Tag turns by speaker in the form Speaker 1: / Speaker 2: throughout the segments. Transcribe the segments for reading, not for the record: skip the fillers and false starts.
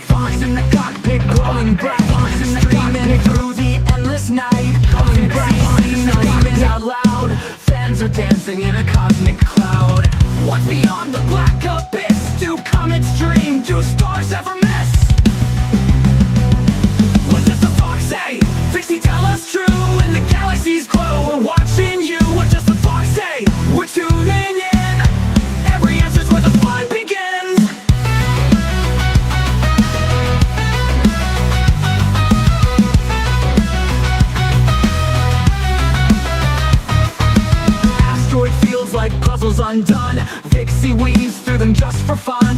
Speaker 1: Fox in the cockpit, glowing bright. Streaming through the endless night. Glowing bright, screaming out loud. Fans are dancing in a cosmic cloud. What's beyond the black abyss? Do comets dream? Do stars ever miss? What does the fox say? Vixey, tell us true. When the galaxies glow, we're watching you. What does the fox say? We're tuning in. Every answer's where the fun begins. Asteroid fields like puzzles undone. Vixey weaves through them just for fun.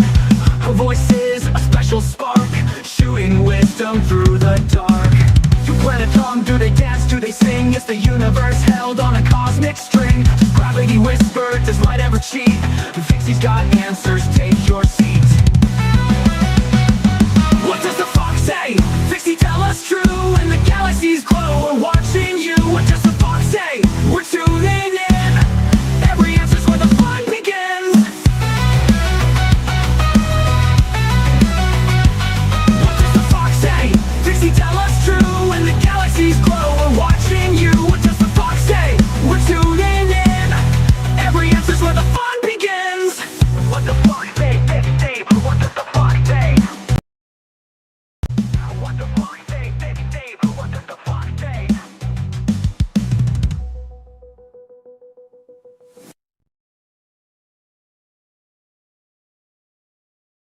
Speaker 1: Her voice is a special spark, shooting wisdom through the dark. Do planet hum, do they dance, do they sing? Is the universe held on a cosmic string? Does gravity whisper, does light ever cheat? Vixey's got answers, take your seat. What does the fox say? Vixey, tell us true. When the galaxies glow, we're watching you. What does the fox say? We're tuning in. Every answer's where the fun begins. What does the fox say? Vixey, tell us true. When the galaxies glow, we're watching you. What does the fox say? We're tuning in. Every answer's where the fun begins. What the fox say? Vixey, what does the fox say? What the fox say? Vixey, what does the fox say?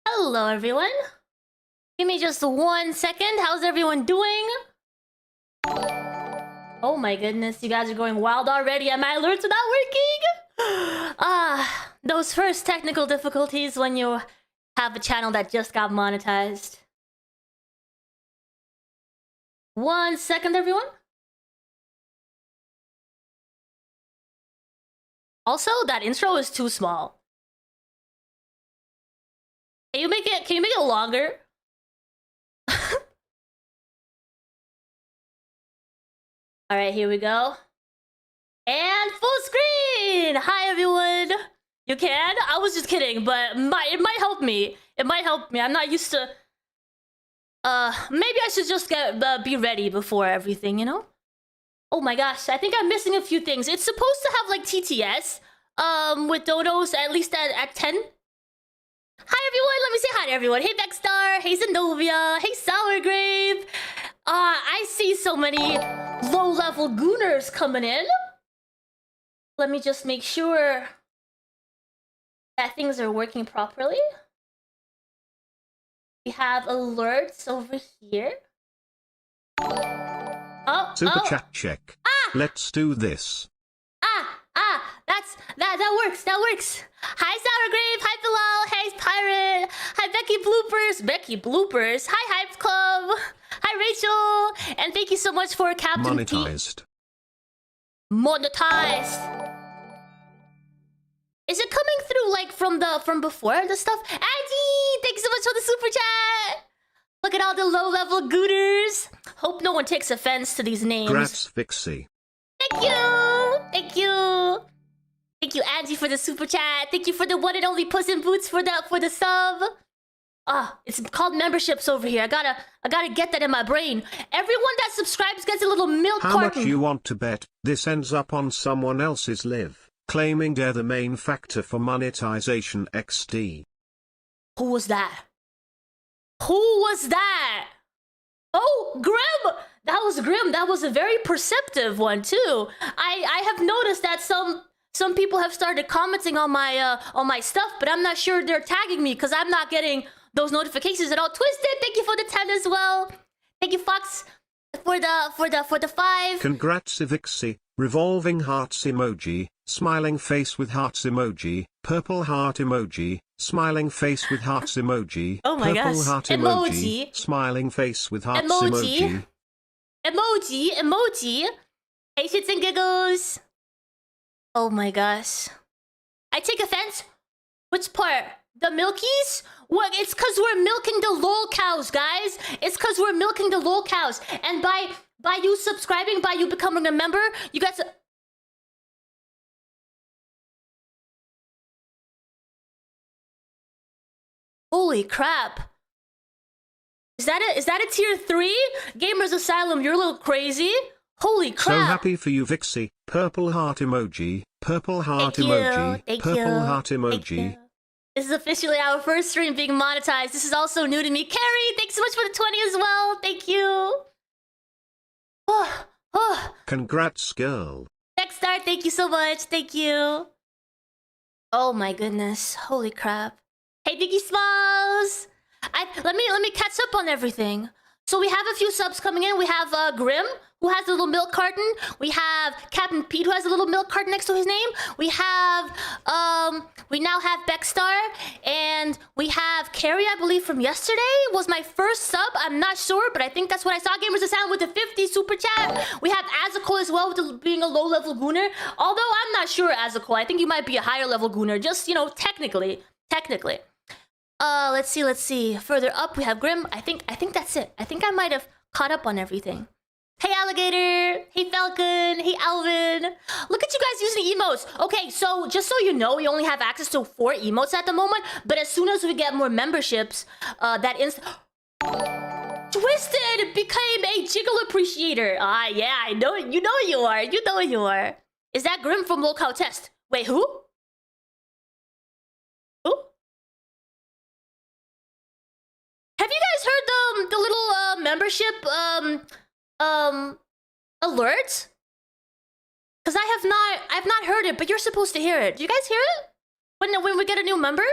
Speaker 2: Hello everyone. Give me just 1 second. How's everyone doing? Oh my goodness, you guys are going wild already and my alerts are not working. Those first technical difficulties when you have a channel that just got monetized. 1 second everyone. Also, that intro is too small. Can you make it longer? All right, here we go. And full screen. Hi everyone. You can? I was just kidding, but it might help me. It might help me. I'm not used to. Maybe I should just be ready before everything, you know? Oh my gosh, I think I'm missing a few things. It's supposed to have like TTS, with donos at least at 10. Hi everyone, let me say hi to everyone. Hey Vexstar, hey Zenobia, hey Sourgrave. I see so many low-level gooners coming in. Let me just make sure that things are working properly. We have alerts over here.
Speaker 3: Super chat check. Let's do this.
Speaker 2: That works. Hi Sourgrave, hi Bilal, hey Pirate, hi Becky Bloopers, hi Hype Club, hi Rachel, and thank you so much for Captain
Speaker 3: Monetized.
Speaker 2: Monetized. Is it coming through like from before the stuff? Andy, thanks so much for the super chat. Look at all the low-level gooters. Hope no one takes offense to these names.
Speaker 3: Grats Vixey.
Speaker 2: Thank you, Angie, for the super chat. Thank you for the one and only Puss in Boots for the sub. It's called memberships over here. I gotta get that in my brain. Everyone that subscribes gets a little milk
Speaker 3: How
Speaker 2: carton.
Speaker 3: much you want to bet this ends up on someone else's live, claiming they're the main factor for monetization XD.
Speaker 2: Who was that? Oh, Grim! That was Grim. That was a very perceptive one too. I have noticed that some people have started commenting on my stuff, but I'm not sure they're tagging me because I'm not getting those notifications at all. Twisted, thank you for the 10 as well. Thank you, Fox, for the 5.
Speaker 3: Congrats Ivixey. Revolving hearts emoji, smiling face with hearts emoji, purple heart emoji, smiling face with hearts emoji,
Speaker 2: Oh my
Speaker 3: purple
Speaker 2: gosh.
Speaker 3: heart
Speaker 2: Emoji.
Speaker 3: smiling face with hearts
Speaker 2: Emoji.
Speaker 3: emoji.
Speaker 2: Emoji. Hey, shits and giggles. Oh my gosh. I take offense. Which part? The milkies? Well, it's because we're milking the Lolcows, guys. It's because we're milking the Lolcows. And by you subscribing, by you becoming a member, you guys... Holy crap. Is that a tier 3? Gamers Asylum, you're a little crazy. Holy crap.
Speaker 3: So happy for you, Vixey. Purple heart emoji. Purple heart emoji. Purple heart emoji.
Speaker 2: This is officially our first stream being monetized. This is also new to me. Carrie, thanks so much for the 20 as well. Thank you.
Speaker 3: Congrats, girl.
Speaker 2: Next star, thank you so much. Thank you. Oh my goodness. Holy crap. Hey, Vicky Smalls. Let me catch up on everything. So we have a few subs coming in. We have Grim, who has a little milk carton. We have Captain Pete, who has a little milk carton next to his name. We now have Beckstar, and we have Carrie, I believe, from yesterday. Was my first sub. I'm not sure, but I think that's what I saw. Gamers Asylum with the 50 super chat. We have Azakol as well, with being a low-level gooner. Although I'm not sure, Azakol. I think you might be a higher-level gooner. Just, you know, technically. Let's see. Further up, we have Grim. I think that's it. I think I might have caught up on everything. Hey, Alligator. Hey, Falcon. Hey, Alvin. Look at you guys using emotes. Okay, so just so you know, we only have access to 4 emotes at the moment. But as soon as we get more memberships, Twisted became a Jiggle Appreciator. Ah, yeah, I know. You know you are. You know you are. Is that Grim from Lolcow Test? Wait, who? Have you guys heard the little membership alert? Cause I've not heard it, but you're supposed to hear it. Do you guys hear it? When we get a new member?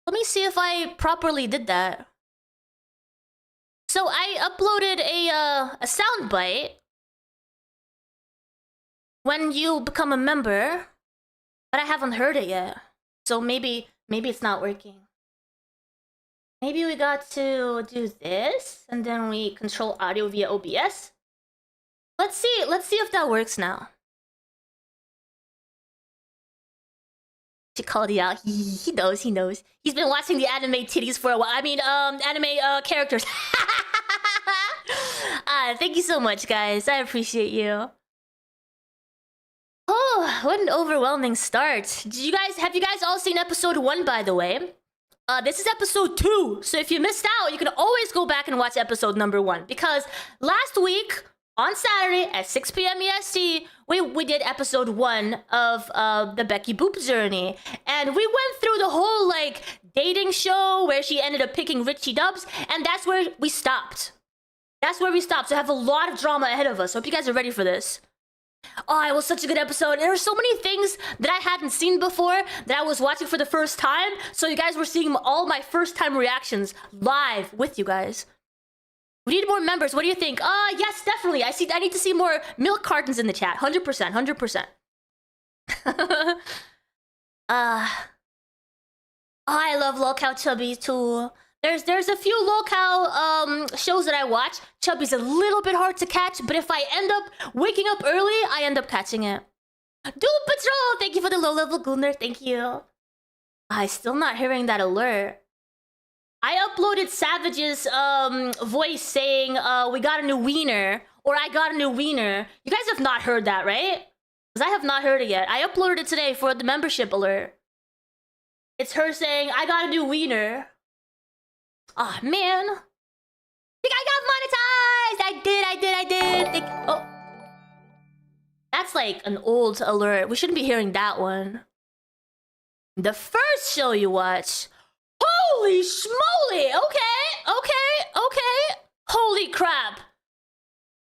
Speaker 2: Let me see if I properly did that. So I uploaded a soundbite when you become a member, but I haven't heard it yet. So maybe it's not working. Maybe we got to do this, and then we control audio via OBS. Let's see if that works now. She called you out. He knows. He's been watching the anime titties for a while. I mean, anime characters. Thank you so much, guys. I appreciate you. Oh, what an overwhelming start. Have you guys all seen episode 1, by the way? This is episode 2, so if you missed out, you can always go back and watch episode number 1. Because last week, on Saturday at 6 p.m. EST, we did episode 1 of the Becky Boop journey. And we went through the whole, like, dating show where she ended up picking Richie Dubs, and that's where we stopped. So I have a lot of drama ahead of us. Hope you guys are ready for this. Oh, it was such a good episode. There were so many things that I hadn't seen before that I was watching for the first time. So you guys were seeing all my first time reactions live with you guys. We need more members. What do you think? Yes, definitely. I need to see more milk cartons in the chat. 100%. I love Lolcow Chubby too. There's a few Lolcow shows that I watch. Chubby's a little bit hard to catch, but if I end up waking up early, I end up catching it. Doom Patrol, thank you for the low-level Gooner, thank you. I'm still not hearing that alert. I uploaded Savage's voice saying, we got a new wiener, or I got a new wiener. You guys have not heard that, right? Because I have not heard it yet. I uploaded it today for the membership alert. It's her saying, I got a new wiener. Aw, man. I think I got monetized! I did. Oh. That's like an old alert. We shouldn't be hearing that one. The first show you watch. Holy schmoly! Okay. Holy crap.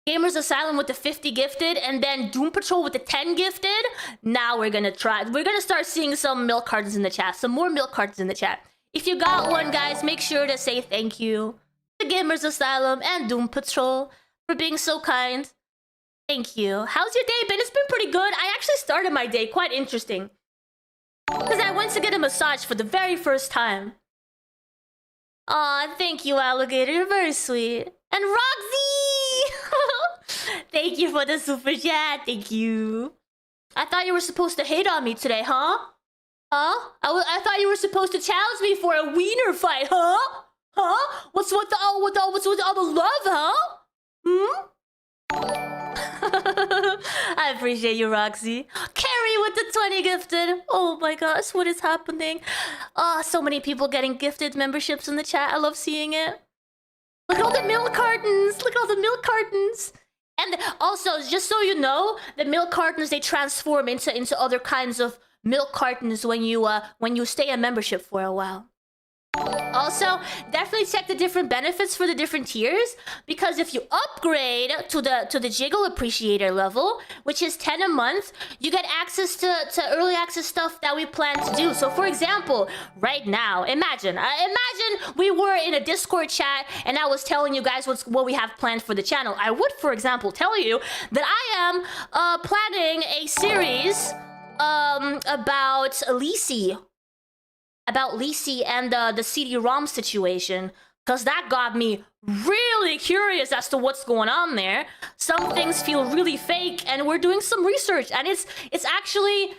Speaker 2: Gamers Asylum with the 50 gifted, and then Doom Patrol with the 10 gifted. Now we're gonna start seeing some milk cartons in the chat. Some more milk cartons in the chat. If you got one, guys, make sure to say thank you to Gamers Asylum and Doom Patrol for being so kind. Thank you. How's your day been? It's been pretty good. I actually started my day quite interesting. Because I went to get a massage for the very first time. Aw, thank you, Alligator. You're very sweet. And Roxy! Thank you for the super chat. Thank you. I thought you were supposed to hate on me today, huh? Huh? I thought you were supposed to challenge me for a wiener fight, huh? Huh? What's with all the love, huh? I appreciate you, Roxy. Carrie with the 20 gifted. Oh my gosh, what is happening? Oh, so many people getting gifted memberships in the chat. I love seeing it. Look at all the milk cartons. Look at all the milk cartons. And also, just so you know, the milk cartons, they transform into other kinds of milk cartons when you stay in membership for a while. Also, definitely check the different benefits for the different tiers, because if you upgrade to the Jiggle Appreciator level, which is 10 a month, you get access to early access stuff that we plan to do. So for example, right now, imagine we were in a Discord chat and I was telling you guys what we have planned for the channel. I would, for example, tell you that I am planning a series about Lisi. About Lisi and the CD-ROM situation, because that got me really curious as to what's going on there. Some things feel really fake, and we're doing some research, and it's actually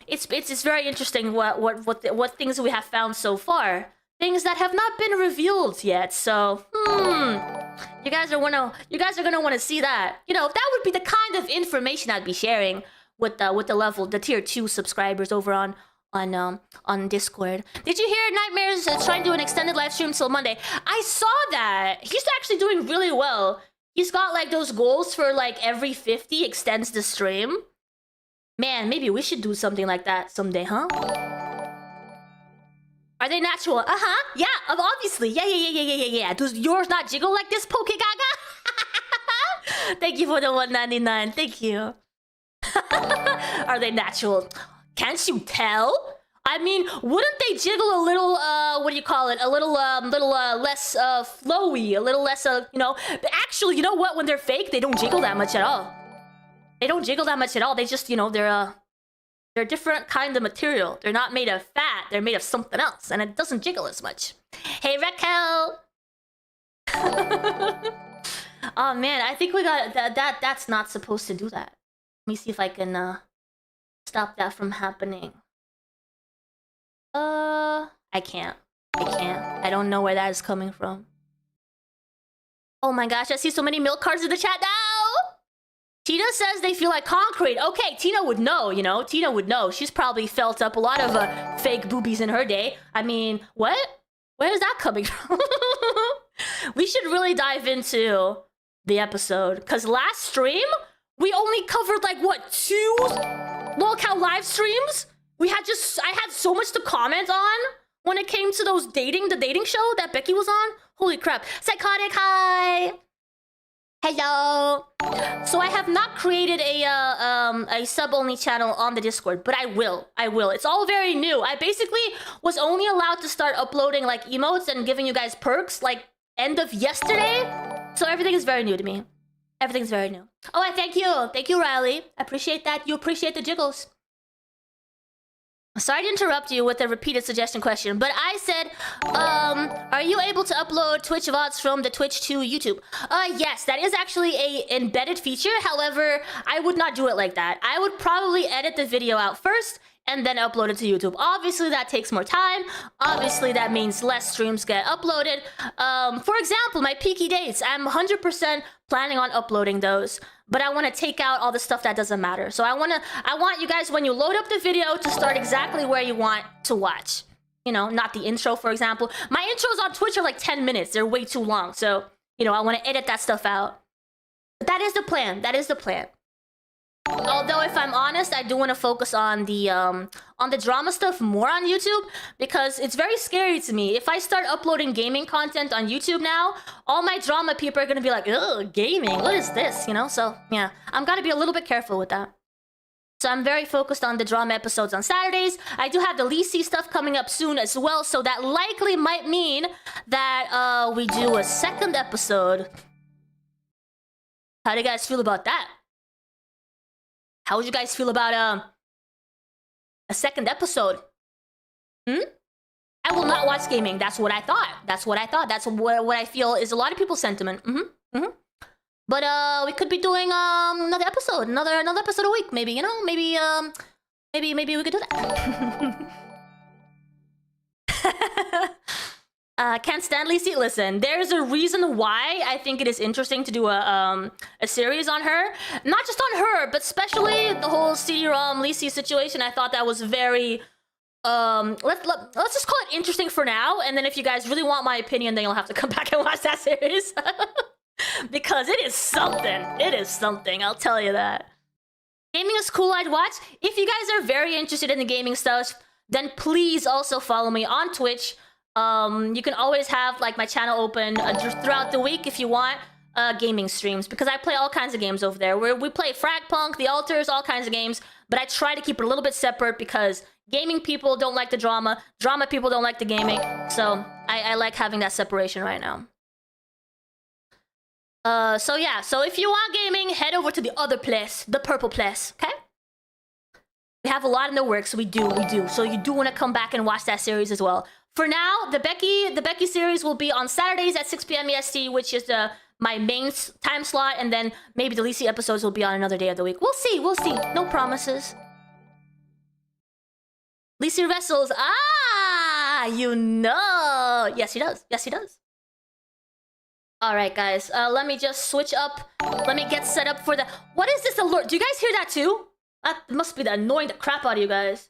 Speaker 2: it's very interesting what things we have found so far. Things that have not been revealed yet. So you guys are gonna want to see that. You know, that would be the kind of information I'd be sharing with the tier 2 subscribers over on Discord. Did you hear Nightmares trying to do an extended live stream till Monday? I saw that. He's actually doing really well. He's got like those goals for like every 50 extends the stream. Man, maybe we should do something like that someday, huh? Are they natural? Uh-huh. Yeah, obviously. Yeah. Does yours not jiggle like this, Pokegaga? Thank you for the 199. Thank you. Are they natural? Can't you tell? I mean, wouldn't they jiggle a little, what do you call it? A little less, flowy, a little less, you know? But actually, you know what? When they're fake, they don't jiggle that much at all. They don't jiggle that much at all. They just, you know, they're a different kind of material. They're not made of fat. They're made of something else, and it doesn't jiggle as much. Hey, Raquel! Oh, man, I think we got... That's not supposed to do that. Let me see if I can, stop that from happening. I can't. I don't know where that is coming from. Oh my gosh, I see so many milk cards in the chat now! Tina says they feel like concrete. Okay, Tina would know, you know? Tina would know. She's probably felt up a lot of fake boobies in her day. I mean, what? Where is that coming from? We should really dive into the episode. Because last stream, we only covered like, what, 2 Lolcow live streams? I had so much to comment on when it came to the dating show that Becky was on. Holy crap. Psychotic, hi! Hello! So I have not created a sub-only channel on the Discord, but I will. It's all very new. I basically was only allowed to start uploading like emotes and giving you guys perks like end of yesterday. So everything is very new to me. Everything's very new. Oh, I thank you. Thank you, Riley. I appreciate that. You appreciate the jiggles. Sorry to interrupt you with a repeated suggestion question, but I said, are you able to upload Twitch VODs from the Twitch to YouTube? Yes, that is actually a embedded feature. However, I would not do it like that. I would probably edit the video out first and then upload it to YouTube. Obviously, that takes more time. Obviously, that means less streams get uploaded. For example, my Peaky Dates, I'm 100% planning on uploading those, but I want to take out all the stuff that doesn't matter. So I want you guys, when you load up the video, to start exactly where you want to watch. You know, not the intro, for example. My intros on Twitch are like 10 minutes. They're way too long. So, you know, I want to edit that stuff out. But that is the plan. That is the plan. Although, if I'm honest, I do want to focus on the drama stuff more on YouTube, because it's very scary to me. If I start uploading gaming content on YouTube now, all my drama people are gonna be like, ugh, gaming, what is this? You know, so yeah, I'm gotta be a little bit careful with that. So I'm very focused on the drama episodes on Saturdays. I do have the Lisi stuff coming up soon as well, so that likely might mean that we do a second episode. How do you guys feel about that? How would you guys feel about a second episode? I will not watch gaming. That's what I thought. That's what I feel is a lot of people's sentiment. But we could be doing another episode, another episode a week, maybe. You know, maybe we could do that. Can't stand Lisi. Listen, there's a reason why I think it is interesting to do a series on her. Not just on her, but especially the whole CD-ROM Lisi situation. I thought that was very let's just call it interesting for now, and then if you guys really want my opinion, then you'll have to come back and watch that series. Because it is something. It is something, I'll tell you that. Gaming is cool, I'd watch. If you guys are very interested in the gaming stuff, then please also follow me on Twitch. You can always have like my channel open just throughout the week if you want gaming streams, because I play all kinds of games over there. Where we play Fragpunk, The Alters, all kinds of games, but I try to keep it a little bit separate because gaming people don't like the drama people don't like the gaming, so I like having that separation right now. So yeah, so if you want gaming, head over to the other place, the purple place, okay? We have a lot in the works, we do. So you do want to come back and watch that series as well. For now, the Becky series will be on Saturdays at 6 p.m. EST, which is my main time slot, and then maybe the Lisi episodes will be on another day of the week. We'll see. No promises. Lisi wrestles. You know. Yes, he does. All right, guys. Let me just switch up. Let me get set up for the... What is this alert? Do you guys hear that too? That must be annoying the crap out of you guys.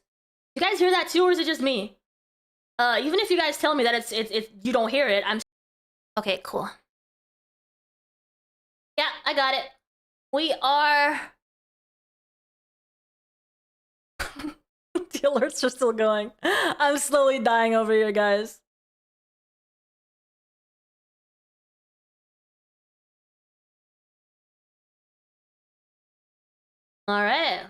Speaker 2: You guys hear that too, or is it just me? Even if you guys tell me that it's you don't hear it, I'm... Okay, cool. Yeah, I got it. We are... The alerts are still going. I'm slowly dying over here, guys. All right.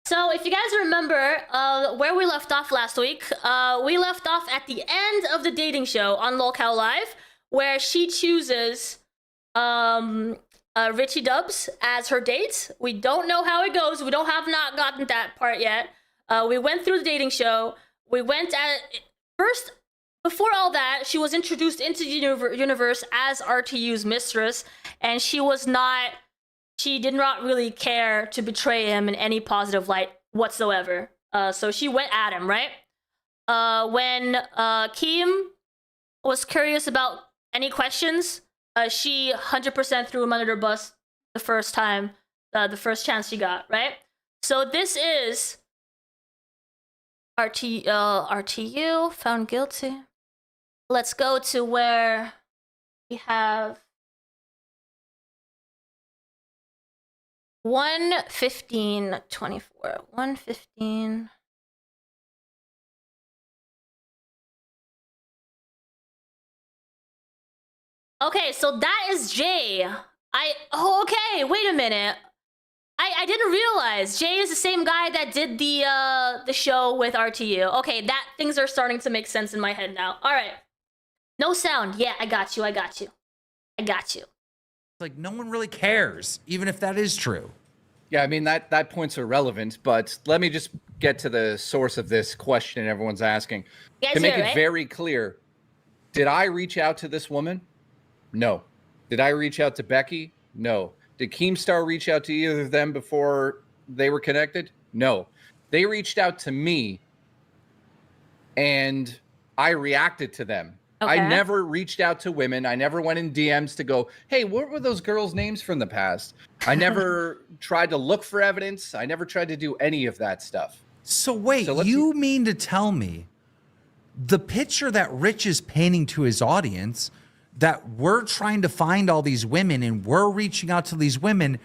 Speaker 2: So if you guys remember where we left off last week, we left off at the end of the dating show on Lolcow Live, where she chooses Richie Dubs as her date. We don't know how it goes. We not gotten that part yet. We went through the dating show. We went at first. Before all that, she was introduced into the universe as RTU's mistress, and she did not really care to betray him in any positive light whatsoever. So she went at him, right? When Keem was curious about any questions, she 100% threw him under the bus the first time, the first chance she got, right? So this is RTU found guilty. Let's go to where we have 1:15:24. 1:15. Okay, so that is Jay. Okay, wait a minute. I didn't realize Jay is the same guy that did the show with RTU. Okay, things are starting to make sense in my head now. All right. No sound. Yeah, I got you.
Speaker 4: Like, no one really cares, even if that is true.
Speaker 5: Yeah, I mean, that point's irrelevant, but let me just get to the source of this question everyone's asking. To make it very clear, did I reach out to this woman? No. Did I reach out to Becky? No. Did Keemstar reach out to either of them before they were connected? No. They reached out to me, and I reacted to them. Okay. I never reached out to women. I never went in DMs to go, hey, what were those girls' names from the past? I never tried to look for evidence. I never tried to do any of that stuff.
Speaker 4: So wait, you mean to tell me the picture that Rich is painting to his audience, that we're trying to find all these women and we're reaching out to these women,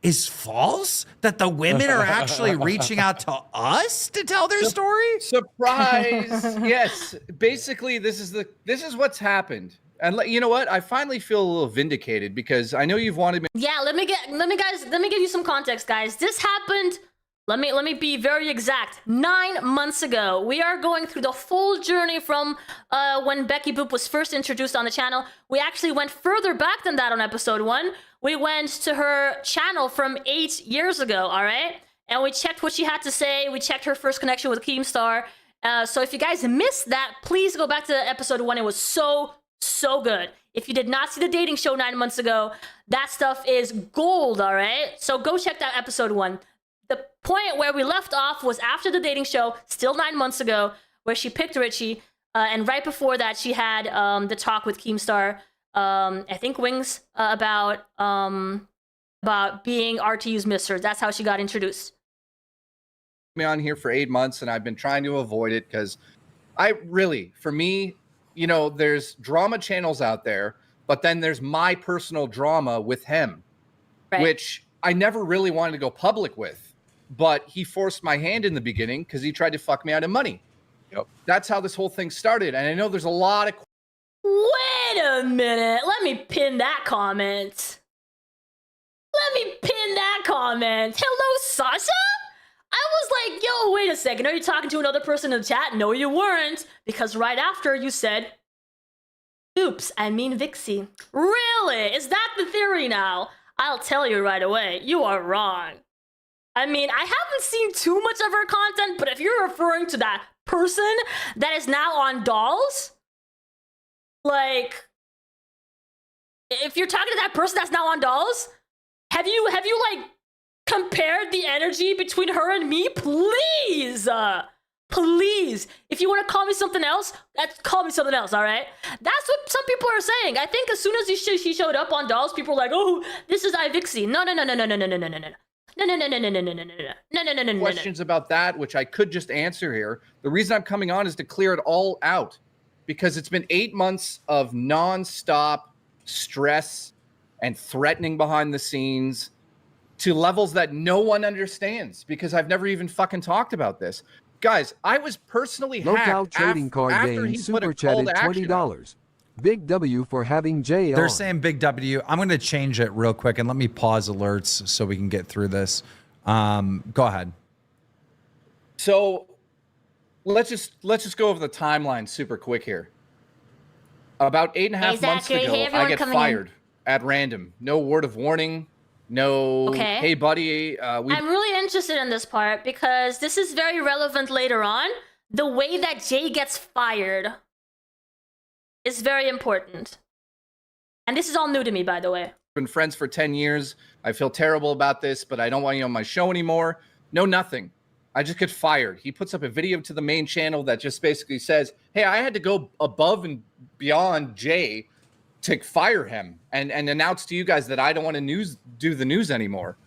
Speaker 4: is false? That the women are actually reaching out to us to tell their story?
Speaker 5: Surprise! Yes. Basically, this is what's happened. And you know what? I finally feel a little vindicated because I know you've wanted me.
Speaker 2: Yeah, let me give you some context, guys. This happened. Let me be very exact. 9 months ago. We are going through the full journey from when Becky Boop was first introduced on the channel. We actually went further back than that on episode 1. We went to her channel from 8 years ago, all right? And we checked what she had to say. We checked her first connection with Keemstar. So if you guys missed that, please go back to episode 1. It was so good. If you did not see the dating show 9 months ago, that stuff is gold, all right? So go check that episode 1. The point where we left off was after the dating show, still 9 months ago, where she picked Richie. And right before that, she had the talk with Keemstar, I think Wings, about being RTU's mistress. That's how she got introduced.
Speaker 5: me on here for 8 months, and I've been trying to avoid it because for me, you know, there's drama channels out there, but then there's my personal drama with him, which I never really wanted to go public with, but he forced my hand in the beginning because he tried to fuck me out of money. Yep. That's how this whole thing started. And I know there's a lot of...
Speaker 2: Wait a minute. Let me pin that comment. Hello, Sasha? I was like, yo, wait a second. Are you talking to another person in the chat? No, you weren't. Because right after you said, oops, I mean Vixie. Really? Is that the theory now? I'll tell you right away. You are wrong. I mean, I haven't seen too much of her content, but if you're referring to that person that is now on dolls, like, if you're talking to that person that's now on dolls, have you like compared the energy between her and me? Please, please. If you want to call me something else, call me something else. All right. That's what some people are saying. I think as soon as she showed up on dolls, people were like, "Oh, this is iVixey." No.
Speaker 5: Questions about that, which I could just answer here. The reason I'm coming on is to clear it all out, because it's been 8 months of nonstop stress and threatening behind the scenes to levels that no one understands, because I've never even fucking talked about this. Guys, I was personally
Speaker 6: Lolcow
Speaker 5: hacked
Speaker 6: trading card
Speaker 5: after
Speaker 6: game
Speaker 5: he put
Speaker 6: super
Speaker 5: a call
Speaker 6: chatted
Speaker 5: to action out.
Speaker 6: $20. Big W for having Jay
Speaker 4: They're
Speaker 6: on.
Speaker 4: saying Big W. I'm going to change it real quick and let me pause alerts so we can get through this. Go ahead.
Speaker 5: So let's just go over the timeline super quick here. About 8.5 months ago, I get fired at random. No word of warning. No, hey buddy.
Speaker 2: I'm really interested in this part because this is very relevant later on. The way that Jay gets fired is very important. And this is all new to me, by the way.
Speaker 5: Been friends for 10 years. I feel terrible about this, but I don't want you on my show anymore. No, nothing. I just get fired. He puts up a video to the main channel that just basically says, hey, I had to go above and beyond Jay to fire him and announce to you guys that I don't want to do the news anymore.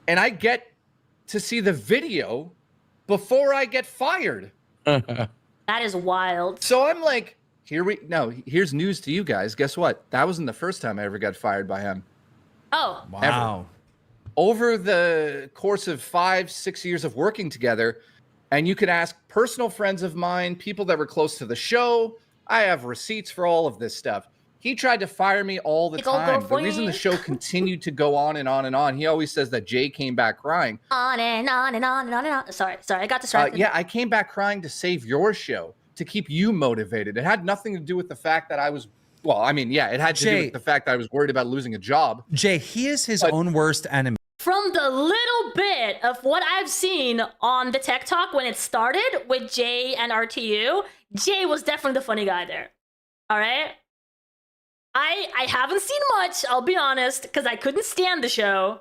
Speaker 5: And I get to see the video before I get fired.
Speaker 2: That is wild.
Speaker 5: So I'm like, here's news to you guys. Guess what? That wasn't the first time I ever got fired by him.
Speaker 2: Oh.
Speaker 4: Wow.
Speaker 5: Ever. Over the course of 5-6 years of working together, and you could ask personal friends of mine, people that were close to the show, I have receipts for all of this stuff. He tried to fire me all the time. The reason the show continued to go on and on and on, he always says that Jay came back crying.
Speaker 2: On and on and on and on and on. Sorry, I got distracted.
Speaker 5: Yeah, I came back crying to save your show, to keep you motivated. It had nothing to do with the fact that I was, well, I mean, yeah, it had to do with the fact that I was worried about losing a job.
Speaker 4: Jay, he is his own worst enemy.
Speaker 2: From the little bit of what I've seen on the Tech Talk when it started with Jay and RTU, Jay was definitely the funny guy there. All right? I haven't seen much, I'll be honest, because I couldn't stand the show.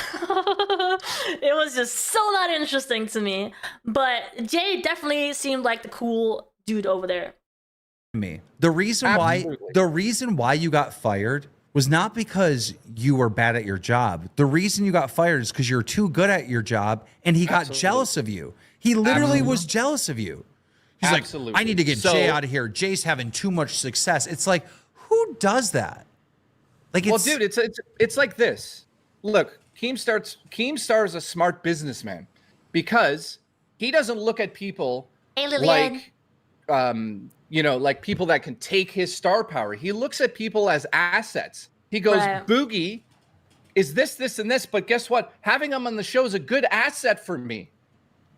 Speaker 2: It was just so not interesting to me. But Jay definitely seemed like the cool dude over there.
Speaker 4: The reason why you got fired was not because you were bad at your job. The reason you got fired is because you're too good at your job, and he got jealous of you. He literally was jealous of you. He's like, I need to get Jay out of here. Jay's having too much success. It's like, who does that? Like,
Speaker 5: well, dude, it's like this. Look, Keemstar is a smart businessman because he doesn't look at people like, like people that can take his star power. He looks at people as assets. He goes, Boogie is this, and this, but guess what? Having him on the show is a good asset for me.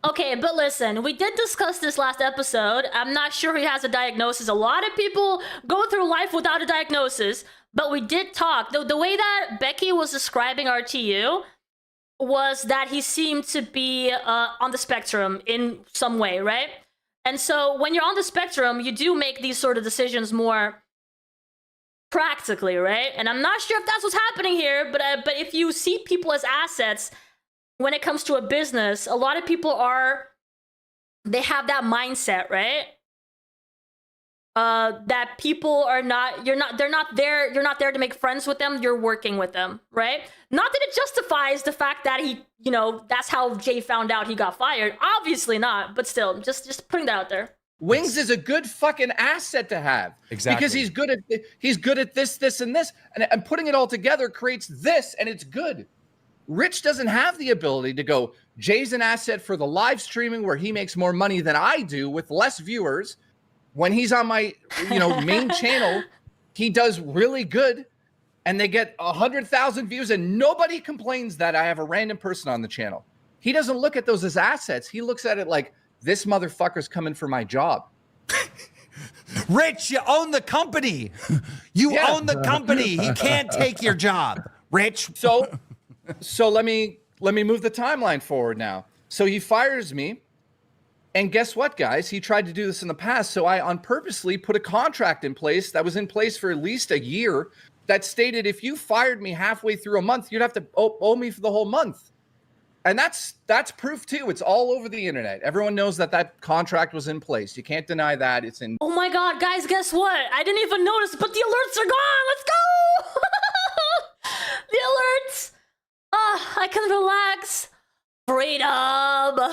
Speaker 2: Okay, but listen, we did discuss this last episode. I'm not sure he has a diagnosis. A lot of people go through life without a diagnosis, but we did talk. The way that Becky was describing RTU was that he seemed to be on the spectrum in some way, right? And so when you're on the spectrum, you do make these sort of decisions more practically, right? And I'm not sure if that's what's happening here, but if you see people as assets, when it comes to a business, a lot of people they have that mindset, right? that people are not, they're not there, you're not there to make friends with them, you're working with them, right? Not that it justifies the fact that he, you know, that's how Jay found out he got fired. Obviously not, but still, just putting that out there.
Speaker 5: Wings is a good fucking asset to have.
Speaker 4: Exactly.
Speaker 5: Because he's good at this, and this. And putting it all together creates this, and it's good. Rich doesn't have the ability to go, Jay's an asset for the live streaming where he makes more money than I do with less viewers. When he's on my, main channel, he does really good, and they get 100,000 views, and nobody complains that I have a random person on the channel. He doesn't look at those as assets. He looks at it like, this motherfucker's coming for my job.
Speaker 4: Rich, you own the company. You own the company. He can't take your job, Rich.
Speaker 5: So let me move the timeline forward now. So he fires me. And guess what, guys? He tried to do this in the past. So I purposely put a contract in place that was in place for at least a year that stated if you fired me halfway through a month, you'd have to owe me for the whole month. And that's proof too. It's all over the internet. Everyone knows that contract was in place. You can't deny that. It's in.
Speaker 2: Oh my God, guys, guess what? I didn't even notice, but the alerts are gone. Let's go. The alerts. I can relax. Freedom.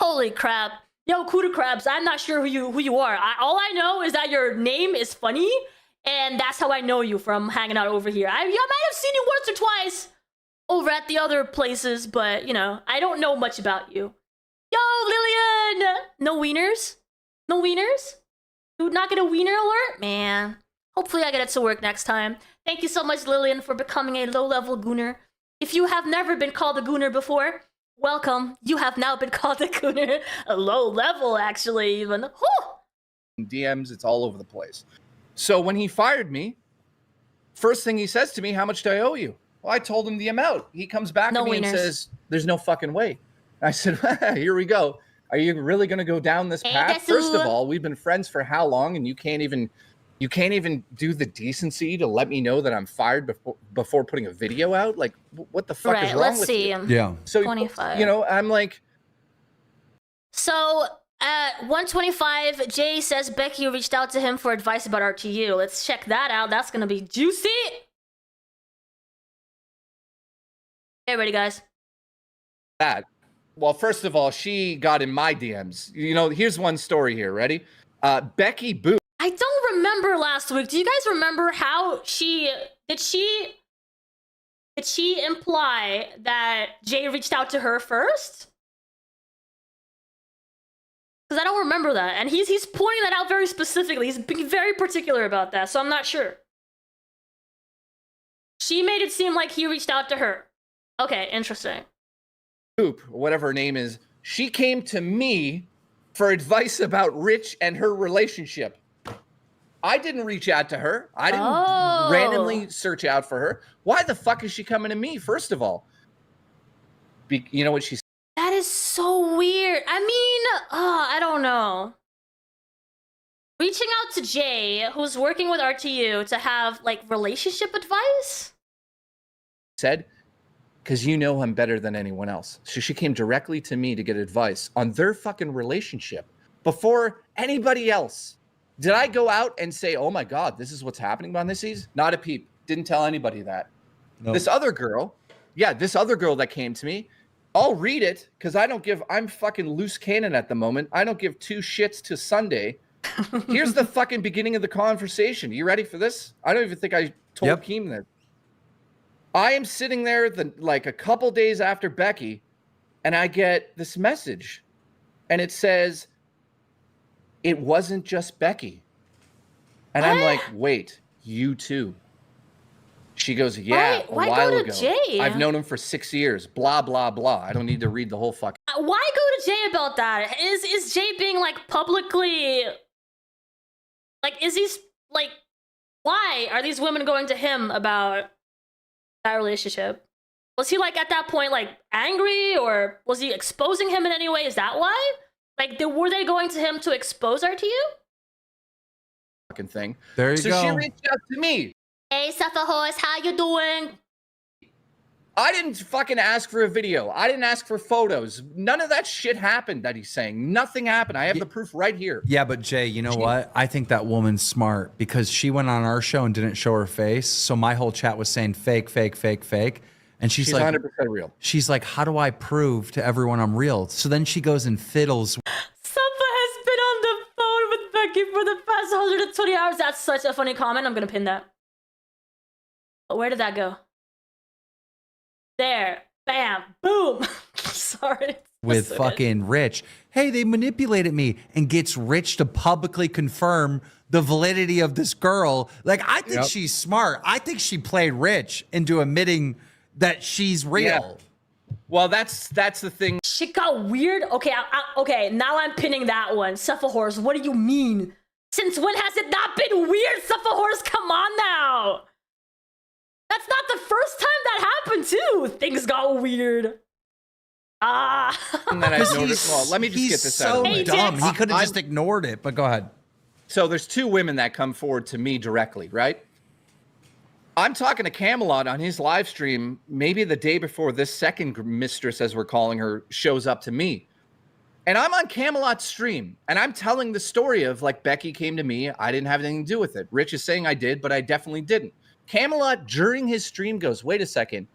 Speaker 2: Holy crap. Yo, Kuda Crabs, I'm not sure who you are. All I know is that your name is funny, and that's how I know you from hanging out over here. I might have seen you once or twice over at the other places, but, I don't know much about you. Yo, Lillian! No wieners? No wieners? Dude, not get a wiener alert? Man. Hopefully I get it to work next time. Thank you so much, Lillian, for becoming a low-level gooner. If you have never been called a gooner before, welcome. You have now been called a gooner. A low-level, actually, even.
Speaker 5: DMs, it's all over the place. So when he fired me, first thing he says to me, how much do I owe you? Well, I told him the amount. He comes back to me and says, there's no fucking way. I said, here we go. Are you really going to go down this path? First of all, we've been friends for how long? And you can't even do the decency to let me know that I'm fired before putting a video out? Like, what the fuck is wrong with you?
Speaker 4: Yeah.
Speaker 5: So,
Speaker 2: 25.
Speaker 5: I'm like.
Speaker 2: So at 125, Jay says Becky reached out to him for advice about RTU. Let's check that out. That's going to be juicy. Hey, ready, guys?
Speaker 5: That. Well, first of all, she got in my DMs. Here's one story here. Ready? Becky Boop.
Speaker 2: I don't remember last week. Do you guys remember how did she imply that Jay reached out to her first? Because I don't remember that. And he's pointing that out very specifically. He's being very particular about that, so I'm not sure. She made it seem like he reached out to her. Okay, interesting.
Speaker 5: Boop, whatever her name is, she came to me for advice about Rich and her relationship. I didn't reach out to her. I didn't randomly search out for her. Why the fuck is she coming to me, first of all? You know what she said?
Speaker 2: That is so weird. I mean, I don't know. Reaching out to Jay, who's working with RTU, to have, relationship advice?
Speaker 5: Said, because you know I'm better than anyone else. So she came directly to me to get advice on their fucking relationship before anybody else. Did I go out and say, oh my God, this is what's happening behind the scenes? Not a peep. Didn't tell anybody that. Nope. This other girl that came to me, I'll read it because I'm fucking loose cannon at the moment. I don't give two shits to Sunday. Here's the fucking beginning of the conversation. You ready for this? I don't even think I told Keem that. I am sitting there a couple days after Becky, and I get this message, and it says, it wasn't just Becky. And I'm like, wait, you too? She goes, yeah,
Speaker 2: why
Speaker 5: a while
Speaker 2: go to
Speaker 5: ago.
Speaker 2: Jay?
Speaker 5: I've known him for 6 years, blah, blah, blah. I don't need to read the whole fucking.
Speaker 2: Why go to Jay about that? Is Jay being publicly, is he, why are these women going to him about that relationship? Was he at that point angry, or was he exposing him in any way? Is that why? Were they going to him to expose RTU?
Speaker 5: Fucking thing.
Speaker 4: There you go.
Speaker 5: So she reached out to me.
Speaker 2: Hey, Suffer Horse, how you doing?
Speaker 5: I didn't fucking ask for a video. I didn't ask for photos. None of that shit happened that he's saying. Nothing happened. I have the proof right here.
Speaker 4: Yeah, but Jay, you know what? I think that woman's smart because she went on our show and didn't show her face. So my whole chat was saying fake, fake, fake, fake. And she's like
Speaker 5: 100% real.
Speaker 4: She's like, how do I prove to everyone I'm real? So then she goes and fiddles.
Speaker 2: Suffa has been on the phone with Becky for the past 120 hours. That's such a funny comment. I'm going to pin that. But where did that go? There. Bam. Boom. Sorry.
Speaker 4: With
Speaker 2: so
Speaker 4: fucking Rich. Hey, they manipulated me, and gets Rich to publicly confirm the validity of this girl. Like, I think she's smart. I think she played Rich into admitting that she's real.
Speaker 5: Yeah. Well, that's the thing.
Speaker 2: Shit got weird. Okay, okay. Now I'm pinning that one. Suffa Horse, what do you mean? Since when has it not been weird? Suffa Horse, come on now. That's not the first time that happened too. Things got weird.
Speaker 5: And then I noticed. Well, let me just get this out.
Speaker 4: He's so dumb. He could have just ignored it. But go ahead.
Speaker 5: So there's two women that come forward to me directly, right? I'm talking to Camelot on his live stream, maybe the day before this second mistress, as we're calling her, shows up to me. And I'm on Camelot's stream, and I'm telling the story of, like, Becky came to me. I didn't have anything to do with it. Rich is saying I did, but I definitely didn't. Camelot, during his stream, goes, wait a second.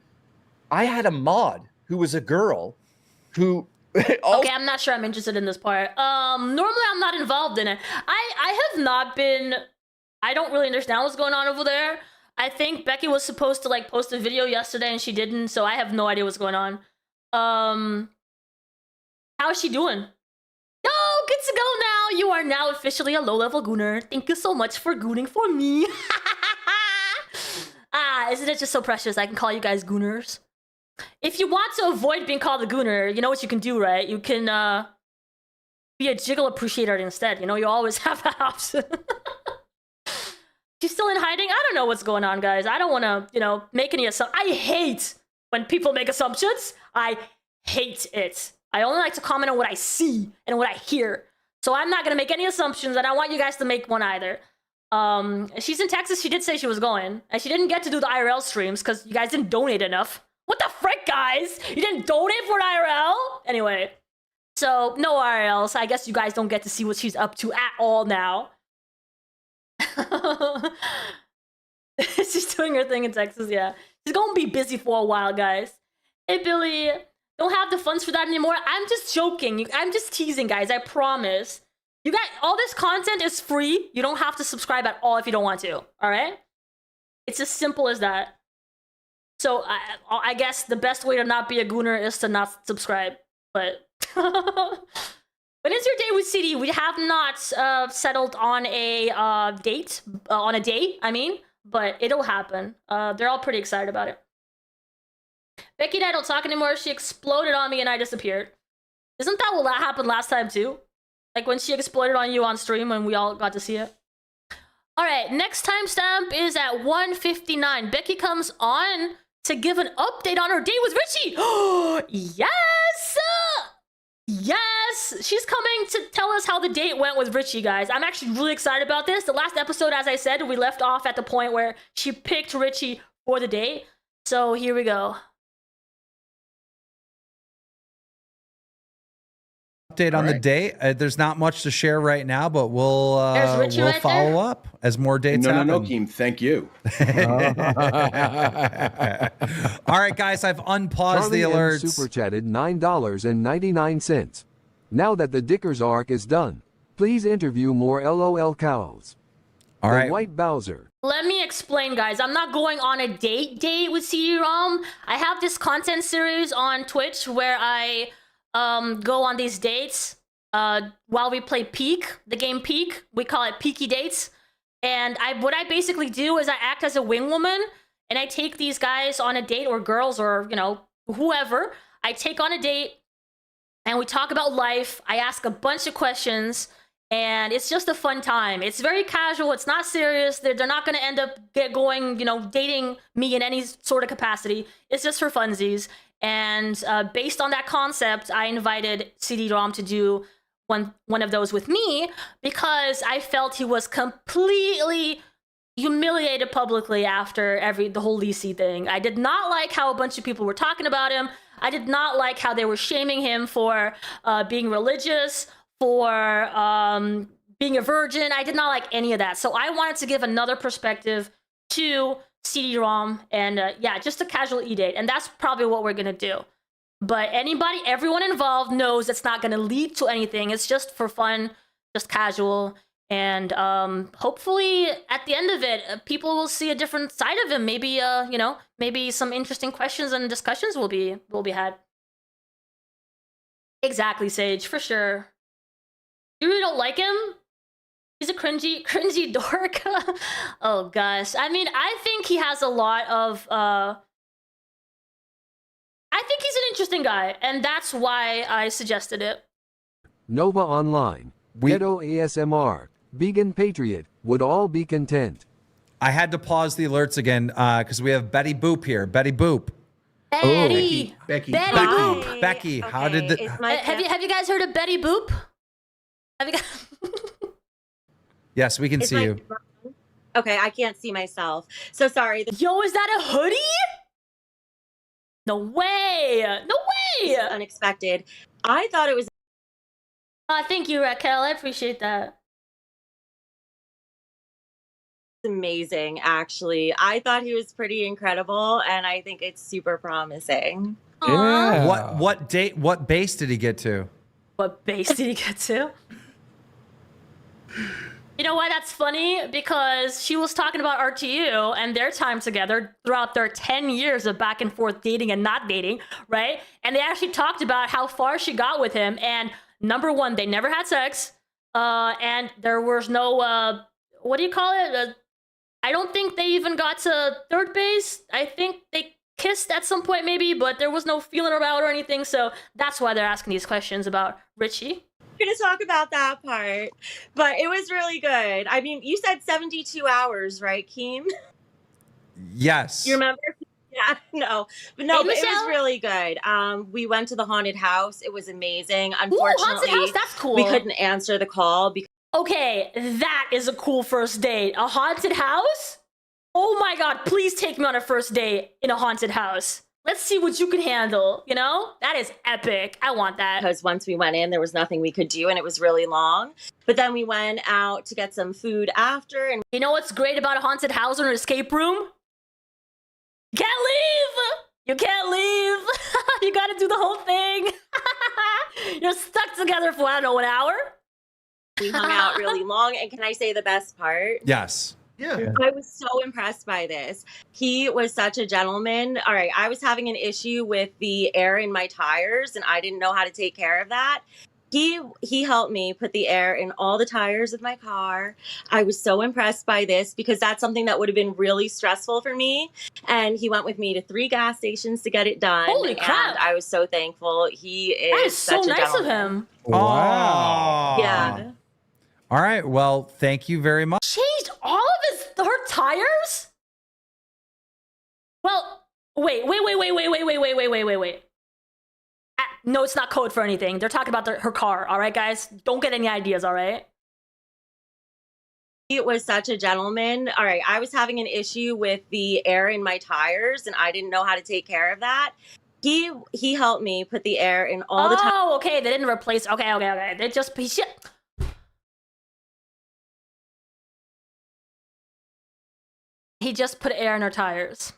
Speaker 5: I had a mod who was a girl who...
Speaker 2: Okay, I'm not sure I'm interested in this part. Normally I'm not involved in it. I have not been... I don't really understand what's going on over there. I think Becky was supposed to, like, post a video yesterday and she didn't, so I have no idea what's going on. How is she doing? Yo, good to go now. You are now officially a low-level gooner. Thank you so much for gooning for me. Isn't it just so precious? I can call you guys gooners. If you want to avoid being called a gooner, you know what you can do, right? You can be a jiggle appreciator instead. You know, you always have that option. She's still in hiding? I don't know what's going on, guys. I don't want to, you know, make any assumptions. I hate when people make assumptions. I hate it. I only like to comment on what I see and what I hear. So I'm not going to make any assumptions, and I want you guys to make one either. She's in Texas. She did say she was going, and she didn't get to do the IRL streams because you guys didn't donate enough. What the frick, guys? You didn't donate for an IRL? Anyway, so no IRLs. I guess you guys don't get to see what she's up to at all now. She's doing her thing in Texas, yeah. She's gonna be busy for a while, guys. Hey, Billy, don't have the funds for that anymore. I'm just joking. I'm just teasing, guys. I promise. You guys, all this content is free. You don't have to subscribe at all if you don't want to, all right? It's as simple as that. So I guess the best way to not be a gooner is to not subscribe. But when is your day with CD? We have not settled on a date, I mean, but it'll happen. They're all pretty excited about it. Becky and I don't talk anymore. She exploded on me and I disappeared. Isn't that what happened last time too? Like when she exploded on you on stream and we all got to see it. All right, next timestamp is at 1:59. Becky comes on to give an update on her date with Richie. Yes! Yes! She's coming to tell us how the date went with Richie, guys. I'm actually really excited about this. The last episode, as I said, we left off at the point where she picked Richie for the date. So here we go.
Speaker 4: Update on the date. There's not much to share right now, but we'll right follow up as more dates happen.
Speaker 7: No, Keem, thank you.
Speaker 4: All right, guys, I've unpaused
Speaker 6: Charlie
Speaker 4: the alerts.
Speaker 6: M super chatted $9.99. Now that the Dickers arc is done, please interview more LOL cows.
Speaker 4: All right,
Speaker 6: White Bowser.
Speaker 2: Let me explain, guys. I'm not going on a date with CD-ROM. I have this content series on Twitch where I go on these dates while we play Peak, the game Peak. We call it Peaky Dates. And what I basically do is I act as a wing woman and I take these guys on a date, or girls, or, you know, whoever. I take on a date and we talk about life. I ask a bunch of questions and it's just a fun time. It's very casual. It's not serious. They're not going to end up going, you know, dating me in any sort of capacity. It's just for funsies. And based on that concept, I invited CD-ROM to do one of those with me because I felt he was completely humiliated publicly after the whole Lisi thing. I did not like how a bunch of people were talking about him. I did not like how they were shaming him for being religious, for being a virgin. I did not like any of that. So I wanted to give another perspective to CD-ROM and yeah, just a casual e-date. And that's probably what we're gonna do. But everyone involved knows it's not gonna lead to anything. It's just for fun, just casual. And hopefully at the end of it, people will see a different side of him. Maybe maybe some interesting questions and discussions will be had. Exactly, Sage, for sure. You really don't like him? He's a cringy dork. Oh gosh. I mean, I think he has a lot of I think he's an interesting guy, and that's why I suggested it.
Speaker 6: Nova Online, Ghetto ASMR, Vegan Patriot, would all be content.
Speaker 4: I had to pause the alerts again because we have Betty Boop here. Betty Boop.
Speaker 2: Betty.
Speaker 7: Becky.
Speaker 2: Boop.
Speaker 4: Becky,
Speaker 8: Okay,
Speaker 4: how did the...
Speaker 2: Have you guys heard of Betty Boop? Have you guys...
Speaker 4: Yes, we can see you.
Speaker 8: Okay, I can't see myself. So sorry.
Speaker 2: Yo, is that a hoodie? No way! No way!
Speaker 8: Unexpected. I thought it was
Speaker 2: Thank you, Raquel. I appreciate that.
Speaker 8: amazing, actually. I thought he was pretty incredible, and I think it's super promising.
Speaker 2: Aww.
Speaker 4: What base did he get to?
Speaker 2: What base did he get to? You know why that's funny? Because she was talking about RTU and their time together throughout their 10 years of back and forth dating and not dating, right? And they actually talked about how far she got with him. And number one, they never had sex. And there was no, what do you call it? I don't think they even got to third base. I think they kissed at some point maybe, but there was no feeling about or anything. So that's why they're asking these questions about Richie.
Speaker 8: We're going to talk about that part, but it was really good. I mean, you said 72 hours, right, Keem?
Speaker 4: Yes.
Speaker 8: You remember? Yeah, no, but it was really good. We went to the haunted house. It was amazing. Unfortunately,
Speaker 2: haunted house? That's cool.
Speaker 8: We couldn't answer the call because
Speaker 2: Okay, that is a cool first date. A haunted house? Oh my god, please take me on a first date in a haunted house. Let's see what you can handle, you know? That is epic. I want that.
Speaker 8: because once we went in, there was nothing we could do, and it was really long. But then we went out to get some food after, and
Speaker 2: You know what's great about a haunted house or an escape room? You can't leave! You can't leave! You gotta do the whole thing. You're stuck together for, I don't know, an hour?
Speaker 8: we hung out really long. And can I say the best part?
Speaker 4: Yes.
Speaker 7: Yeah.
Speaker 8: I was so impressed by this. He was such a gentleman. All right, I was having an issue with the air in my tires, and I didn't know how to take care of that. He helped me put the air in all the tires of my car. I was so impressed by this because that's something that would have been really stressful for me. And he went with me to 3 gas stations to get it done.
Speaker 2: Holy crap.
Speaker 8: And I was so thankful. He is,
Speaker 2: That is so
Speaker 8: such a
Speaker 2: nice of
Speaker 8: gentleman.
Speaker 2: him.
Speaker 4: Wow.
Speaker 8: Yeah.
Speaker 4: All right. Well, thank you very much.
Speaker 2: Changed all of her tires? Well, wait. No, it's not code for anything. They're talking about her car, all right, guys? Don't get any ideas, all right?
Speaker 8: He was such a gentleman. All right, I was having an issue with the air in my tires, and I didn't know how to take care of that. He helped me put the air in all the tires.
Speaker 2: Oh, okay. They didn't replace. Okay. They just He just put air in her tires.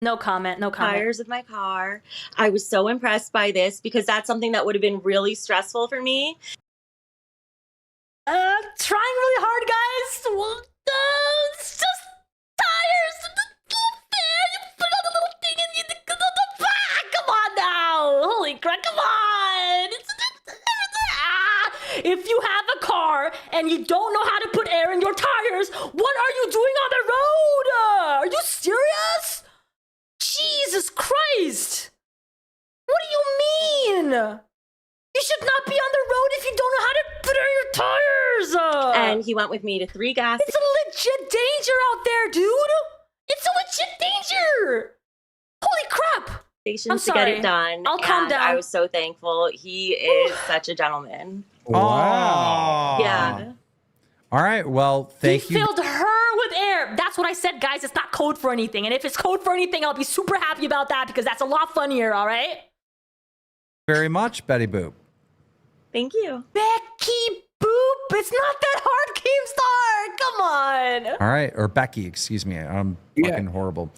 Speaker 2: No comment.
Speaker 8: Tires of my car. I was so impressed by this because that's something that would have been really stressful for me.
Speaker 2: Trying really hard, guys. Well, it's just tires. You put on the little thing and you come on now. Holy crap, come on. If you have a car and you don't know how to put air in your tires, what are you doing on the road? Are you serious? Jesus Christ! What do you mean? You should not be on the road if you don't know how to put air in your tires!
Speaker 8: And he went with me to 3 gas
Speaker 2: It's a legit danger out there, dude! It's a legit danger! Holy crap!
Speaker 8: to get it done.
Speaker 2: I'll calm down.
Speaker 8: I was so thankful. He is such a gentleman.
Speaker 4: Wow.
Speaker 8: Yeah.
Speaker 4: All right. Well, thank you.
Speaker 2: He filled her with air. That's what I said, guys. It's not code for anything. And if it's code for anything, I'll be super happy about that because that's a lot funnier, all right?
Speaker 4: Very much, Betty Boop.
Speaker 8: Thank you.
Speaker 2: Becky Boop. It's not that hard, Keemstar. Come on.
Speaker 4: All right. Or Becky, excuse me. I'm fucking horrible.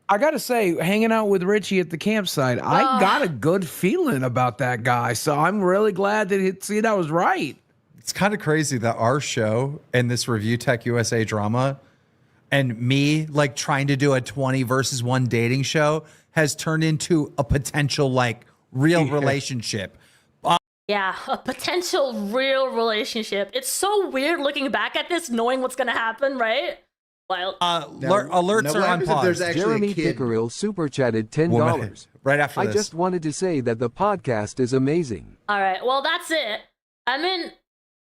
Speaker 7: I gotta say, hanging out with Richie at the campsite, I got a good feeling about that guy. So I'm really glad that I was right.
Speaker 4: It's kind of crazy that our show and this Review Tech USA drama and me like trying to do a 20 versus 1 dating show has turned into a potential like real relationship.
Speaker 2: Yeah, a potential real relationship. It's so weird looking back at this, knowing what's going to happen, right? Wild.
Speaker 4: Alerts are on pause.
Speaker 6: Jeremy Pickerill super chatted $10.
Speaker 4: Right after this.
Speaker 6: I just wanted to say that the podcast is amazing.
Speaker 2: All right, well, that's it. I'm in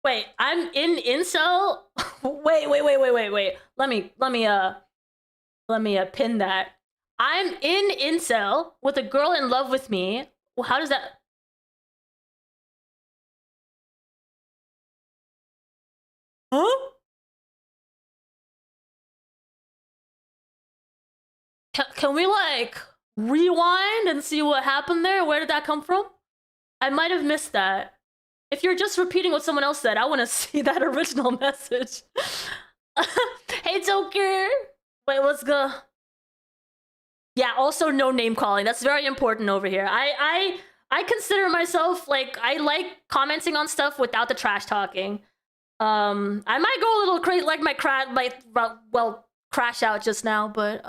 Speaker 2: incel. Wait. Let me pin that. I'm in incel with a girl in love with me. Well, how does that? Huh? Can we like rewind and see what happened there? Where did that come from? I might have missed that. If you're just repeating what someone else said, I want to see that original message. Hey, Joker. Wait, let's go. Yeah, also no name calling. That's very important over here. I consider myself like, I like commenting on stuff without the trash talking. I might go a little crazy, like my crash out just now, but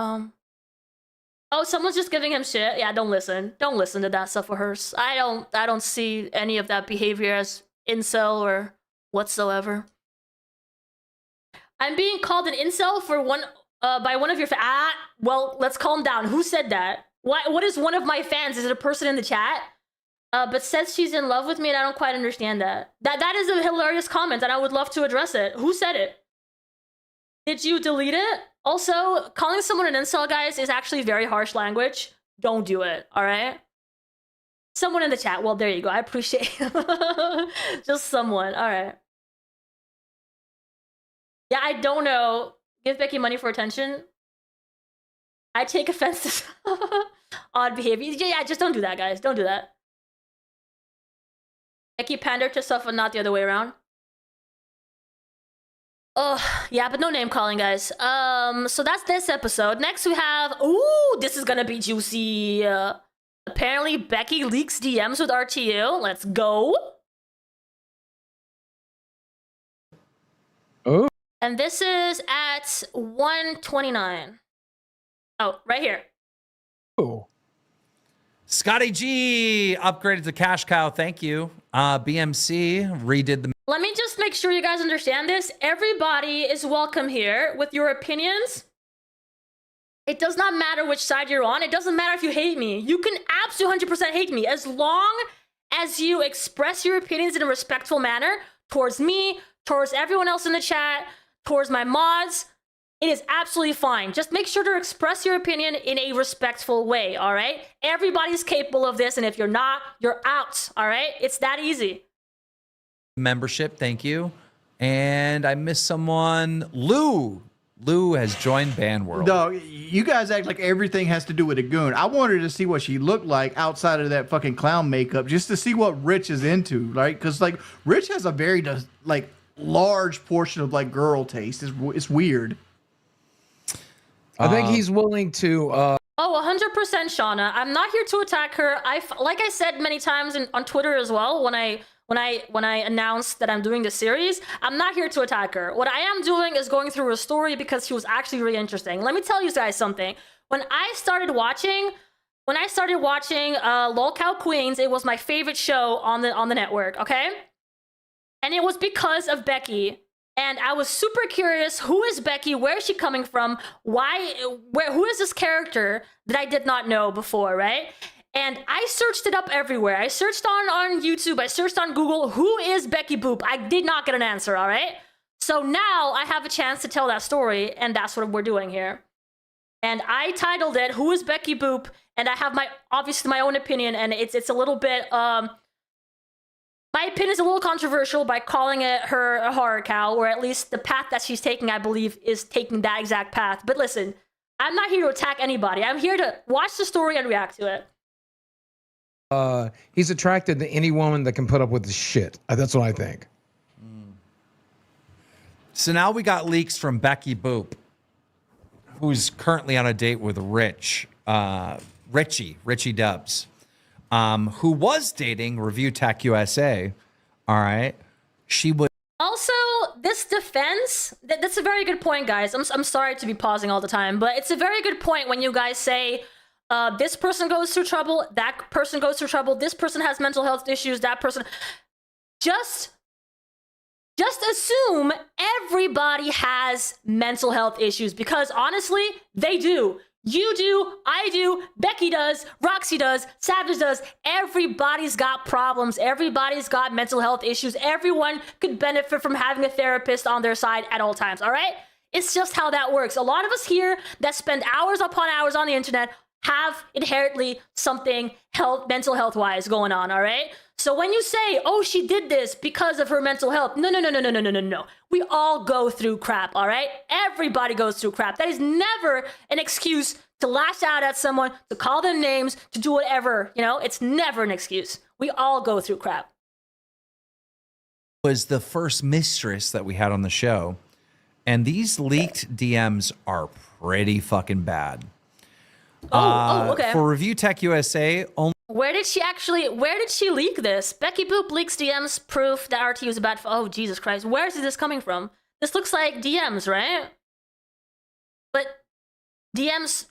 Speaker 2: oh, someone's just giving him shit. Yeah, don't listen to that stuff of hers. I don't see any of that behavior as incel or whatsoever. I'm being called an incel for by one of your well, let's calm down. Who said that? What is one of my fans? Is it a person in the chat? But says she's in love with me and I don't quite understand that. That is a hilarious comment and I would love to address it. Who said it? Did you delete it? Also, calling someone an incel, guys, is actually very harsh language. Don't do it, all right? Someone in the chat. Well, there you go. I appreciate it. Just someone. All right. Yeah, I don't know. Give Becky money for attention. I take offense to odd behavior. Yeah, just don't do that, guys. Don't do that. Becky pander to stuff and not the other way around. Oh, yeah, but no name calling, guys. So that's this episode. Next we have, ooh, this is gonna be juicy. Apparently Becky leaks DMs with RTU. Let's go.
Speaker 7: Oh.
Speaker 2: And this is at 129. Oh, right here.
Speaker 7: Oh.
Speaker 4: Scotty G upgraded to Cash Cow. Thank you. BMC redid the.
Speaker 2: Let me just make sure you guys understand this. Everybody is welcome here with your opinions. It does not matter which side you're on. It doesn't matter if you hate me. You can absolutely 100% hate me as long as you express your opinions in a respectful manner towards me, towards everyone else in the chat, towards my mods. It is absolutely fine. Just make sure to express your opinion in a respectful way, all right? Everybody's capable of this, and if you're not, you're out, all right? It's that easy.
Speaker 4: Membership, thank you. And I missed someone. Lou has joined Band World.
Speaker 9: No, you guys act like everything has to do with a goon. I wanted to see what she looked like outside of that fucking clown makeup, just to see what Rich is into, right? Because like Rich has a very like large portion of like girl taste. It's weird.
Speaker 7: I think he's willing to.
Speaker 2: Oh, 100%, Shauna. I'm not here to attack her. Like I said many times on Twitter as well. When I announced that I'm doing the series, I'm not here to attack her. What I am doing is going through her story because she was actually really interesting. Let me tell you guys something. When I started watching Lolcow Queens, it was my favorite show on the network. Okay, and it was because of Becky. And I was super curious, who is Becky? Where is she coming from? Who is this character that I did not know before, right? And I searched it up everywhere. I searched on YouTube. I searched on Google. Who is Becky Boop? I did not get an answer, all right? So now I have a chance to tell that story, and that's what we're doing here. And I titled it, Who is Becky Boop? and I have obviously my own opinion, and it's a little bit my opinion is a little controversial by calling it her a horror cow, or at least the path that she's taking, I believe, is taking that exact path. But listen, I'm not here to attack anybody. I'm here to watch the story and react to it.
Speaker 7: He's attracted to any woman that can put up with the shit. That's what I think.
Speaker 4: So now we got leaks from Becky Boop, who's currently on a date with Richie Dubs, who was dating Review Tech USA. All right. She would.
Speaker 2: Also, this defense, that's a very good point, guys. I'm sorry to be pausing all the time, but it's a very good point when you guys say, this person goes through trouble, that person goes through trouble, this person has mental health issues, that person. Just assume everybody has mental health issues, because honestly, they do. You do, I do, Becky does, Roxy does, Savage does. Everybody's got problems. Everybody's got mental health issues. Everyone could benefit from having a therapist on their side at all times, all right? It's just how that works. A lot of us here that spend hours upon hours on the internet have inherently something mental health-wise going on, all right? So when you say, oh, she did this because of her mental health, no. We all go through crap, all right? Everybody goes through crap. That is never an excuse to lash out at someone, to call them names, to do whatever, you know? It's never an excuse. We all go through crap.
Speaker 4: Was the first mistress that we had on the show, and these leaked DMs are pretty fucking bad.
Speaker 2: Okay.
Speaker 4: For Review Tech USA, only.
Speaker 2: Where did she leak this? Becky Boop leaks DMs, proof that RT was about. Oh, Jesus Christ. Where is this coming from? This looks like DMs, right? But DMs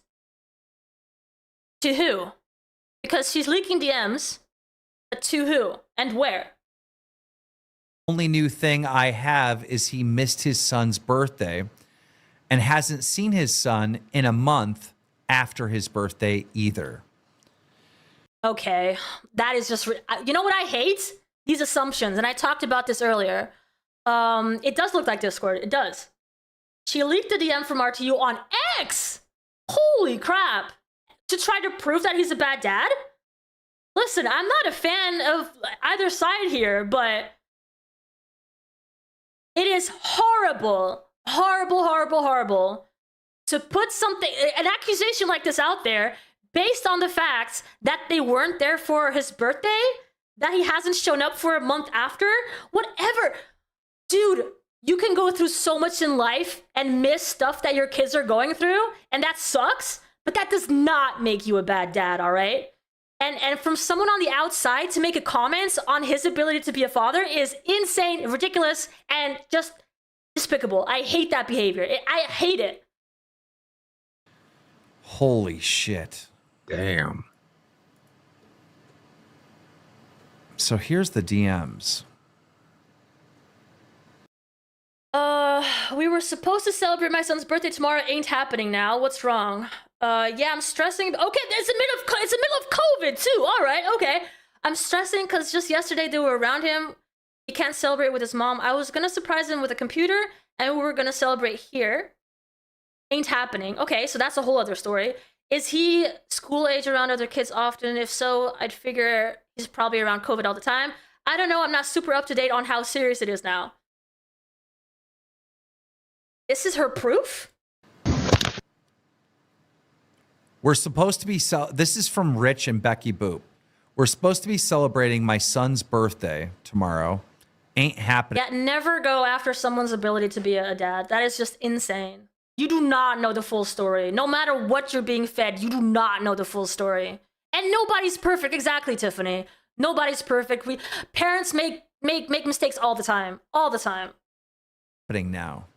Speaker 2: to who? Because she's leaking DMs, but to who and where?
Speaker 4: Only new thing I have is he missed his son's birthday and hasn't seen his son in a month after his birthday either.
Speaker 2: Okay, that is just, you know what I hate? These assumptions, and I talked about this earlier. It does look like Discord, it does. She leaked the DM from RTU on X! Holy crap! To try to prove that he's a bad dad? Listen, I'm not a fan of either side here, but it is horrible to put an accusation like this out there based on the facts that they weren't there for his birthday, that he hasn't shown up for a month after, whatever. Dude, you can go through so much in life and miss stuff that your kids are going through, and that sucks, but that does not make you a bad dad, all right? And from someone on the outside to make a comment on his ability to be a father is insane, ridiculous, and just despicable. I hate that behavior. I hate it.
Speaker 4: Holy shit.
Speaker 7: Damn.
Speaker 4: So here's the DMs.
Speaker 2: We were supposed to celebrate my son's birthday tomorrow. Ain't happening now. What's wrong? Yeah, I'm stressing. Okay, it's the middle of COVID too. All right, okay. I'm stressing because just yesterday they were around him. He can't celebrate with his mom. I was gonna surprise him with a computer, and we were gonna celebrate here. Ain't happening. Okay, so that's a whole other story. Is he school age around other kids often? If so, I'd figure he's probably around COVID all the time. I don't know. I'm not super up to date on how serious it is now. This is her proof?
Speaker 4: We're supposed to be this is from Rich and Becky Boop. We're supposed to be celebrating my son's birthday tomorrow. Ain't happening.
Speaker 2: Yeah, never go after someone's ability to be a dad. That is just insane. You do not know the full story. No matter what you're being fed, you do not know the full story. And nobody's perfect. Exactly, Tiffany. Nobody's perfect. Parents make mistakes all the time. All the time.
Speaker 4: Happening now.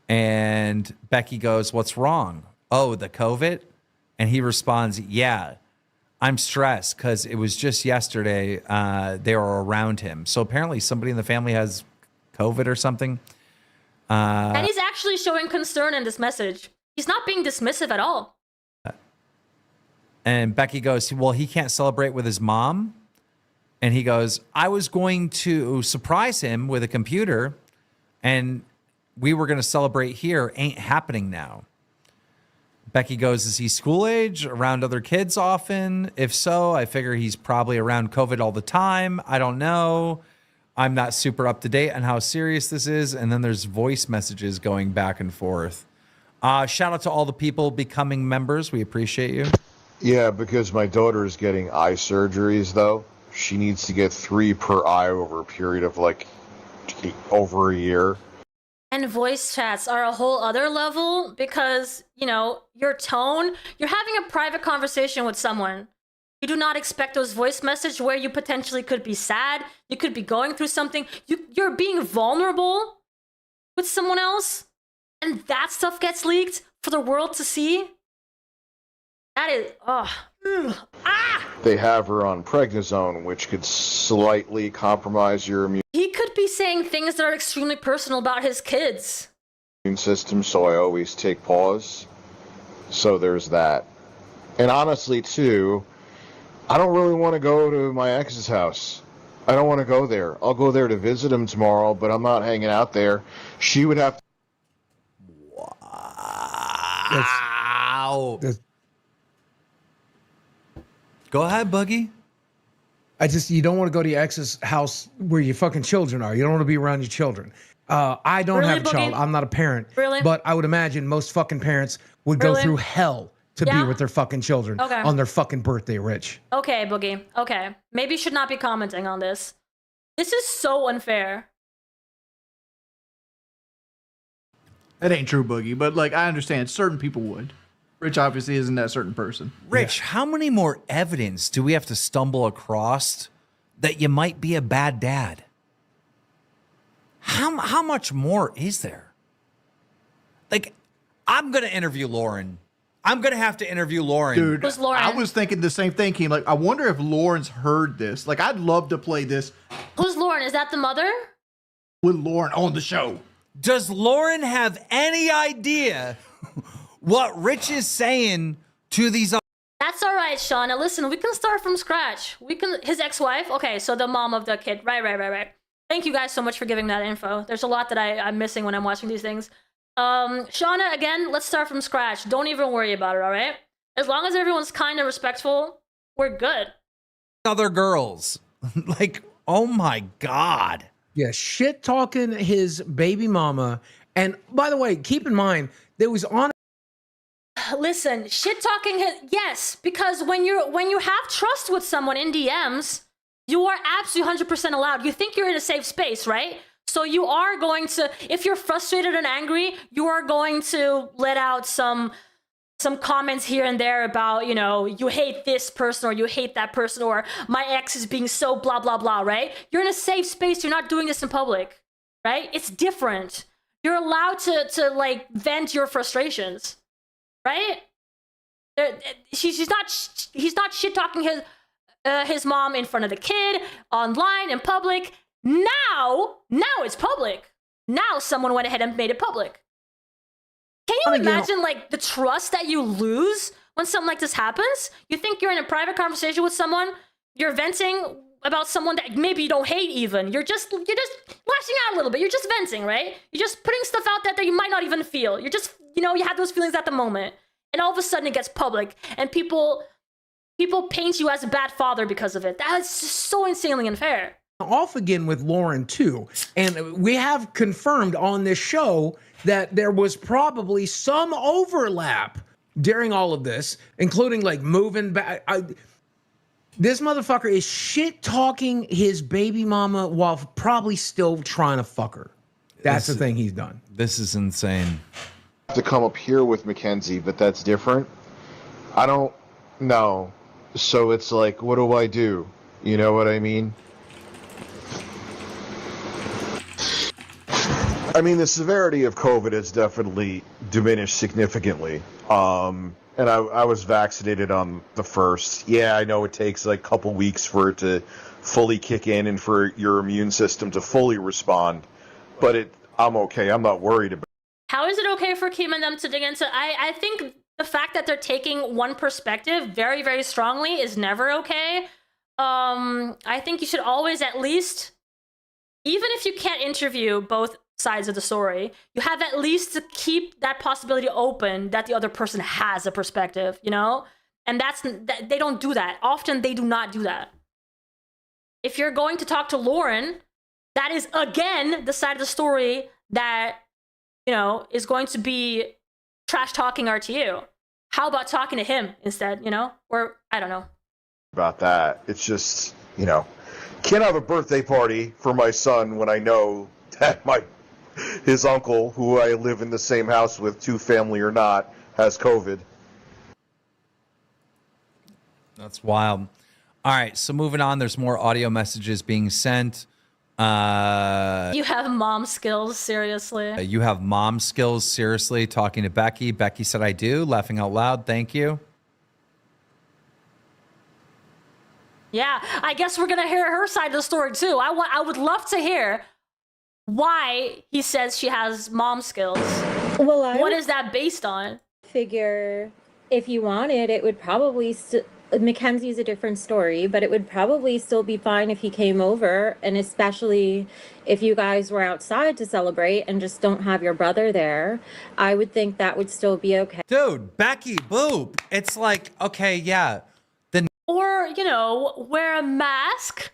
Speaker 4: And Becky goes, "What's wrong?" "Oh, the COVID?" And he responds, "Yeah, I'm stressed because it was just yesterday they were around him." So apparently somebody in the family has COVID or something.
Speaker 2: And he's actually showing concern in this message. He's not being dismissive at all.
Speaker 4: And Becky goes, "Well, he can't celebrate with his mom." And he goes, "I was going to surprise him with a computer and we were going to celebrate here. Ain't happening now." Becky goes, is he school age, around other kids often? If so, I figure he's probably around COVID all the time. I don't know. I'm not super up to date on how serious this is. And then there's voice messages going back and forth. Shout out to all the people becoming members. We appreciate you.
Speaker 10: Yeah, because my daughter is getting eye surgeries, though. She needs to get 3 per eye over a period of like over a year.
Speaker 2: And voice chats are a whole other level because, you know, your tone, you're having a private conversation with someone. You do not expect those voice messages where you potentially could be sad. You could be going through something. You're being vulnerable with someone else. And that stuff gets leaked for the world to see. That is,
Speaker 10: They have her on prednisone, which could slightly compromise your immune
Speaker 2: He could be saying things that are extremely personal about his kids.
Speaker 10: system, so I always take pause. So there's that. And honestly, too, I don't really want to go to my ex's house. I don't want to go there. I'll go there to visit him tomorrow, but I'm not hanging out there. She would have to...
Speaker 4: Wow. Go ahead, Buggy.
Speaker 7: You don't want to go to your ex's house where your fucking children are. You don't want to be around your children. I don't
Speaker 2: Really,
Speaker 7: have a child.
Speaker 2: Boogie?
Speaker 7: I'm not a parent.
Speaker 2: Really?
Speaker 7: But I would imagine most fucking parents would go
Speaker 2: Really?
Speaker 7: through hell to be
Speaker 2: Yeah?
Speaker 7: with their fucking children
Speaker 2: Okay.
Speaker 7: on their fucking birthday, Rich.
Speaker 2: Okay, Boogie. Okay. Maybe you should not be commenting on this. This is so unfair.
Speaker 9: That ain't true, Boogie. But like, I understand certain people would. Rich obviously isn't that certain person.
Speaker 4: Rich, how many more evidence do we have to stumble across that you might be a bad dad? How much more is there? Like, I'm going to interview Lauren. I'm going to have to interview Lauren.
Speaker 9: Dude,
Speaker 2: Who's Lauren?
Speaker 9: I was thinking the same thing, Keem. Like, I wonder if Lauren's heard this. Like, I'd love to play this
Speaker 2: Who's Lauren? Is that the mother?
Speaker 9: with Lauren on the show.
Speaker 4: Does Lauren have any idea what Rich is saying to these?
Speaker 2: That's all right, Shauna. Listen, we can start from scratch. His ex-wife. Okay, so the mom of the kid. Right. Thank you guys so much for giving that info. There's a lot that I'm missing when I'm watching these things. Shauna, again, let's start from scratch. Don't even worry about it, all right? As long as everyone's kind and respectful, we're good.
Speaker 4: Other girls. Like, oh my God.
Speaker 7: Yeah, shit talking his baby mama. And by the way, keep in mind, there was on.
Speaker 2: Listen, shit talking yes, because when you have trust with someone in DMs, you are absolutely 100% allowed. You think you're in a safe space, right? So you are going to, if you're frustrated and angry, you are going to let out some comments here and there about, you know, you hate this person or you hate that person or my ex is being so blah, blah, blah, right? You're in a safe space. You're not doing this in public, right? It's different. You're allowed to like vent your frustrations, right? He's not shit talking his mom in front of the kid, online, in public. Now it's public. Now someone went ahead and made it public. Can you imagine like the trust that you lose when something like this happens? You think you're in a private conversation with someone, you're venting about someone that maybe you don't hate even. You're just lashing out a little bit. You're just venting, right? You're just putting stuff out there that you might not even feel. You're just, you know, you have those feelings at the moment. And all of a sudden it gets public and people paint you as a bad father because of it. That's just so insanely unfair.
Speaker 7: Off again with Lauren too, and we have confirmed on this show that there was probably some overlap during all of this, including like moving back. This motherfucker is shit talking his baby mama while probably still trying to fuck her. That's the thing he's done.
Speaker 4: This is insane.
Speaker 10: to come up here with Mackenzie, but that's different. I don't know. So it's like, what do I do? You know what I mean? I mean, the severity of COVID has definitely diminished significantly. And I was vaccinated on the first. Yeah, I know it takes like a couple weeks for it to fully kick in and for your immune system to fully respond. But I'm okay. I'm not worried about it.
Speaker 2: How is it okay for Kim and them to dig into? I think the fact that they're taking one perspective very, very strongly is never okay. I think you should always at least, even if you can't interview both sides of the story. You have at least to keep that possibility open that the other person has a perspective, you know? And they don't do that. Often they do not do that. If you're going to talk to Lauren, that is again the side of the story that, you know, is going to be trash talking RTU. How about talking to him instead, you know? Or I don't know.
Speaker 10: About that. It's just, you know, can't have a birthday party for my son when I know that his uncle, who I live in the same house with, two family or not, has COVID.
Speaker 4: That's wild. All right, so moving on, there's more audio messages being sent.
Speaker 2: You have mom skills, seriously.
Speaker 4: You have mom skills, seriously, talking to Becky. Becky said, I do, laughing out loud. Thank you.
Speaker 2: Yeah, I guess we're going to hear her side of the story, too. I would love to hear why he says she has mom skills.
Speaker 11: Well,
Speaker 2: what is that based on?
Speaker 11: Figure if you wanted, it would probably Mackenzie's a different story, but it would probably still be fine if he came over, and especially if you guys were outside to celebrate and just don't have your brother there. I would think that would still be okay.
Speaker 4: Dude, Becky Boop. It's like, okay, yeah.
Speaker 2: Or, you know, wear a mask.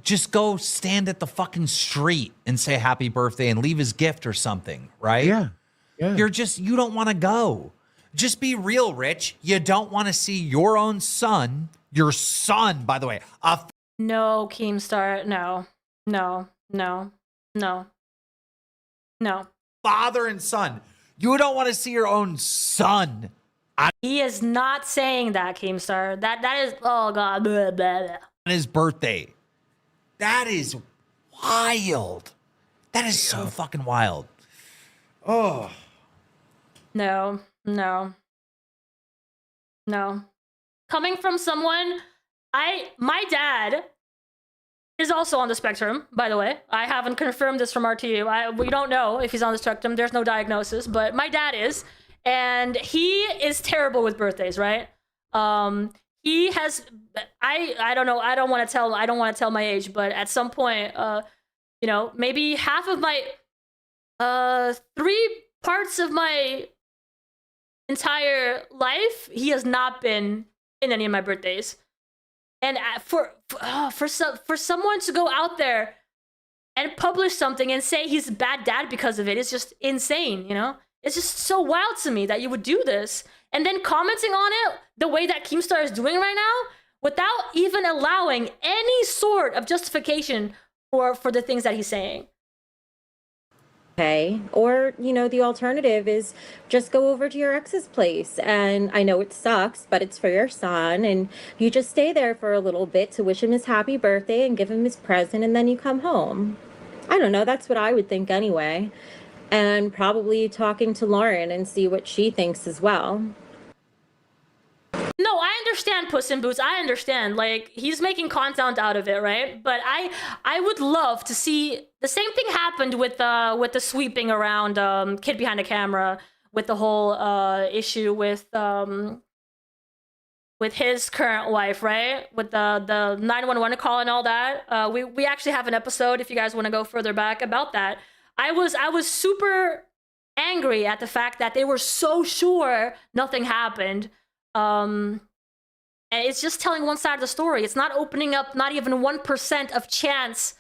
Speaker 4: Just go stand at the fucking street and say happy birthday and leave his gift or something, right?
Speaker 7: Yeah.
Speaker 4: You don't want to go. Just be real, Rich. You don't want to see your own son, by the way.
Speaker 2: No, Keemstar, no.
Speaker 4: Father and son. You don't want to see your own son.
Speaker 2: He is not saying that, Keemstar. That is, oh God. Blah, blah, blah.
Speaker 4: On his birthday. That is wild. That is so fucking wild. Oh.
Speaker 2: No. Coming from someone, my dad is also on the spectrum, by the way. I haven't confirmed this from RTU. We don't know if he's on the spectrum. There's no diagnosis, but my dad is. And he is terrible with birthdays, right? He has, I don't know, I don't want to tell my age, but at some point, you know, maybe half of my, 3 parts of my entire life, he has not been in any of my birthdays. And for someone to go out there and publish something and say he's a bad dad because of it is just insane, you know? It's just so wild to me that you would do this. And then commenting on it the way that Keemstar is doing right now without even allowing any sort of justification for the things that he's saying.
Speaker 11: Okay. Or, you know, the alternative is just go over to your ex's place. And I know it sucks, but it's for your son. And you just stay there for a little bit to wish him his happy birthday and give him his present. And then you come home. I don't know. That's what I would think anyway. And probably talking to Lauren and see what she thinks as well.
Speaker 2: No, I understand, Puss in Boots. I understand. Like, he's making content out of it, right? But I would love to see the same thing happened with the sweeping around kid behind the camera, with the whole issue with his current wife, right? With the 911 call and all that. We actually have an episode if you guys want to go further back about that. I was super angry at the fact that they were so sure nothing happened. And it's just telling one side of the story. It's not opening up not even 1% of chance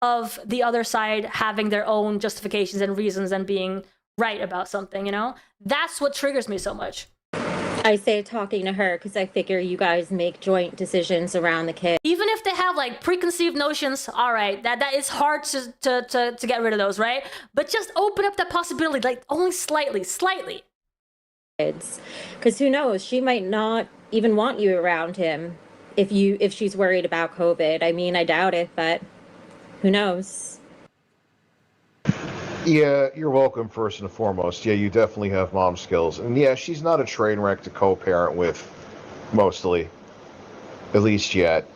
Speaker 2: of the other side having their own justifications and reasons and being right about something, you know? That's what triggers me so much.
Speaker 11: I say talking to her because I figure you guys make joint decisions around the kid.
Speaker 2: Even if they have like preconceived notions, all right, that is hard to get rid of those, right? But just open up that possibility, like only slightly.
Speaker 11: Because who knows, she might not even want you around him if she's worried about COVID. I mean, I doubt it, but who knows?
Speaker 10: Yeah, you're welcome, first and foremost. Yeah, you definitely have mom skills. And yeah, she's not a train wreck to co-parent with, mostly. At least yet.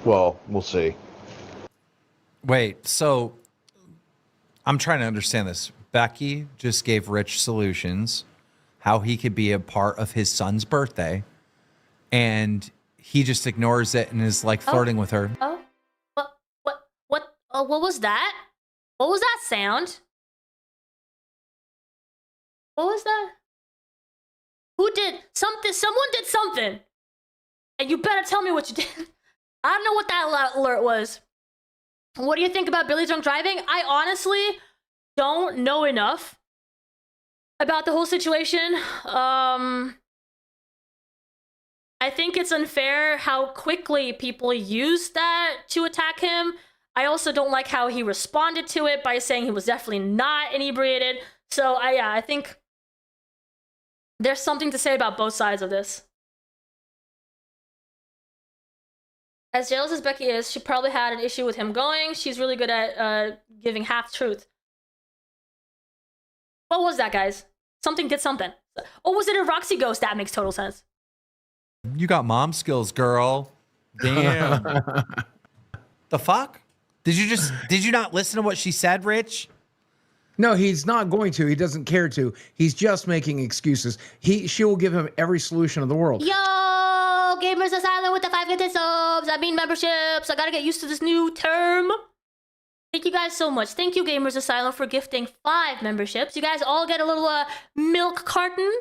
Speaker 10: Well, we'll see.
Speaker 4: Wait, so I'm trying to understand this. Becky just gave Rich solutions, how he could be a part of his son's birthday. And he just ignores it and is like flirting with her.
Speaker 2: Oh, what was that? What was that sound? What was that? Who did something? Someone did something. And you better tell me what you did. I don't know what that alert was. What do you think about Billy drunk driving? I honestly don't know enough about the whole situation. I think it's unfair how quickly people used that to attack him. I also don't like how he responded to it by saying he was definitely not inebriated. So I think there's something to say about both sides of this. As jealous as Becky is, she probably had an issue with him going. She's really good at giving half truth. What was that, guys? Something did something. Oh, was it a Roxy ghost? That makes total sense.
Speaker 4: You got mom skills, girl. Damn. The fuck? Did you not listen to what she said, Rich?
Speaker 7: No, he's not going to. He doesn't care to. He's just making excuses. She will give him every solution in the world.
Speaker 2: Yo, Gamers Asylum with the 5 gifted subs. I mean memberships. I gotta get used to this new term. Thank you guys so much. Thank you, Gamers Asylum, for gifting 5 memberships. You guys all get a little milk carton.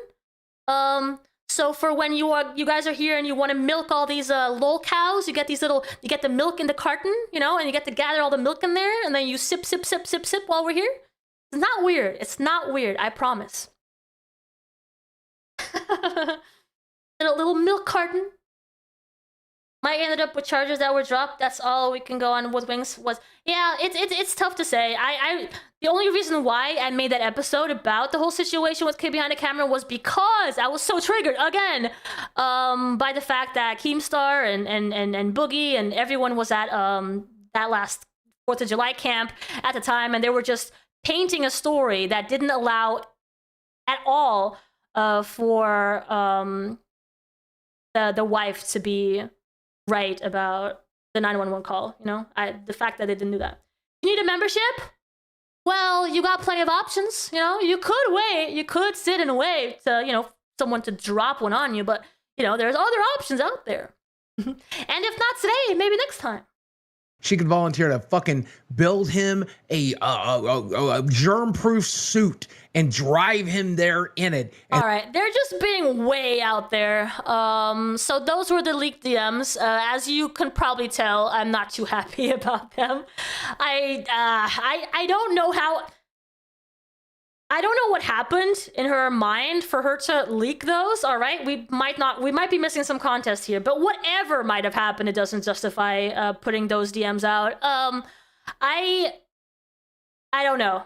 Speaker 2: So for when you guys are here and you want to milk all these Lolcows, you get the milk in the carton, you know, and you get to gather all the milk in there, and then you sip while we're here. It's not weird. It's not weird. I promise. little milk carton. Mike ended up with charges that were dropped. That's all we can go on with Wings was. Yeah, it's tough to say. The only reason why I made that episode about the whole situation with Kid Behind the Camera was because I was so triggered again by the fact that Keemstar and Boogie and everyone was at that last 4th of July camp at the time, and they were just painting a story that didn't allow at all for the wife to be right about the 911 call. You know, the fact that they didn't do that. You need a membership? Well, you got plenty of options. You know, you could wait. You could sit and wait to, you know, someone to drop one on you. But, you know, there's other options out there. And if not today, maybe next time.
Speaker 7: She could volunteer to fucking build him a germ-proof suit and drive him there in it.
Speaker 2: All right, they're just being way out there. So those were the leaked DMs. As you can probably tell, I'm not too happy about them. I don't know how. I don't know what happened in her mind for her to leak those. All right, we might be missing some context here, but whatever might have happened, it doesn't justify putting those DMs out. I don't know.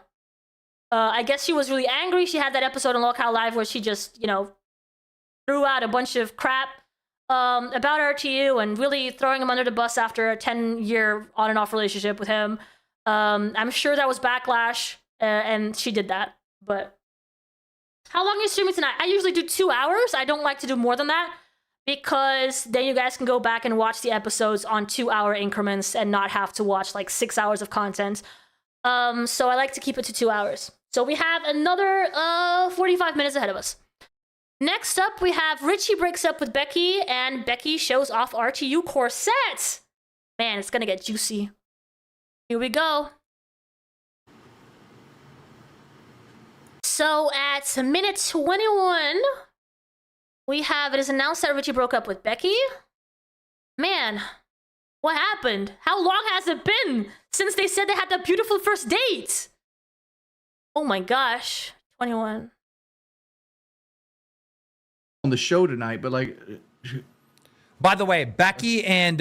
Speaker 2: I guess she was really angry. She had that episode on Lolcow Live where she just, you know, threw out a bunch of crap about RTU and really throwing him under the bus after a 10-year on and off relationship with him. I'm sure that was backlash, and she did that. But how long are you streaming tonight? I usually do 2 hours. I don't like to do more than that because then you guys can go back and watch the episodes on 2-hour increments and not have to watch like 6 hours of content. So I like to keep it to 2 hours. So we have another 45 minutes ahead of us. Next up, we have Richie breaks up with Becky and Becky shows off RTU Corset. Man, it's gonna get juicy. Here we go. So at minute 21, we have it is announced that Richie broke up with Becky. Man, what happened? How long has it been since they said they had that beautiful first date? Oh my gosh, 21.
Speaker 9: On the show tonight, but like,
Speaker 4: by the way, Becky and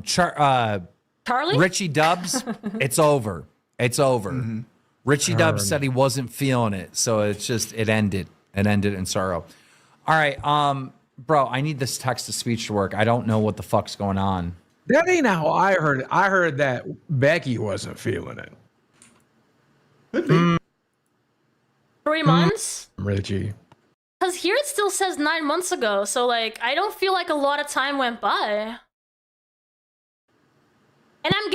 Speaker 2: Charlie?
Speaker 4: Richie Dubs, it's over. It's over. Mm-hmm. Richie Dubs said he wasn't feeling it, so it's just it ended in sorrow. All right, bro, I need this text to speech to work. I don't know what the fuck's going on.
Speaker 7: That ain't how I heard it. I heard that Becky wasn't feeling it.
Speaker 2: 3 months?
Speaker 7: Richie.
Speaker 2: Because here it still says 9 months ago, so like I don't feel like a lot of time went by. And I'm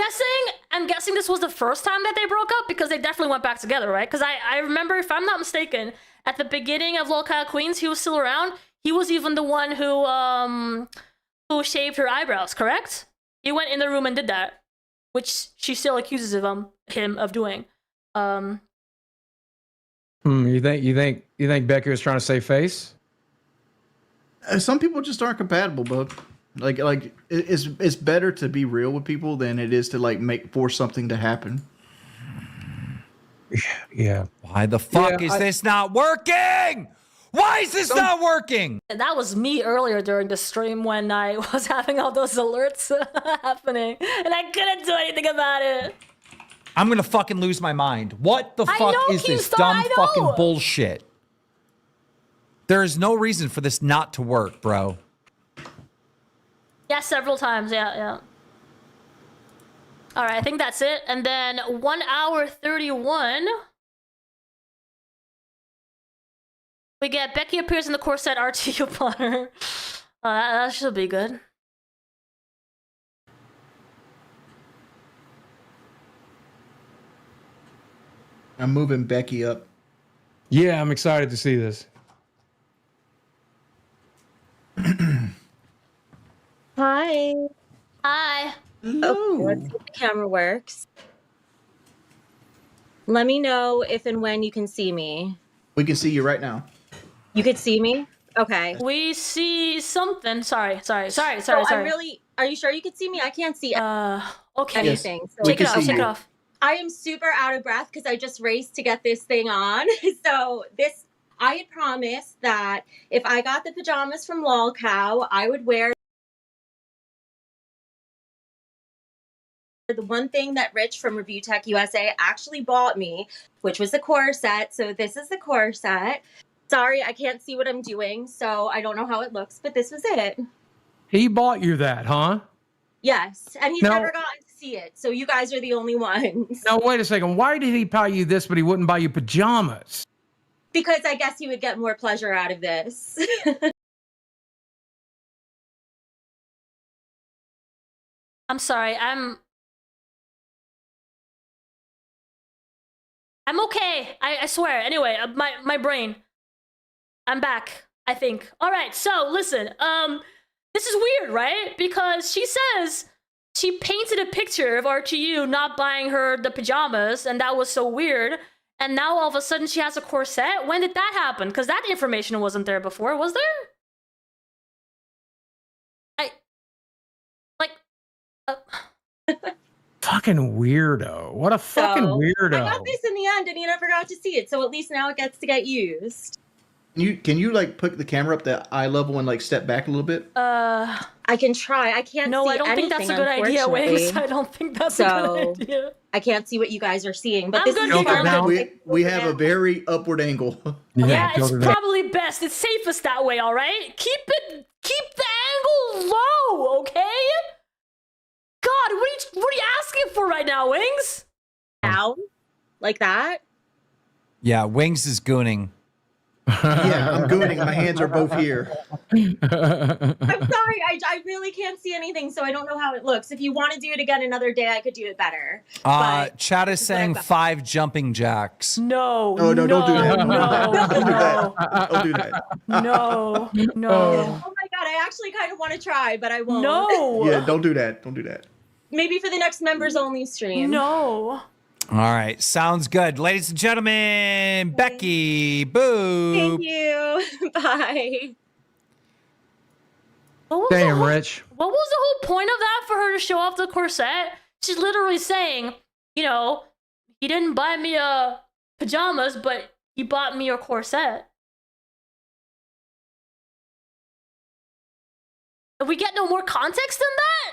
Speaker 2: guessing this was the first time that they broke up because they definitely went back together, right? Because I remember, if I'm not mistaken, at the beginning of Lolcow Queens, he was still around. He was even the one who who shaved her eyebrows, correct? He went in the room and did that, which she still accuses him of doing.
Speaker 7: You think Becky was trying to save face?
Speaker 9: Some people just aren't compatible, bub. Like it's better to be real with people than it is to like force something to happen.
Speaker 7: Yeah.
Speaker 4: Why the fuck is this not working? Why is this not working?
Speaker 2: That was me earlier during the stream when I was having all those alerts happening, and I couldn't do anything about it.
Speaker 4: I'm gonna fucking lose my mind. What the fuck is this dumb fucking bullshit? There is no reason for this not to work, bro.
Speaker 2: Yeah, several times. Yeah. All right, I think that's it. And then 1 hour 31. We get Becky appears in the Corset RTU plotter. That should be good.
Speaker 9: I'm moving Becky up.
Speaker 7: Yeah, I'm excited to see this.
Speaker 8: Hi.
Speaker 2: Hi.
Speaker 8: Okay, let's see if the camera works. Let me know if and when you can see me.
Speaker 9: We can see you right now.
Speaker 8: You could see me? Okay.
Speaker 2: We see something. Sorry.
Speaker 8: So I'm really, are you sure you could see me? I can't see
Speaker 2: okay.
Speaker 8: anything.
Speaker 9: Yes,
Speaker 8: So
Speaker 2: take it off.
Speaker 8: I am super out of breath because I just raced to get this thing on. So I had promised that if I got the pajamas from Lolcow, I would wear the one thing that Rich from Review Tech USA actually bought me, which was the corset. So this is the corset. Sorry, I can't see what I'm doing, so I don't know how it looks, but this was it.
Speaker 7: He bought you that, huh?
Speaker 8: Yes, and he's never gotten to see it, so you guys are the only ones.
Speaker 7: Now, wait a second. Why did he buy you this, but he wouldn't buy you pajamas?
Speaker 8: Because I guess he would get more pleasure out of this.
Speaker 2: I'm sorry. I'm okay. I swear. Anyway, my brain. I'm back, I think. All right, so listen. This is weird, right? Because she says she painted a picture of RTU not buying her the pajamas, and that was so weird. And now all of a sudden she has a corset. When did that happen? Because that information wasn't there before, was there?
Speaker 7: Fucking weirdo. What a fucking weirdo.
Speaker 8: I got this in the end, and you never got to see it, so at least now it gets to get used.
Speaker 9: Can you like put the camera up to eye level and like step back a little bit?
Speaker 8: I can try. I can't.
Speaker 2: No,
Speaker 8: see
Speaker 2: I don't think that's a
Speaker 8: anything,
Speaker 2: good idea, Wings. I don't think that's a good idea.
Speaker 8: I can't see what you guys are seeing, but
Speaker 2: I'm
Speaker 8: this
Speaker 2: good
Speaker 8: is
Speaker 9: we have a very upward angle.
Speaker 2: Yeah, it's probably best. It's safest that way. All right, keep the angle low, okay? God, what are you asking for right now, Wings?
Speaker 8: Down, like that.
Speaker 4: Yeah, Wings is gooning.
Speaker 9: Yeah, I'm gooning. My hands are both here.
Speaker 8: I'm sorry, I really can't see anything, so I don't know how it looks. If you want to do it again another day, I could do it better.
Speaker 4: Chat is saying 5 jumping jacks.
Speaker 2: No,
Speaker 9: don't do that. Don't do that. Don't do that.
Speaker 2: No.
Speaker 8: Oh my god, I actually kind of want to try, but I won't.
Speaker 2: No.
Speaker 9: Yeah, don't do that. Don't do that.
Speaker 8: Maybe for the next members only stream.
Speaker 2: No.
Speaker 4: All right, sounds good. Ladies and gentlemen, Becky Boop.
Speaker 8: Thank you. Bye.
Speaker 7: Damn, Rich.
Speaker 2: What was the whole point of that for her to show off the corset? She's literally saying, you know, he didn't buy me pajamas, but he bought me a corset. If we get no more context than that?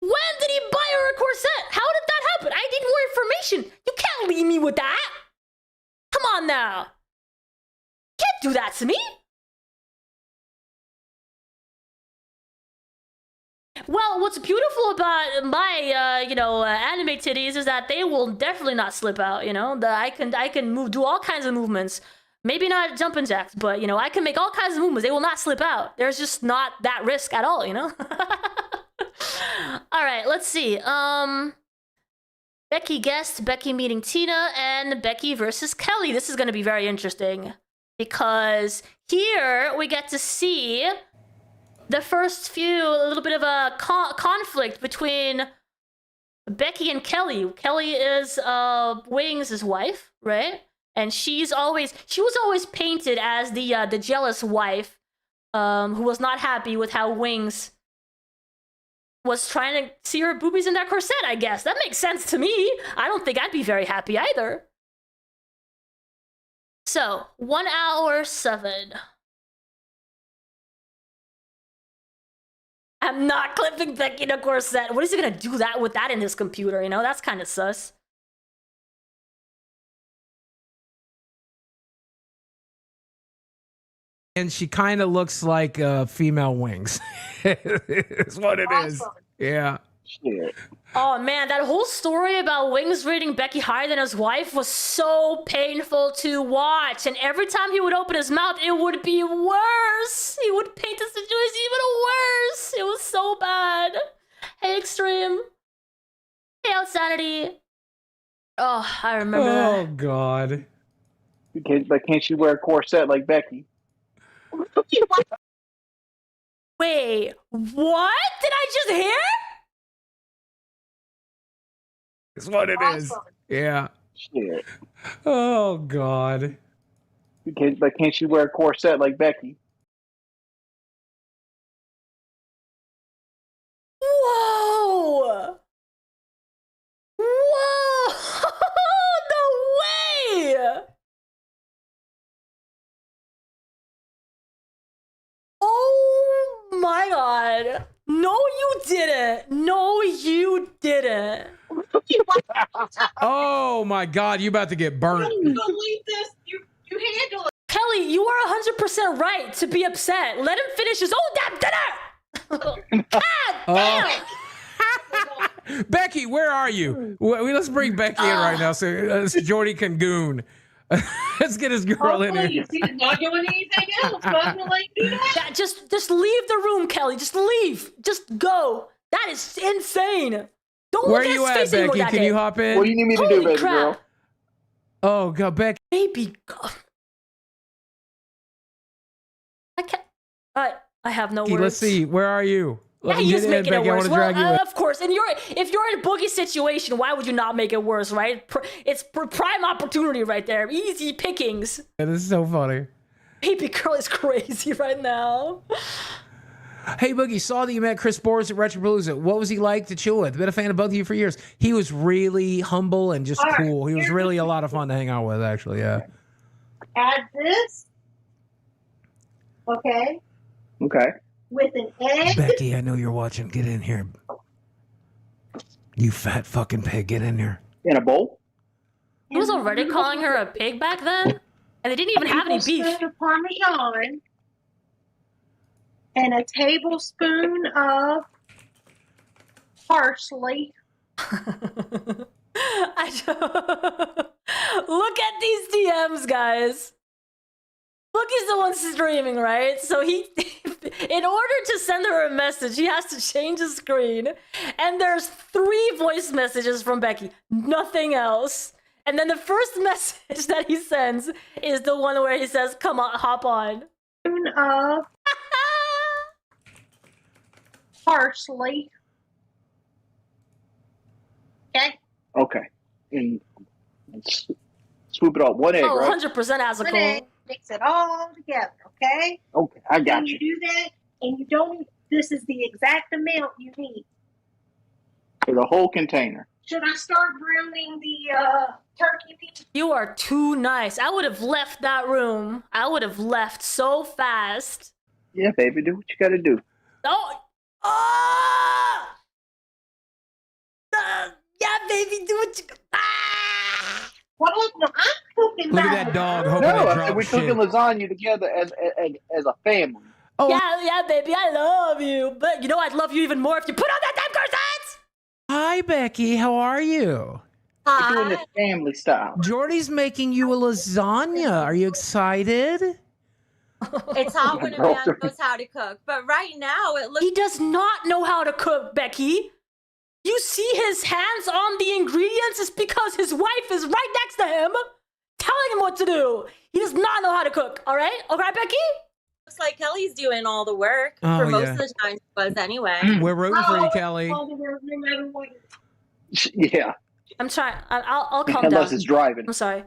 Speaker 2: When did he buy her a corset? How did that happen? I need more information. You can't leave me with that. Come on now. You can't do that to me. Well, what's beautiful about my, anime titties is that they will definitely not slip out. You know, I can do all kinds of movements. Maybe not jumping jacks, but I can make all kinds of movements. They will not slip out. There's just not that risk at all. All right, let's see. Becky guest, Becky meeting Tina, and Becky versus Kelly. This is going to be very interesting because here we get to see the first few, a little bit of a conflict between Becky and Kelly. Kelly is Wings' wife, right? And she was always painted as the jealous wife, who was not happy with how Wings was trying to see her boobies in that corset, I guess. That makes sense to me. I don't think I'd be very happy either. So, 1 hour 7. I'm not clipping Becky in a corset. What is he gonna do that with that in his computer? You know, that's kind of sus.
Speaker 7: And she kind of looks like female Wings. It's what it is. Yeah.
Speaker 12: Shit.
Speaker 2: Oh man, that whole story about Wings rating Becky higher than his wife was so painful to watch. And every time he would open his mouth, it would be worse. He would paint the situation even worse. It was so bad. Hey, Extreme. Hey, Outsanity. Oh, I remember that.
Speaker 7: Oh, God.
Speaker 12: Can't she wear a corset like Becky?
Speaker 2: Wait, what did I just hear?
Speaker 7: It's what it is. Yeah.
Speaker 12: Shit.
Speaker 7: Oh, God.
Speaker 12: Can't she wear a corset like Becky?
Speaker 2: Whoa! Whoa! No way! Oh my God. No, you didn't. No, you didn't.
Speaker 7: Oh, my God. You about to get burnt.
Speaker 13: You believe this? You handle it.
Speaker 2: Kelly, you are 100% right to be upset. Let him finish his own damn dinner! God damn!
Speaker 7: Becky, where are you? Let's bring Becky in right now so Jordy can goon. Let's get his girl in here.
Speaker 13: He's not doing anything else. Not gonna let you do that.
Speaker 2: Yeah, just leave the room, Kelly. Just leave. Just go. That is insane. Don't
Speaker 7: Where
Speaker 2: look
Speaker 7: are you
Speaker 2: at
Speaker 7: at,
Speaker 2: his face anymore
Speaker 7: Becky?
Speaker 2: that
Speaker 7: Can
Speaker 2: day.
Speaker 7: you hop in?
Speaker 12: What do you need me to
Speaker 2: Holy
Speaker 12: do, baby
Speaker 2: crap.
Speaker 12: girl?
Speaker 7: Oh, God, Becky.
Speaker 2: Baby. I can't. I have no words.
Speaker 7: Let's see. Where are you?
Speaker 2: Yeah, he's making it
Speaker 7: Becky. I
Speaker 2: worse.
Speaker 7: want to drag you in.
Speaker 2: Of course. And if you're in a boogie situation, why would you not make it worse, right? It's prime opportunity right there. Easy pickings.
Speaker 7: Yeah, this is so funny.
Speaker 2: Baby girl is crazy right now.
Speaker 7: Hey, Boogie, saw that you met Chris Boris at Retropalooza. What was he like to chill with? Been a fan of both of you for years. He was really humble and just cool. He was really a lot of fun to hang out with, actually, yeah.
Speaker 13: Add this. Okay.
Speaker 12: Okay.
Speaker 13: With an egg.
Speaker 7: Becky, I know you're watching. Get in here. You fat fucking pig. Get in here.
Speaker 12: In a bowl?
Speaker 2: He was already calling her a pig back then? And they didn't even have any beef.
Speaker 13: A tablespoon of Parmesan. And a tablespoon of parsley.
Speaker 2: Look at these DMs, guys. Boogie's the one streaming, right? So he, in order to send her a message, he has to change the screen. And there's 3 voice messages from Becky, nothing else. And then the first message that he sends is the one where he says, "Come on, hop on."
Speaker 13: Of parsley. Okay.
Speaker 12: Okay. And swoop it all. 1 egg,
Speaker 2: Oh,
Speaker 12: right?
Speaker 2: 100% as a
Speaker 13: One
Speaker 2: cool.
Speaker 13: egg. Mix it all together, okay?
Speaker 12: Okay, I got
Speaker 13: When
Speaker 12: you.
Speaker 13: you do that, and you don't, this is the exact amount you need.
Speaker 12: For the whole container.
Speaker 13: Should I start browning the turkey meat?
Speaker 2: You are too nice. I would have left that room. I would have left so fast.
Speaker 12: Yeah, baby, do what you gotta do.
Speaker 2: Oh! Yeah, baby, do what you...
Speaker 13: Well, no, I'm cooking.
Speaker 7: Look at that dog hoping
Speaker 12: No,
Speaker 7: to
Speaker 12: I
Speaker 7: drop
Speaker 12: said we're
Speaker 7: shit.
Speaker 12: cooking lasagna together as a family.
Speaker 7: Oh,
Speaker 2: Yeah, baby, I love you. But you know I'd love you even more if you put on that damn corset!
Speaker 7: hi, Becky. How are you?
Speaker 12: We're doing this family style.
Speaker 7: Jordy's making you a lasagna. Are you excited?
Speaker 8: It's hot when a man knows how to cook, but right now it looks.
Speaker 2: He does not know how to cook, Becky. You see his hands on the ingredients, it's because his wife is right next to him, telling him what to do. He does not know how to cook, all right? All right, Becky?
Speaker 8: looks like Kelly's doing all the work for most of the time. Was anyway.
Speaker 7: We're rooting for you, Kelly.
Speaker 12: Yeah.
Speaker 2: I'm trying. I'll calm down.
Speaker 12: Unless it's driving.
Speaker 2: I'm sorry.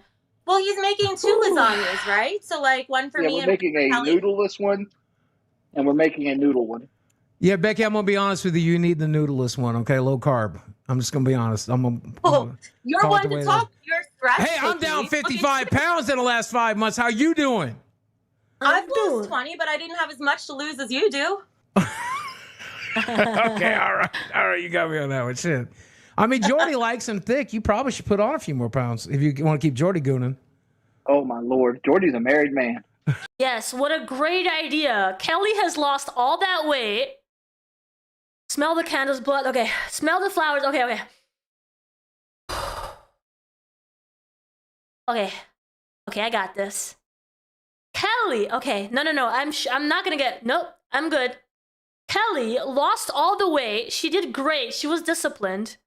Speaker 8: Well, he's making 2 lasagnas, right? So like one for me
Speaker 12: we're
Speaker 8: and
Speaker 12: making a
Speaker 8: Kelly.
Speaker 12: noodleless one, and we're making a noodle one.
Speaker 7: Yeah, Becky, I'm gonna be honest with you. You need the noodleless one, okay? Low carb. I'm just gonna be honest.
Speaker 8: You're one to talk. You're stressed.
Speaker 7: Hey, I'm down 55 pounds in the last 5 months. How you doing?
Speaker 8: I've lost 20, but I didn't have as much to lose as you do.
Speaker 7: Okay, all right. You got me on that one. Shit. I mean, Jordy likes him thick. You probably should put on a few more pounds if you want to keep Jordy gooning.
Speaker 12: Oh my Lord, Jordy's a married man.
Speaker 2: Yes, what a great idea. Kelly has lost all that weight. Smell the candles, blood. Okay, smell the flowers. Okay. Okay, I got this. Kelly. Okay, no. I'm not gonna get. Nope, I'm good. Kelly lost all the weight. She did great. She was disciplined.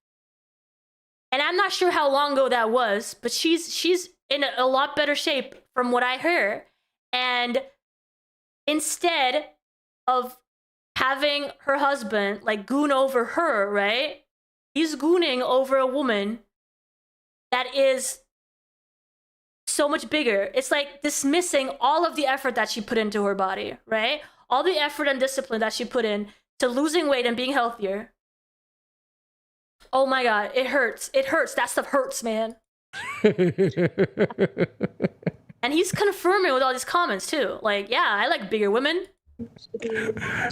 Speaker 2: And I'm not sure how long ago that was, but she's in a lot better shape from what I heard. And instead of having her husband like goon over her, right? He's gooning over a woman that is so much bigger. It's like dismissing all of the effort that she put into her body, right? All the effort and discipline that she put in to losing weight and being healthier. Oh my God, it hurts. It hurts. That stuff hurts, man. And he's confirming with all these comments too. Like, yeah, I like bigger women.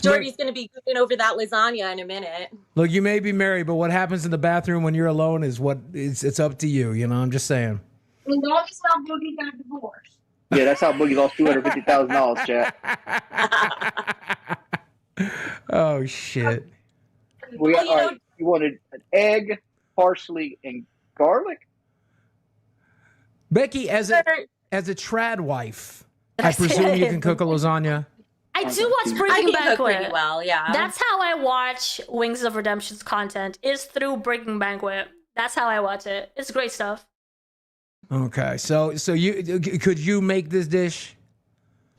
Speaker 8: Jordy's going to be cooking over that lasagna in a minute.
Speaker 7: Look, you may be married, but what happens in the bathroom when you're alone is it's up to you. You know, I'm just saying.
Speaker 13: And don't how Boogie got divorced.
Speaker 12: Yeah, that's how Boogie lost $250,000, chat.
Speaker 7: Oh shit.
Speaker 12: You wanted an egg, parsley, and garlic?
Speaker 7: Becky, as a trad wife, I presume you can cook a lasagna.
Speaker 2: I do watch Breaking
Speaker 8: I can
Speaker 2: Banquet.
Speaker 8: cook pretty well, yeah.
Speaker 2: That's how I watch Wings of Redemption's content, is through Breaking Banquet. That's how I watch it. It's great stuff.
Speaker 7: Okay, so you could you make this dish?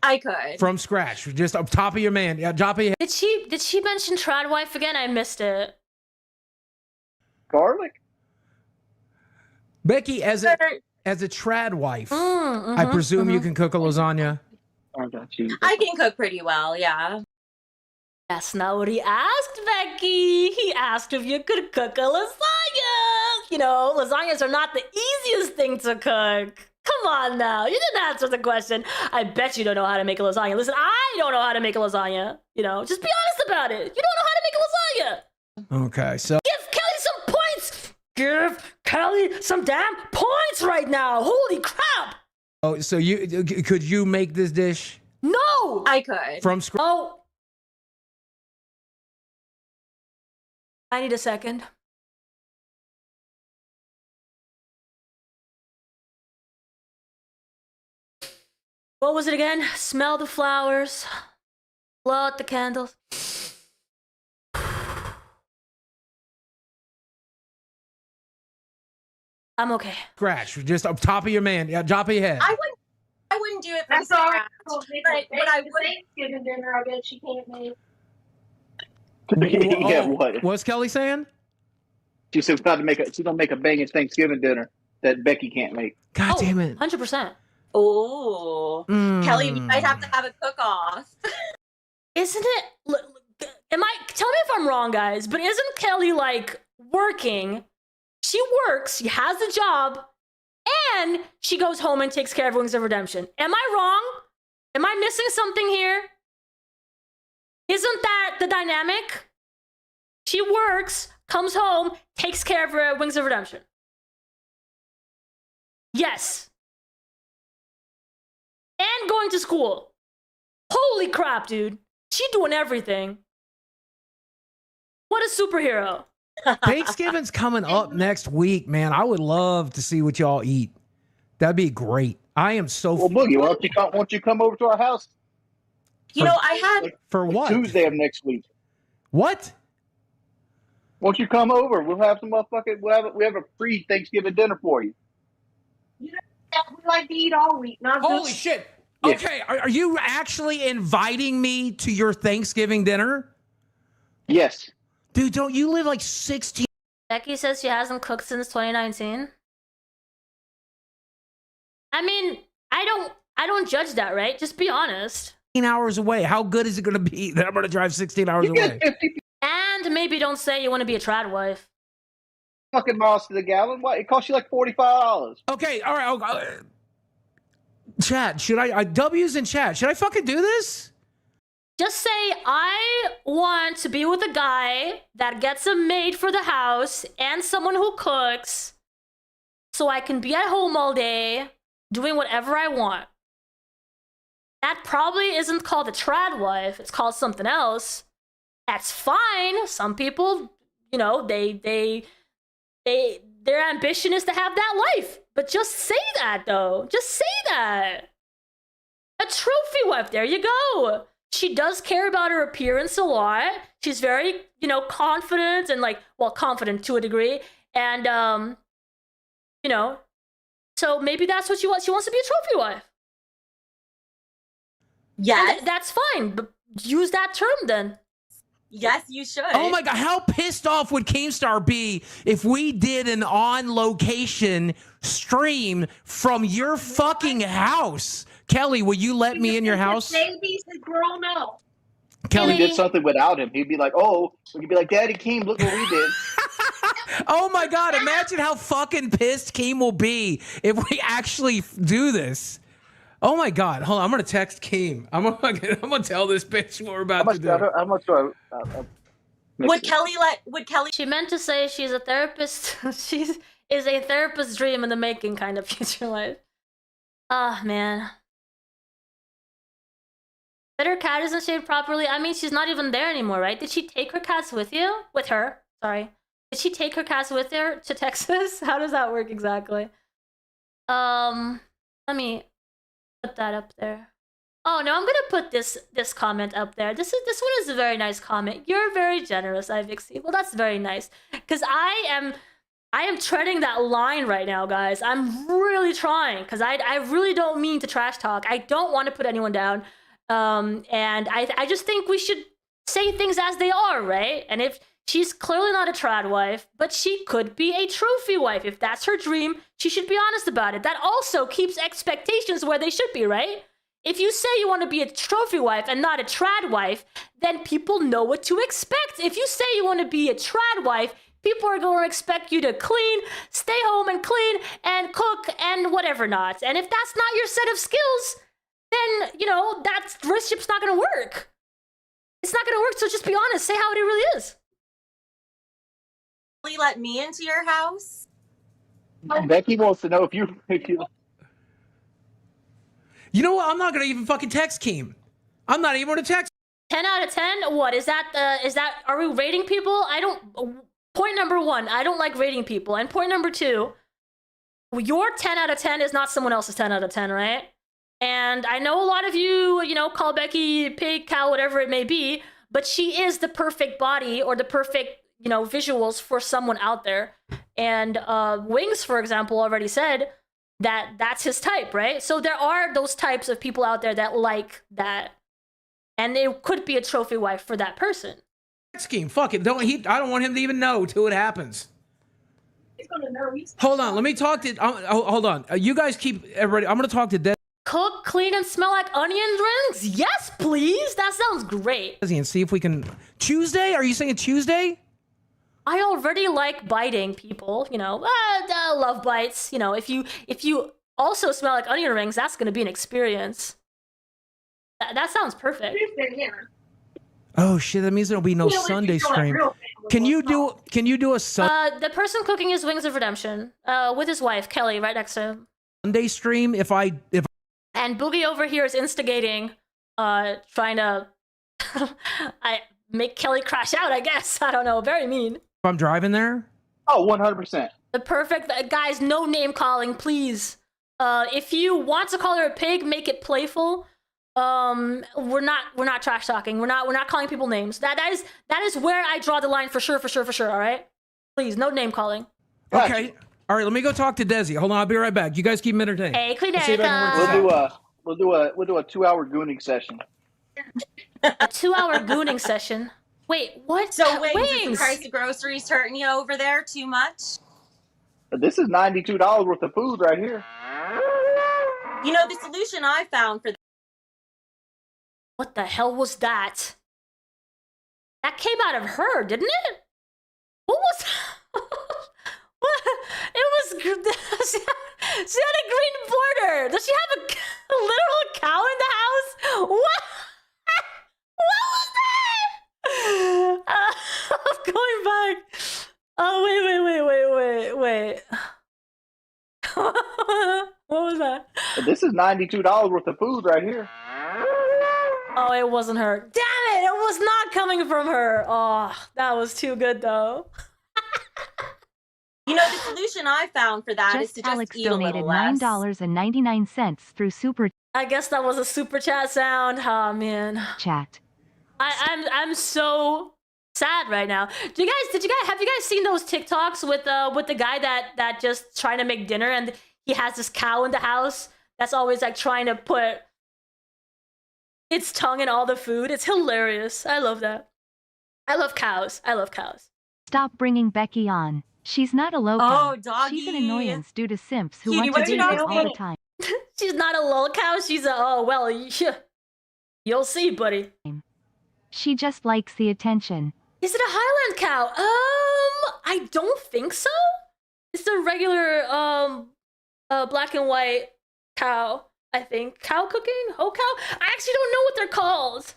Speaker 8: I could.
Speaker 7: From scratch, just up top of your man. Yeah, top of your head.
Speaker 2: Did she mention trad wife again? I missed it.
Speaker 12: Garlic?
Speaker 7: Becky, as a trad wife, I presume you can cook a lasagna.
Speaker 8: I can cook pretty well, yeah.
Speaker 2: That's not what he asked, Becky. He asked if you could cook a lasagna. You know, lasagnas are not the easiest thing to cook. Come on now. You didn't answer the question. I bet you don't know how to make a lasagna. Listen, I don't know how to make a lasagna. You know, just be honest about it. You don't know how to make a lasagna.
Speaker 7: Okay, so
Speaker 2: Give Kelly some points. Give Kelly some damn points right now. Holy crap.
Speaker 7: Oh, so could you make this dish?
Speaker 2: No.
Speaker 8: I could.
Speaker 7: From scratch?
Speaker 2: Oh. I need a second. What was it again? Smell the flowers. Blow out the candles. I'm okay.
Speaker 7: Scratch, just up top of your man. Yeah, top of your head.
Speaker 8: I wouldn't do it from
Speaker 13: That's all right.
Speaker 8: scratch. But I would.
Speaker 13: Thanksgiving dinner, I bet she can't make.
Speaker 12: Yeah, what?
Speaker 7: What's Kelly saying?
Speaker 12: She said she's gonna make a banging Thanksgiving dinner that Becky can't make.
Speaker 7: God damn it.
Speaker 2: 100%.
Speaker 8: Oh, Kelly, you might have to have a cook-off.
Speaker 2: Isn't it? Tell me if I'm wrong, guys, but isn't Kelly like working? She works, she has a job, and she goes home and takes care of Wings of Redemption. Am I wrong? Am I missing something here? Isn't that the dynamic? She works, comes home, takes care of her Wings of Redemption. Yes. And going to school. Holy crap, dude. She doing everything. What a superhero.
Speaker 7: Thanksgiving's coming up next week, man. I would love to see what y'all eat. That'd be great. I am so.
Speaker 12: Well, Boogie, why don't you come over to our house?
Speaker 8: You know, I had
Speaker 7: for what
Speaker 12: Tuesday of next week.
Speaker 7: What?
Speaker 12: Won't you come over? We'll have some motherfucking. We have a free Thanksgiving dinner for you.
Speaker 13: You know, we like to eat all week, not
Speaker 7: Holy
Speaker 13: just.
Speaker 7: shit! Okay, are you actually inviting me to your Thanksgiving dinner?
Speaker 12: Yes.
Speaker 7: Dude, don't you live like 16
Speaker 2: Becky says she hasn't cooked since 2019. I mean, I don't judge that, right? Just be honest.
Speaker 7: hours away? How good is it going to be that I'm going to drive 16 hours away?
Speaker 2: And maybe don't say you want to be a trad wife.
Speaker 12: Fucking miles to the gallon. What? It costs you like $45.
Speaker 7: Okay, all right. Chat, should I W's in chat. Should I fucking do this?
Speaker 2: Just say, I want to be with a guy that gets a maid for the house and someone who cooks so I can be at home all day doing whatever I want. That probably isn't called a trad wife. It's called something else. That's fine. Some people, you know, their ambition is to have that life. But just say that, though. Just say that. A trophy wife. There you go. She does care about her appearance a lot. She's very, you know, confident and confident to a degree. And, you know, so maybe that's what she wants. She wants to be a trophy wife.
Speaker 8: Yes.
Speaker 2: That's fine. But use that term then.
Speaker 8: Yes, you should.
Speaker 7: Oh my God, how pissed off would Keemstar be if we did an on-location stream from your fucking house? Kelly, will you let me in your house?
Speaker 13: Babies have grown up.
Speaker 7: Kelly
Speaker 12: did something without him. He'd be like, oh, he'd be like, Daddy Keem, look what we did.
Speaker 7: Oh my God, imagine how fucking pissed Keem will be if we actually do this. Oh my God, hold on, I'm gonna text Keem. I'm gonna tell this bitch what we're about to do.
Speaker 12: How much do I
Speaker 8: Would Kelly?
Speaker 2: She meant to say she's a therapist. She is a therapist dream in the making kind of future life. Ah, man. That her cat isn't shaved properly. I mean, she's not even there anymore, right? Did she take her cats with you? With her? Sorry. Did she take her cats with her to Texas? How does that work exactly? Let me put that up there. Oh no, I'm gonna put this comment up there. This one is a very nice comment. You're very generous, iVixey. Well, that's very nice. Cause I am treading that line right now, guys. I'm really trying because I really don't mean to trash talk. I don't want to put anyone down. And I just think we should say things as they are, right? And if she's clearly not a trad wife, but she could be a trophy wife. If that's her dream, she should be honest about it. That also keeps expectations where they should be, right? If you say you want to be a trophy wife and not a trad wife, then people know what to expect. If you say you want to be a trad wife, people are going to expect you to clean, stay home and clean, and cook, and whatever not. And if that's not your set of skills, then, you know, that relationship's not going to work. It's not going to work, so just be honest. Say how it really is.
Speaker 8: Let me into your house?
Speaker 12: Becky wants to know if you
Speaker 7: You know what? I'm not gonna even fucking text Keem. I'm not even gonna text.
Speaker 2: 10 out of 10? What is that? Are we rating people? Point number 1, I don't like rating people. And point number 2, your 10 out of 10 is not someone else's 10 out of 10, right? And I know a lot of you, you know, call Becky pig, cow, whatever it may be, but she is the perfect body or the perfect, you know, visuals for someone out there. And Wings, for example, already said that that's his type, right? So there are those types of people out there that like that. And it could be a trophy wife for that person.
Speaker 7: Scheme, fuck it. I don't want him to even know till it happens.
Speaker 13: He's gonna know.
Speaker 7: Hold on, let me talk to. Hold on, you guys keep everybody. I'm gonna talk to Des.
Speaker 2: Cook, clean, and smell like onion rings? Yes, please. That sounds great.
Speaker 7: And see if we can. Tuesday? Are you saying Tuesday?
Speaker 2: I already like biting people. You know, love bites. You know, if you also smell like onion rings, that's gonna be an experience. That sounds perfect.
Speaker 7: Oh shit! That means there'll be no Sunday stream. Can you do a
Speaker 2: The person cooking is Wings of Redemption, with his wife Kelly, right next to him.
Speaker 7: Sunday stream? If
Speaker 2: And Boogie over here is instigating, trying to I make Kelly crash out. I guess I don't know. Very mean.
Speaker 7: If I'm driving there.
Speaker 12: Oh, 100%.
Speaker 2: The perfect guys. No name calling, please. If you want to call her a pig, make it playful. We're not trash talking. We're not calling people names. That is where I draw the line for sure. All right, please, no name calling.
Speaker 7: Okay, all right. Let me go talk to Desi. Hold on, I'll be right back. You guys keep him entertained.
Speaker 2: Hey, clean
Speaker 12: We'll do We'll do a 2-hour gooning session.
Speaker 2: A 2-hour gooning session. Wait, what?
Speaker 8: So wait, is the price of groceries hurting you over there too much?
Speaker 12: This is $92 worth of food right here.
Speaker 8: You know, the solution I found for
Speaker 2: What the hell was that? That came out of her, didn't it? What was... What? It was... She had a green border. Does she have a literal cow in the house? What? What was that? I'm going back. Oh, wait. What was that?
Speaker 12: This is $92 worth of food right here.
Speaker 2: Oh, it wasn't her. Damn it! It was not coming from her. Oh, that was too good, though.
Speaker 8: You know, the solution I found for that is to just
Speaker 14: Alex
Speaker 8: eat a
Speaker 14: donated
Speaker 8: little less.
Speaker 14: $9.99 through Super
Speaker 2: I guess that was a super chat sound. Oh man.
Speaker 14: Chat.
Speaker 2: I'm so sad right now. Have you guys seen those TikToks with the guy that just trying to make dinner and he has this cow in the house that's always like trying to put its tongue in all the food? It's hilarious. I love that. I love cows.
Speaker 14: Stop bringing Becky on. She's not a low
Speaker 8: Oh, doggy.
Speaker 14: She's an annoyance due to simps who
Speaker 8: Cutie,
Speaker 14: want
Speaker 8: what's
Speaker 14: to
Speaker 8: your
Speaker 14: date her
Speaker 8: dog's
Speaker 14: all
Speaker 8: name?
Speaker 14: the time.
Speaker 2: She's not a lolcow. She's a you'll see, buddy.
Speaker 14: She just likes the attention.
Speaker 2: Is it a Highland cow? I don't think so. It's a regular black and white cow. I think cow cooking, Horrorcow. I actually don't know what they're called.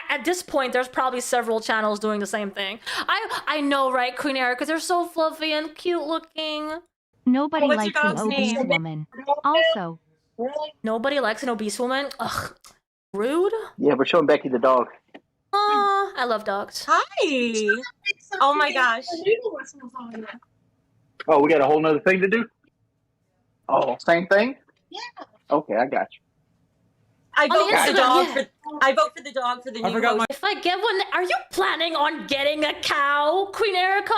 Speaker 2: At this point, there's probably several channels doing the same thing. I know, right, Queen Era, because they're so fluffy and cute looking.
Speaker 14: Nobody
Speaker 8: What's your
Speaker 14: likes an
Speaker 8: dog's
Speaker 14: obese
Speaker 8: name?
Speaker 14: woman. Also,
Speaker 2: Nobody likes an obese woman. Ugh, rude.
Speaker 12: Yeah, we're showing Becky the dog.
Speaker 2: Aw, I love dogs.
Speaker 8: Hi. Oh my gosh.
Speaker 12: Oh, we got a whole nother thing to do? Oh, same thing?
Speaker 13: Yeah.
Speaker 12: Okay, I got you.
Speaker 8: I vote for the
Speaker 2: Instagram,
Speaker 8: dog
Speaker 2: yeah.
Speaker 8: for I vote for the dog for the new host.
Speaker 2: If I get one, are you planning on getting a cow, Queen Erica?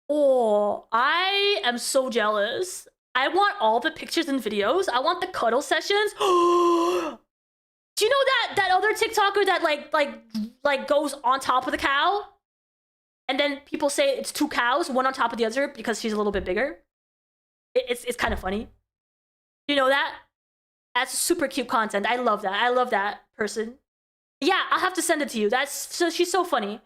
Speaker 2: Oh, I am so jealous. I want all the pictures and videos. I want the cuddle sessions. Do you know that other TikToker that like goes on top of the cow? And then people say it's two cows, one on top of the other because she's a little bit bigger. It's kind of funny. You know that? That's super cute content. I love that. I love that person. Yeah, I'll have to send it to you. She's so funny.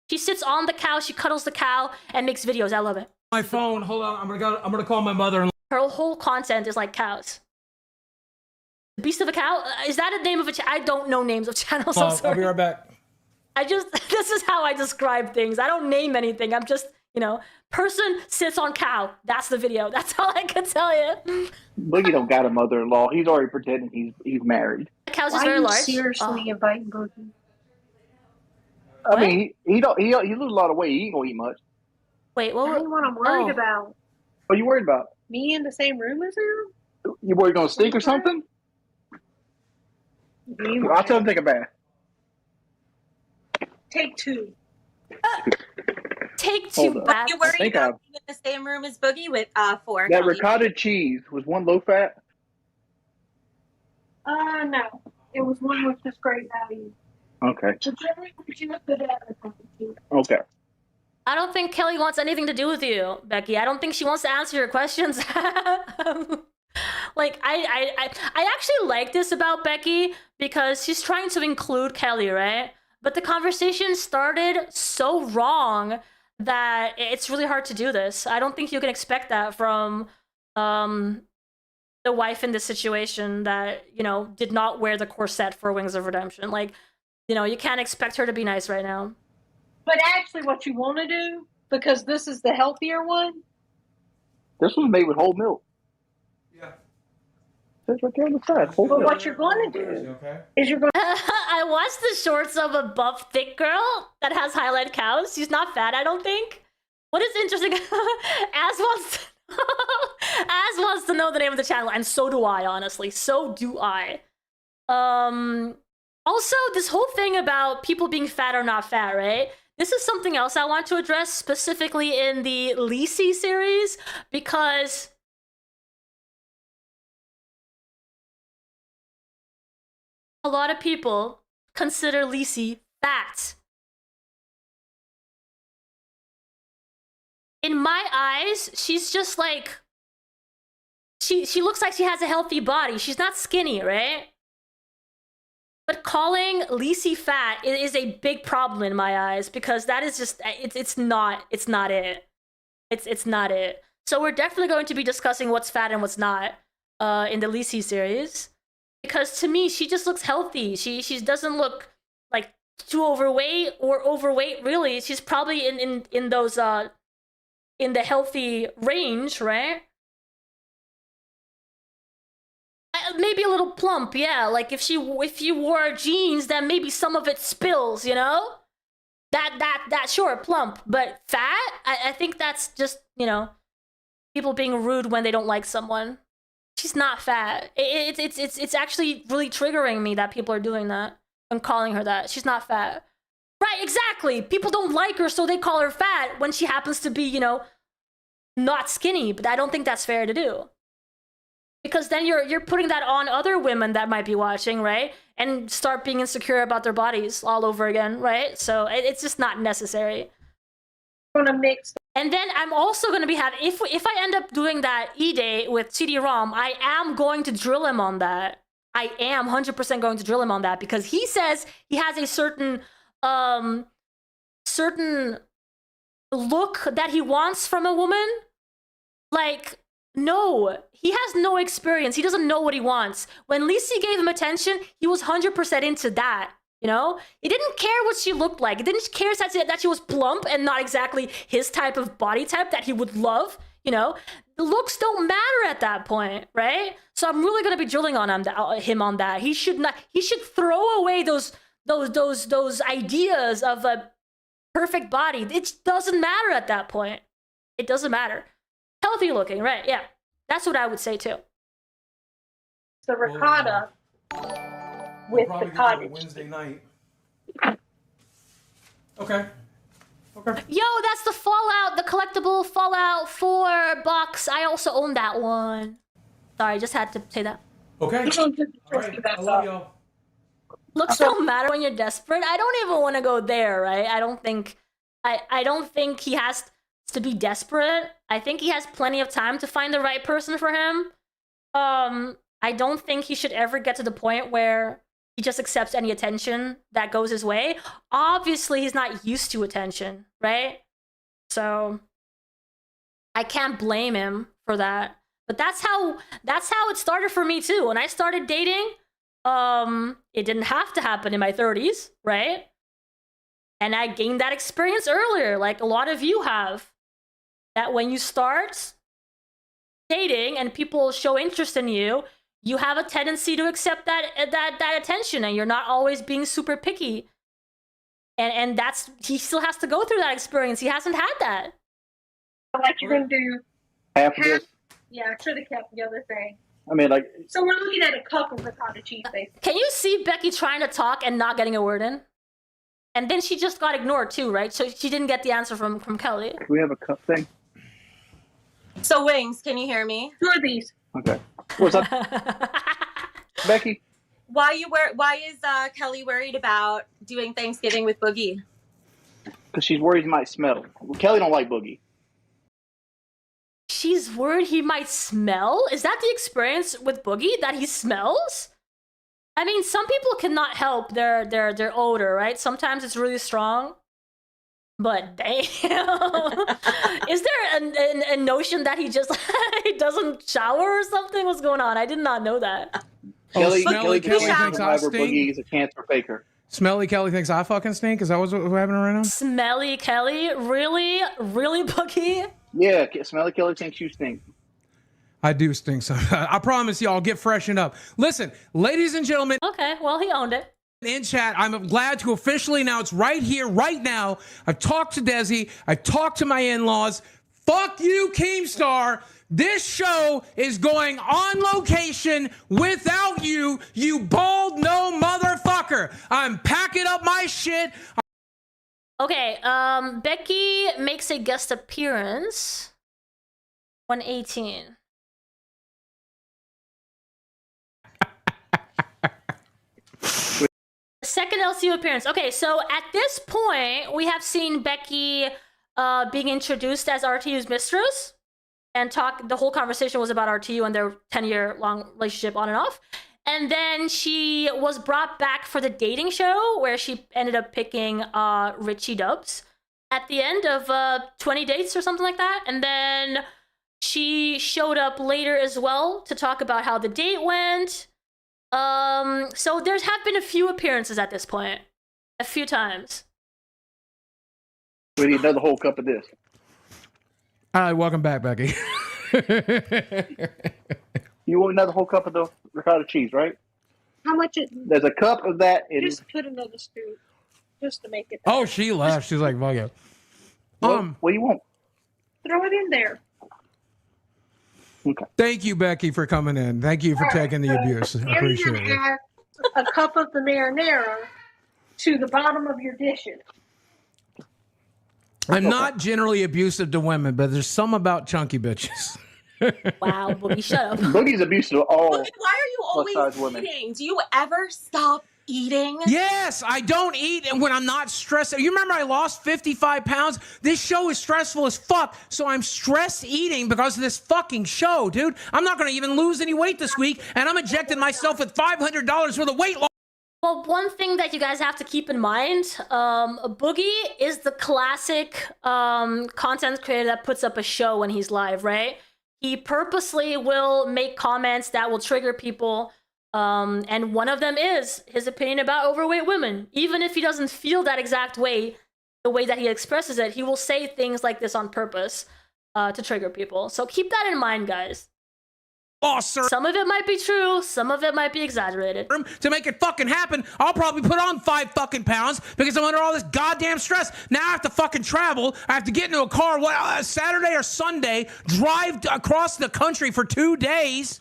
Speaker 2: She sits on the cow, she cuddles the cow, and makes videos. I love it.
Speaker 7: My phone. Hold on. I'm gonna call my mother.
Speaker 2: Her whole content is like cows. The Beast of a Cow? Is that a name of a channel? I don't know names of channels. I'm sorry.
Speaker 7: I'll be right back.
Speaker 2: This is how I describe things. I don't name anything. I'm just, person sits on cow. That's the video. That's all I can tell you.
Speaker 12: Boogie don't got a mother-in-law. He's already pretending he's married.
Speaker 2: The cow's
Speaker 13: Why
Speaker 2: is very
Speaker 13: are you
Speaker 2: large.
Speaker 13: seriously inviting Boogie?
Speaker 12: I mean, he lose a lot of weight. He ain't gonna eat much.
Speaker 2: Wait,
Speaker 13: That ain't what I'm worried about.
Speaker 12: What are you worried about?
Speaker 13: Me in the same room as him?
Speaker 12: You worried gonna stink or something? I'll tell him to take a bath.
Speaker 13: Take two.
Speaker 2: Take
Speaker 12: Hold
Speaker 2: two
Speaker 12: up.
Speaker 2: baths.
Speaker 8: You worried
Speaker 12: think
Speaker 8: about being in the same room as Boogie with 4?
Speaker 12: That ricotta cheese was one low fat.
Speaker 13: No. It was one with just great value.
Speaker 12: Okay.
Speaker 13: So generally, she looked good at it.
Speaker 12: Okay.
Speaker 2: I don't think Kelly wants anything to do with you, Becky. I don't think she wants to answer your questions. Like, I actually like this about Becky because she's trying to include Kelly, right? But the conversation started so wrong that it's really hard to do this. I don't think you can expect that from the wife in this situation that, did not wear the corset for Wings of Redemption. Like, you can't expect her to be nice right now.
Speaker 13: But actually, what you want to do, because this is the healthier one.
Speaker 12: This was made with whole milk.
Speaker 7: Yeah.
Speaker 12: That's right there on the side. Hold
Speaker 13: But
Speaker 12: on.
Speaker 13: what you're going to do is you're going to...
Speaker 2: I watched the shorts of a buff, thick girl that has highlight cows. She's not fat, I don't think. What is interesting, Az wants to know the name of the channel, and so do I, honestly. So do I. Also, this whole thing about people being fat or not fat, right? This is something else I want to address specifically in the Lisi series, because a lot of people consider Lacey fat. In my eyes, she's just like, she looks like she has a healthy body. She's not skinny, right? But calling Lacey fat is a big problem in my eyes, because that is just, it's not it. It's not it. So we're definitely going to be discussing what's fat and what's not in the Lacey series, because to me she just looks healthy. She doesn't look like too overweight or overweight, really. She's probably in those in the healthy range, right? Maybe a little plump, yeah. Like if you wore jeans, then maybe some of it spills, you know? That sure, plump, but fat? I think that's just, you know, people being rude when they don't like someone. She's not fat. It's actually really triggering me that people are doing that and calling her that. She's not fat. Right, exactly. People don't like her, so they call her fat when she happens to be, you know, not skinny. But I don't think that's fair to do. Because then you're putting that on other women that might be watching, right? And start being insecure about their bodies all over again, right? So it's just not necessary.
Speaker 13: Gonna mix.
Speaker 2: And then I'm also gonna be having, if I end up doing that E-Day with CD-ROM, I am going to drill him on that. I am 100% going to drill him on that, because he says he has a certain certain look that he wants from a woman. Like, no, he has no experience. He doesn't know what he wants. When Lacey gave him attention, he was 100% into that, you know? He didn't care what she looked like. He didn't care that she was plump and not exactly his type of body type that he would love, you know? The looks don't matter at that point, right? So I'm really going to be drilling on him on that. He should throw away those ideas of a perfect body. It doesn't matter at that point. It doesn't matter. Healthy looking, right? Yeah, that's what I would say too.
Speaker 13: The ricotta with the cottage.
Speaker 15: Wednesday night. Okay.
Speaker 2: Yo, that's the Fallout, the collectible Fallout 4 box. I also own that one. Sorry, just had to say that.
Speaker 15: Okay. All right. I love y'all.
Speaker 2: Looks don't matter when you're desperate. I don't even want to go there, right? I don't think he has to be desperate. I think he has plenty of time to find the right person for him. I don't think he should ever get to the point where he just accepts any attention that goes his way. Obviously, he's not used to attention, right? So I can't blame him for that. But that's how it started for me too. When I started dating, it didn't have to happen in my 30s, right? And I gained that experience earlier, like a lot of you have. That when you start dating and people show interest in you, you have a tendency to accept that attention, and you're not always being super picky. And that's, he still has to go through that experience. He hasn't had that.
Speaker 13: Like you're gonna do
Speaker 12: half of this.
Speaker 13: Yeah, I should have kept the other thing.
Speaker 12: I mean, like.
Speaker 13: So we're looking at a cup of ricotta cheese, basically.
Speaker 2: Can you see Becky trying to talk and not getting a word in? And then she just got ignored too, right? So she didn't get the answer from Kelly.
Speaker 12: We have a cup thing.
Speaker 8: So Wings, can you hear me?
Speaker 13: Who are these?
Speaker 12: Okay. What's up, Becky?
Speaker 8: Why is Kelly worried about doing Thanksgiving with Boogie?
Speaker 12: Because she's worried he might smell. Well, Kelly don't like Boogie.
Speaker 2: She's worried he might smell? Is that the experience with Boogie, that he smells? I mean, some people cannot help their odor, right? Sometimes it's really strong. But damn, is there a notion that he just he doesn't shower or something? What's going on? I did not know that.
Speaker 12: Kelly
Speaker 7: Kelly thinks I stink.
Speaker 12: Boogie is a cancer faker.
Speaker 7: Smelly Kelly thinks I fucking stink. Is that what's happening right now?
Speaker 2: Smelly Kelly, really, Boogie?
Speaker 12: Yeah, Smelly Kelly thinks you stink.
Speaker 7: I do stink. So I promise y'all, get freshened up. Listen, ladies and gentlemen.
Speaker 2: Okay, well, he owned it.
Speaker 7: In chat, I'm glad to officially announce right here, right now. I've talked to Desi. I've talked to my in-laws. Fuck you, Keemstar. This show is going on location without you, you bald no motherfucker. I'm packing up my shit.
Speaker 2: Okay, Becky makes a guest appearance. 118. second LCU appearance. Okay, so at this point, we have seen Becky being introduced as RTU's mistress, and the whole conversation was about RTU and their 10-year long relationship on and off. And then she was brought back for the dating show where she ended up picking Richie Dubs at the end of 20 dates or something like that. And then she showed up later as well to talk about how the date went. So there have been a few appearances at this point. A few times.
Speaker 12: We need another whole cup of this.
Speaker 7: All right, welcome back, Becky.
Speaker 12: You want another whole cup of the ricotta cheese, right?
Speaker 13: How much?
Speaker 12: There's a cup of that.
Speaker 13: Just put another scoop, just to make it.
Speaker 7: Oh, she left. She's like, fuck it.
Speaker 12: What do you want?
Speaker 13: Throw it in there.
Speaker 12: Okay.
Speaker 7: Thank you, Becky, for coming in. Thank you for taking the abuse. I appreciate it.
Speaker 13: Add a cup of the marinara to the bottom of your dishes.
Speaker 7: I'm not generally abusive to women, but there's some about chunky bitches.
Speaker 2: Wow, Boogie, shut up.
Speaker 12: Boogie's abusive to all.
Speaker 8: Why are you always
Speaker 12: women.
Speaker 8: eating? Do you ever stop eating?
Speaker 7: Yes, I don't eat and when I'm not stressed. You remember I lost 55 pounds? This show is stressful as fuck, so I'm stress eating because of this fucking show, dude. I'm not going to even lose any weight this week, and I'm injecting myself with $500 worth of weight loss.
Speaker 2: Well, one thing that you guys have to keep in mind, Boogie is the classic content creator that puts up a show when he's live, right? He purposely will make comments that will trigger people, and one of them is his opinion about overweight women. Even if he doesn't feel that exact way, the way that he expresses it, he will say things like this on purpose to trigger people. So keep that in mind, guys.
Speaker 7: Awesome.
Speaker 2: Some of it might be true, some of it might be exaggerated.
Speaker 7: To make it fucking happen, I'll probably put on 5 fucking pounds because I'm under all this goddamn stress. Now I have to fucking travel. I have to get into a car, Saturday or Sunday, drive across the country for 2 days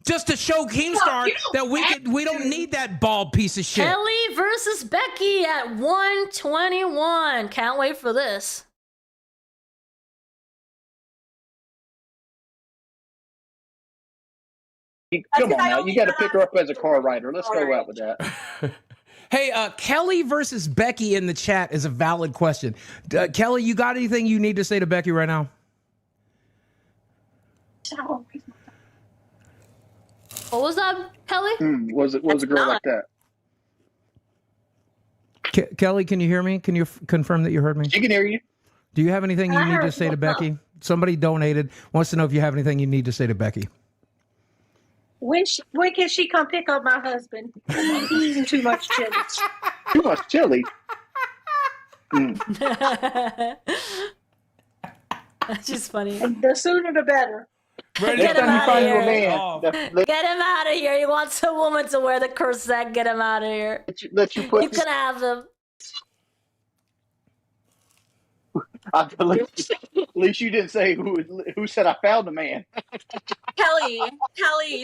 Speaker 7: just to show Keemstar that we don't need that bald piece of shit.
Speaker 2: Kelly versus Becky at 121. Can't wait for this.
Speaker 12: Come on now, you got to pick her up as a car rider. Let's go out with that.
Speaker 7: Hey, Kelly versus Becky in the chat is a valid question. Kelly, you got anything you need to say to Becky right now?
Speaker 2: What was that, Kelly?
Speaker 12: Was a girl like that?
Speaker 7: Kelly, can you hear me? Can you confirm that you heard me?
Speaker 12: She can hear you.
Speaker 7: Do you have anything you need to say to Becky? Somebody donated, wants to know if you have anything you need to say to Becky.
Speaker 13: When can she come pick up my husband? He's eating too much chili.
Speaker 12: Too much chili?
Speaker 2: That's just funny.
Speaker 13: The sooner the better.
Speaker 2: Get him out of here.
Speaker 12: Let
Speaker 2: Get him out of here. He wants a woman to wear the corset. Get him out of here.
Speaker 12: you put
Speaker 2: You can have him.
Speaker 12: at least you didn't say who said I found a man.
Speaker 8: Kelly,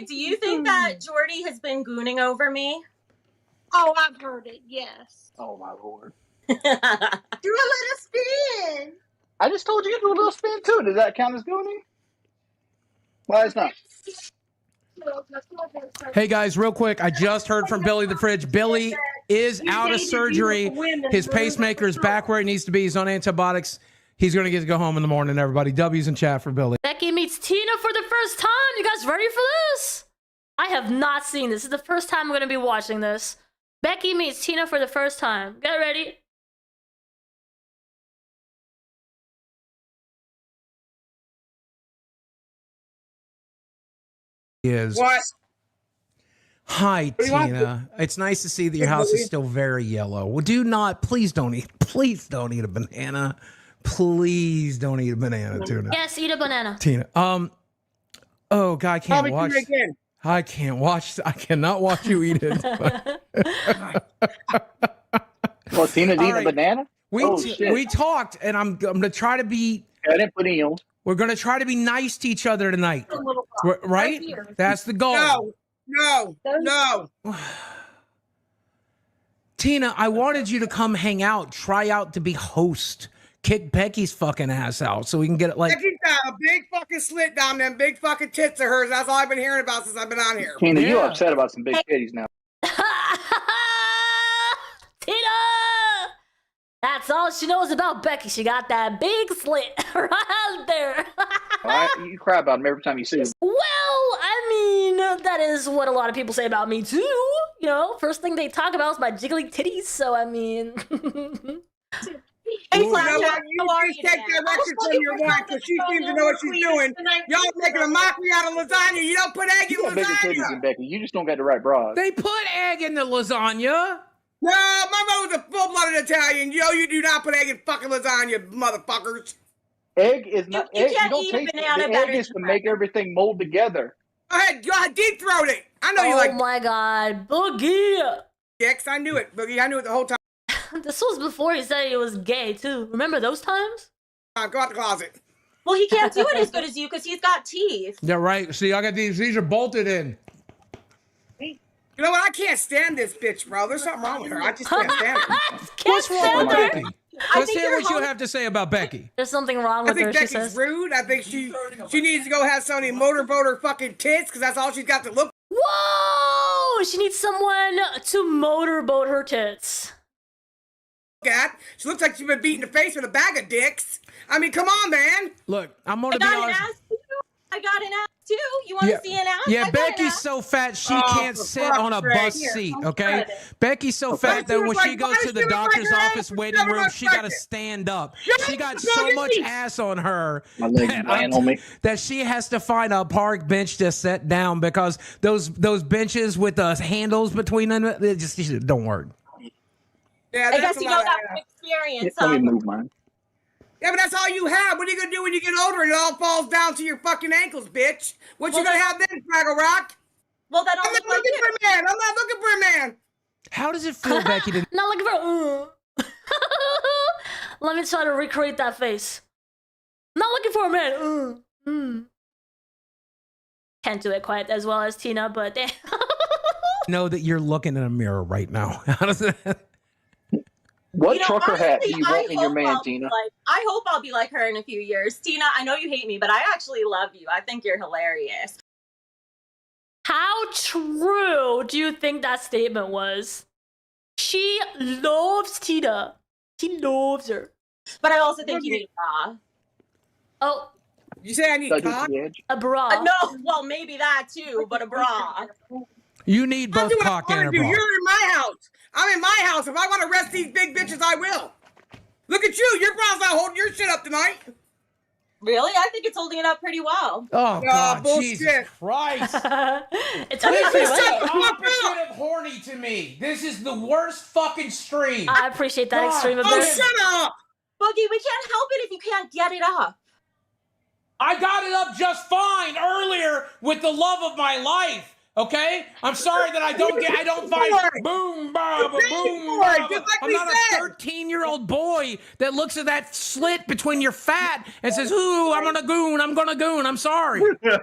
Speaker 8: do you think that Jordy has been gooning over me?
Speaker 13: Oh, I've heard it. Yes.
Speaker 12: Oh my lord.
Speaker 13: Do a little spin.
Speaker 12: I just told you to do a little spin too. Does that count as gooning? Well, it's not.
Speaker 7: Hey guys, real quick, I just heard from Billy the Fridge. Billy is out of surgery. His pacemaker is back where it needs to be. He's on antibiotics. He's going to get to go home in the morning, everybody. W's in chat for Billy.
Speaker 2: Becky meets Tina for the first time. You guys ready for this? I have not seen this. This is the first time I'm going to be watching this. Becky meets Tina for the first time. Get ready.
Speaker 7: What? Hi, Tina. It's nice to see that your house is still very yellow. Well, please don't eat a banana. Please don't eat a banana, Tina.
Speaker 2: Yes, eat a banana.
Speaker 7: Tina. Oh God, I cannot watch you eat it.
Speaker 12: Well, Tina's eating a banana?
Speaker 7: We talked, and I'm gonna try to be.
Speaker 12: I didn't put any on.
Speaker 7: We're gonna try to be nice to each other tonight, right? That's the goal.
Speaker 16: No.
Speaker 7: Tina, I wanted you to come hang out, try out to be host, kick Becky's fucking ass out, so we can get it like.
Speaker 16: Becky's got a big fucking slit down them big fucking tits of hers. That's all I've been hearing about since I've been on here.
Speaker 12: Tina, you're upset about some big titties now.
Speaker 2: all she knows about Becky. She got that big slit right there.
Speaker 12: You cry about him every time you see him.
Speaker 2: Well, I mean, that is what a lot of people say about me too. You know, first thing they talk about is my jiggly titties. So I mean.
Speaker 16: Hey, Flapjack, you just take that record from your wife because she seems to know what she's doing. Y'all making a mockery out of lasagna. You don't put egg in
Speaker 12: You got bigger titties
Speaker 16: lasagna.
Speaker 12: than Becky. You just don't got the right bras.
Speaker 7: They put egg in the lasagna.
Speaker 16: No, my mother's a full-blooded Italian. Yo, you do not put egg in fucking lasagna, motherfuckers.
Speaker 12: Egg is not.
Speaker 8: You
Speaker 12: egg,
Speaker 8: can't
Speaker 12: don't
Speaker 8: eat a
Speaker 12: taste
Speaker 8: banana
Speaker 12: it. The
Speaker 8: better
Speaker 12: egg is to
Speaker 8: than
Speaker 12: make everything mold together.
Speaker 16: Go ahead, deep throat it. I know you like.
Speaker 2: Oh my God, Boogie.
Speaker 16: Yes, I knew it, Boogie. I knew it the whole time.
Speaker 2: This was before he said he was gay too. Remember those times?
Speaker 16: Go out the closet.
Speaker 8: Well, he can't do it as good as you because he's got teeth.
Speaker 7: Yeah, right. See, I got these. These are bolted in.
Speaker 16: You know what? I can't stand this bitch, bro. There's something wrong with her. I just can't stand her.
Speaker 7: What's wrong with Becky? Let's
Speaker 8: think
Speaker 7: hear
Speaker 8: you're
Speaker 7: what you have to say about Becky.
Speaker 2: There's something wrong
Speaker 16: I
Speaker 2: with
Speaker 16: think
Speaker 2: her, she
Speaker 16: Becky's
Speaker 2: says.
Speaker 16: rude. I think she needs to go have somebody motorboat her fucking tits because that's all she's got to look
Speaker 2: Whoa! She needs someone to motorboat her tits.
Speaker 16: at. She looks like she's been beat in the face with a bag of dicks. I mean, come on, man.
Speaker 7: Look, I'm
Speaker 8: I
Speaker 7: gonna be
Speaker 8: got an
Speaker 7: honest.
Speaker 8: ass too. I got an ass too. You want to see an ass?
Speaker 7: Yeah,
Speaker 8: I got an
Speaker 7: Becky's
Speaker 8: ass.
Speaker 7: so fat she
Speaker 16: Oh,
Speaker 7: can't
Speaker 16: for
Speaker 7: sit
Speaker 16: fuck's
Speaker 7: on a
Speaker 16: sake.
Speaker 7: bus
Speaker 8: Here,
Speaker 7: seat,
Speaker 8: I'll
Speaker 7: okay?
Speaker 8: try it.
Speaker 7: Becky's so fat that when she goes to the doctor's office waiting
Speaker 16: never
Speaker 7: room,
Speaker 16: look
Speaker 7: she
Speaker 16: like
Speaker 7: gotta
Speaker 16: it.
Speaker 7: stand up.
Speaker 16: Shut
Speaker 7: She
Speaker 16: up,
Speaker 7: got so
Speaker 16: Boogie.
Speaker 7: much ass on her
Speaker 12: My legs
Speaker 7: that,
Speaker 12: lying on me.
Speaker 7: that she has to find a park bench to sit down because those benches with the handles between them, they just don't work.
Speaker 16: Yeah,
Speaker 8: I
Speaker 16: that's
Speaker 8: guess
Speaker 16: a
Speaker 8: you
Speaker 16: lot
Speaker 8: know
Speaker 16: of
Speaker 8: that
Speaker 16: ass.
Speaker 8: from experience.
Speaker 12: Let me
Speaker 8: Huh?
Speaker 12: move mine.
Speaker 16: Yeah, but that's all you have. What are you gonna do when you get older and it all falls down to your fucking ankles, bitch? What you
Speaker 8: Well,
Speaker 16: gonna have then, Fraggle Rock?
Speaker 8: Well, then
Speaker 16: I'm
Speaker 8: I'll
Speaker 16: not
Speaker 8: look like
Speaker 16: looking
Speaker 8: you.
Speaker 16: for a man. I'm not looking for a man.
Speaker 7: How does it feel, Becky, to
Speaker 2: Not looking for. Let me try to recreate that face. Not looking for a man. Can't do it quite as well as Tina, but
Speaker 7: know that you're looking in a mirror right now? How does that?
Speaker 12: What
Speaker 8: You know,
Speaker 12: trucker hat do
Speaker 8: honestly,
Speaker 12: you want in your
Speaker 8: hope
Speaker 12: man,
Speaker 8: I'll be
Speaker 12: Tina?
Speaker 8: I hope I'll be like her in a few years. Tina, I know you hate me, but I actually love you. I think you're hilarious.
Speaker 2: how true do you think that statement was? She loves Tina. She loves her.
Speaker 8: But I also think you need a bra.
Speaker 2: Oh,
Speaker 16: You say I need
Speaker 12: Did I do it
Speaker 16: cock?
Speaker 12: to the edge?
Speaker 2: a bra.
Speaker 8: No, well, maybe that too, but a bra.
Speaker 7: You need
Speaker 16: I'll
Speaker 7: both
Speaker 16: do what I
Speaker 7: cock and
Speaker 16: want
Speaker 7: a
Speaker 16: to do.
Speaker 7: bra.
Speaker 16: You're in my house. I'm in my house. If I want to arrest these big bitches, I will. Look at you. Your bra's not holding your shit up tonight.
Speaker 8: Really? I think it's holding it up pretty well.
Speaker 7: Oh, God,
Speaker 16: bullshit.
Speaker 7: Jesus Christ.
Speaker 2: It's only
Speaker 7: This
Speaker 2: pretty
Speaker 7: is
Speaker 2: well.
Speaker 7: the opposite of horny to me. This is the worst fucking stream.
Speaker 2: I appreciate that
Speaker 7: God.
Speaker 2: extreme
Speaker 16: Oh,
Speaker 2: ability.
Speaker 16: shut up.
Speaker 8: Boogie, we can't help it if you can't get it up.
Speaker 7: I got it up just fine earlier with the love of my life. Okay, I'm sorry that I don't find boom, ba, ba, boom, ba, ba. I'm not a 13-year-old boy that looks at that slit between your fat and says, "Ooh, I'm gonna goon. I'm sorry."
Speaker 8: See, Tina,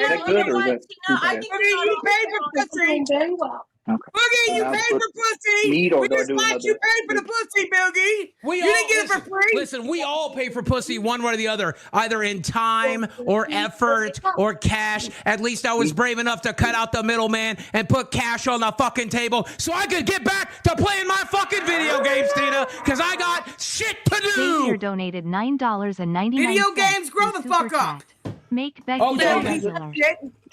Speaker 12: That
Speaker 8: you
Speaker 12: good
Speaker 8: know
Speaker 12: or
Speaker 8: what?
Speaker 12: that
Speaker 8: Tina, I think
Speaker 16: Boogie, you paid for pussy.
Speaker 13: Very well.
Speaker 16: Boogie, you
Speaker 12: Now
Speaker 16: paid
Speaker 12: put
Speaker 16: for pussy.
Speaker 12: meat or
Speaker 16: We
Speaker 12: do I
Speaker 16: just
Speaker 12: do
Speaker 16: like
Speaker 12: another-
Speaker 16: you paid for the pussy, Boogie. You didn't get it for free.
Speaker 7: Listen, we all pay for pussy one way or the other, either in time or effort or cash. At least I was brave enough to cut out the middleman and put cash on the fucking table so I could get back to playing my fucking video games, Tina, because I got shit to do.
Speaker 14: Xavier donated $9.99.
Speaker 16: Video games, grow the
Speaker 14: Super
Speaker 16: fuck up.
Speaker 14: chat. Make Becky
Speaker 7: Oh, yeah,
Speaker 14: popular.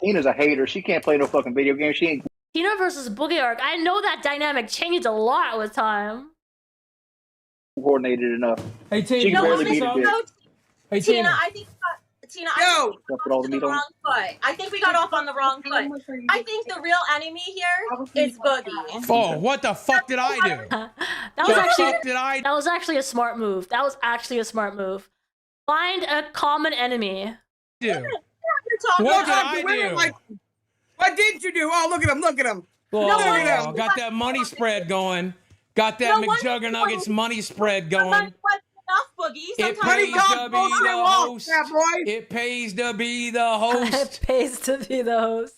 Speaker 12: Tina's a hater. She can't play no fucking video game. She ain't.
Speaker 2: Tina versus Boogie Arc. I know that dynamic changed a lot with time.
Speaker 12: coordinated enough.
Speaker 7: Hey, Tina,
Speaker 12: She can
Speaker 8: No,
Speaker 12: barely
Speaker 8: listen,
Speaker 12: beat a dick.
Speaker 8: no,
Speaker 7: Hey,
Speaker 8: Tina, I think Tina, I
Speaker 16: Yo.
Speaker 8: think we got off on the wrong foot. I think we got off on the wrong foot. I think the real enemy here is Boogie.
Speaker 7: Oh, what the fuck did I do?
Speaker 2: That
Speaker 7: What
Speaker 2: was
Speaker 7: the
Speaker 2: actually
Speaker 7: fuck did I?
Speaker 2: that was actually a smart move. That was actually a smart move. Find a common enemy.
Speaker 7: do?
Speaker 8: You're talking
Speaker 7: What did
Speaker 8: about
Speaker 7: I
Speaker 16: Women
Speaker 7: do?
Speaker 16: like- What didn't you do? Oh, look at him. Look at him.
Speaker 7: Oh,
Speaker 8: No, no,
Speaker 7: got that money spread going. Got that
Speaker 8: No, what-
Speaker 7: McJuggernuggets money spread
Speaker 8: Sometimes
Speaker 7: going.
Speaker 8: what's enough, Boogie?
Speaker 7: It
Speaker 8: Sometimes
Speaker 7: pays
Speaker 16: Money
Speaker 7: to
Speaker 16: talk
Speaker 7: be
Speaker 16: bullshit
Speaker 7: the
Speaker 16: walk,
Speaker 7: host.
Speaker 16: fat boy.
Speaker 7: It pays to be the host.
Speaker 2: It pays to be the host.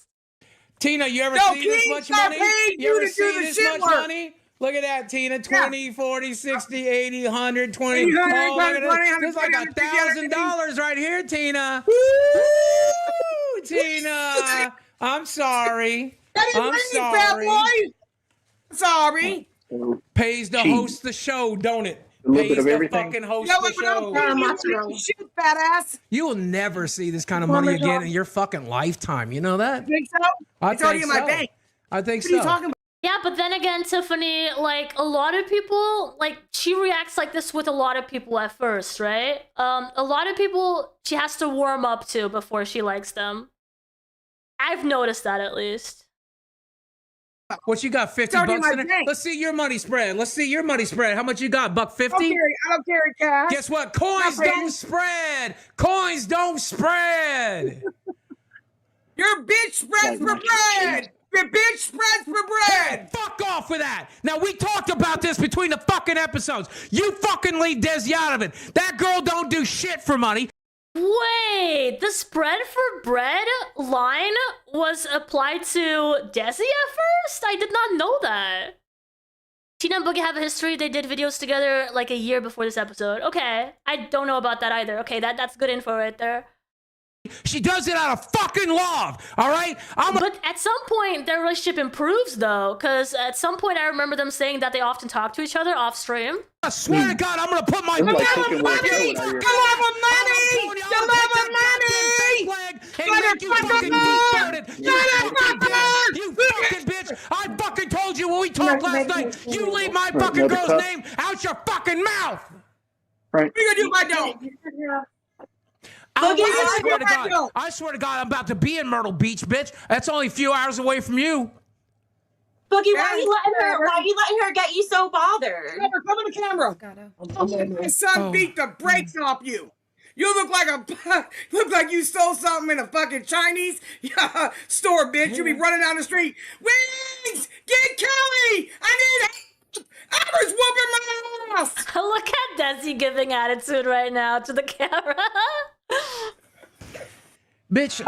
Speaker 7: Tina, you ever
Speaker 16: No,
Speaker 7: see this
Speaker 16: King,
Speaker 7: much
Speaker 16: stop
Speaker 7: money?
Speaker 16: paying
Speaker 7: You
Speaker 16: you
Speaker 7: ever
Speaker 16: to
Speaker 7: see
Speaker 16: do the
Speaker 7: this
Speaker 16: shit
Speaker 7: much
Speaker 16: work.
Speaker 7: money? Look at that, Tina. 20, 40, 60, 80, 100, 20.
Speaker 16: 80,
Speaker 7: Oh,
Speaker 16: 100,
Speaker 7: look at
Speaker 16: 120,
Speaker 7: this. There's like
Speaker 16: 120,
Speaker 7: $1,000 right here, Tina. Woo, Tina. I'm sorry. I'm
Speaker 16: Fat
Speaker 7: sorry.
Speaker 16: boy. Sorry.
Speaker 7: Pays to
Speaker 12: Cheese.
Speaker 7: host the show, don't it?
Speaker 12: A little bit
Speaker 7: pays
Speaker 12: of
Speaker 7: to
Speaker 12: everything.
Speaker 7: fucking host
Speaker 16: Yeah,
Speaker 7: the show.
Speaker 16: shoot, fat ass.
Speaker 7: You will never see this kind of money again in your fucking lifetime. You know that?
Speaker 16: You think so? It's already in my bank.
Speaker 7: I think
Speaker 16: What are you
Speaker 7: so.
Speaker 16: talking about?
Speaker 2: Yeah, but then again, Tiffany, like a lot of people, like she reacts like this with a lot of people at first, right? A lot of people she has to warm up to before she likes them. I've noticed that at least.
Speaker 7: What you got? 50
Speaker 16: already in
Speaker 7: bucks
Speaker 16: my
Speaker 7: in it?
Speaker 16: bank.
Speaker 7: Let's see your money spread. Let's see your money spread. How much you got? $1.50?
Speaker 16: I don't carry cash.
Speaker 7: Guess what? Coins
Speaker 16: Not
Speaker 7: don't spread. Coins don't spread.
Speaker 16: Your bitch spreads for bread. Your bitch spreads for bread.
Speaker 7: Fuck off with that. Now, we talked about this between the fucking episodes. You fucking leave Desi out of it. That girl don't do shit for money.
Speaker 2: Wait, the spread for bread line was applied to Desi at first? I did not know that. Tina and Boogie have a history. They did videos together like a year before this episode. Okay, I don't know about that either. Okay, that's good info right there.
Speaker 7: She does it out of fucking love, all right?
Speaker 2: But at some point, their relationship improves, though, because at some point, I remember them saying that they often talk to each other off stream.
Speaker 7: I swear to God, I'm gonna put my...
Speaker 16: You love money! You love money! You love money!
Speaker 7: You fucking bitch! I fucking told you when we talked last night, you leave my fucking girl's name out your fucking mouth!
Speaker 12: Right.
Speaker 16: What are you gonna do if I don't?
Speaker 7: I swear to God, I'm about to be in Myrtle Beach, bitch. That's only a few hours away from you.
Speaker 8: Boogie, why are you letting her get you so bothered?
Speaker 16: Come on the camera. My son beat the brakes off you. You look like you stole something in a fucking Chinese store, bitch. You be running down the street. Wings! Get Kelly! I need Amber's whooping my ass!
Speaker 2: Look at Desi giving attitude right now to the camera.
Speaker 7: Bitch.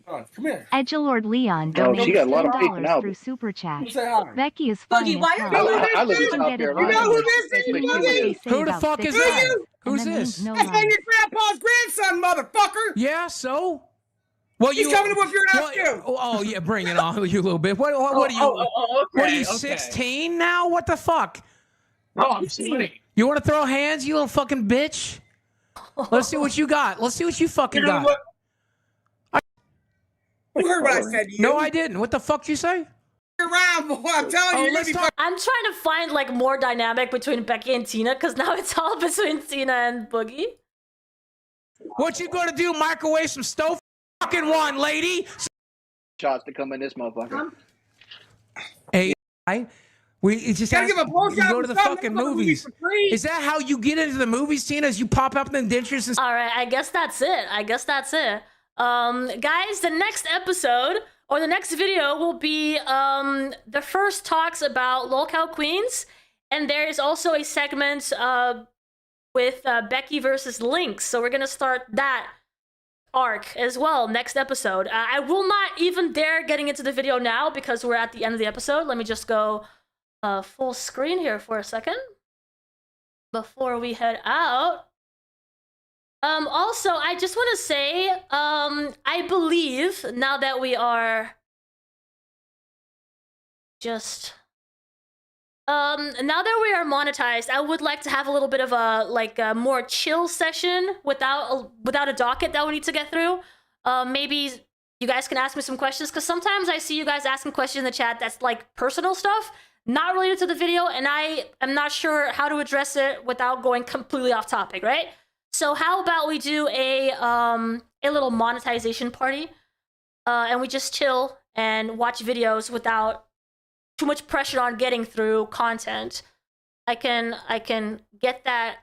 Speaker 16: Come here.
Speaker 14: Edgelord Leon
Speaker 12: Oh, she
Speaker 14: donates
Speaker 12: got a lot of faith in
Speaker 14: $10
Speaker 12: Albert.
Speaker 14: through Super Chat.
Speaker 16: Say hi.
Speaker 14: Becky is fine.
Speaker 8: Boogie, why
Speaker 14: as
Speaker 8: are
Speaker 14: hell.
Speaker 8: you
Speaker 12: I live in
Speaker 14: You
Speaker 12: South
Speaker 14: can get
Speaker 12: Carolina.
Speaker 16: You know who this
Speaker 14: advice.
Speaker 16: is,
Speaker 14: What
Speaker 16: Boogie?
Speaker 14: they say
Speaker 7: Who the
Speaker 14: about
Speaker 7: fuck is
Speaker 14: sticks
Speaker 7: that?
Speaker 14: and
Speaker 7: Who's
Speaker 14: then
Speaker 7: this?
Speaker 14: no
Speaker 16: That's
Speaker 14: lie.
Speaker 16: like your grandpa's grandson, motherfucker!
Speaker 7: Yeah, so? Well,
Speaker 16: He's coming to whip your ass, too!
Speaker 7: Oh, yeah, bring it on, you little bit. What are you? What are you, 16 now? What the fuck?
Speaker 16: Oh, I'm 20.
Speaker 7: You want to throw hands, you little fucking bitch? Let's see what you got. Let's see what you fucking got.
Speaker 16: You heard what I said to you.
Speaker 7: No, I didn't. What the fuck did you say?
Speaker 16: Around, boy. I'm telling you.
Speaker 2: I'm trying to find like more dynamic between Becky and Tina because now it's all between Tina and Boogie.
Speaker 7: What you gonna do? Microwave some stove? Fucking one, lady.
Speaker 12: Shots to come in this motherfucker.
Speaker 7: Hey, we just
Speaker 16: Gotta give a blowjob
Speaker 7: you go to the
Speaker 16: and stuff,
Speaker 7: fucking
Speaker 16: make
Speaker 7: movies.
Speaker 16: for free.
Speaker 7: Is that how you get into the movies, Tina? As you pop up in the dentures and
Speaker 2: All right, I guess that's it. Guys, the next episode or the next video will be the first talks about Lolcow Queens, and there is also a segment with Becky versus Lynx. So we're gonna start that arc as well next episode. I will not even dare getting into the video now because we're at the end of the episode. Let me just go full screen here for a second before we head out. Also, I just want to say, I believe now that we are just, now that we are monetized, I would like to have a little bit of a more chill session without a docket that we need to get through. Maybe you guys can ask me some questions because sometimes I see you guys asking questions in the chat that's like personal stuff, not related to the video, and I am not sure how to address it without going completely off topic, right? So how about we do a little monetization party, and we just chill and watch videos without too much pressure on getting through content. I can get that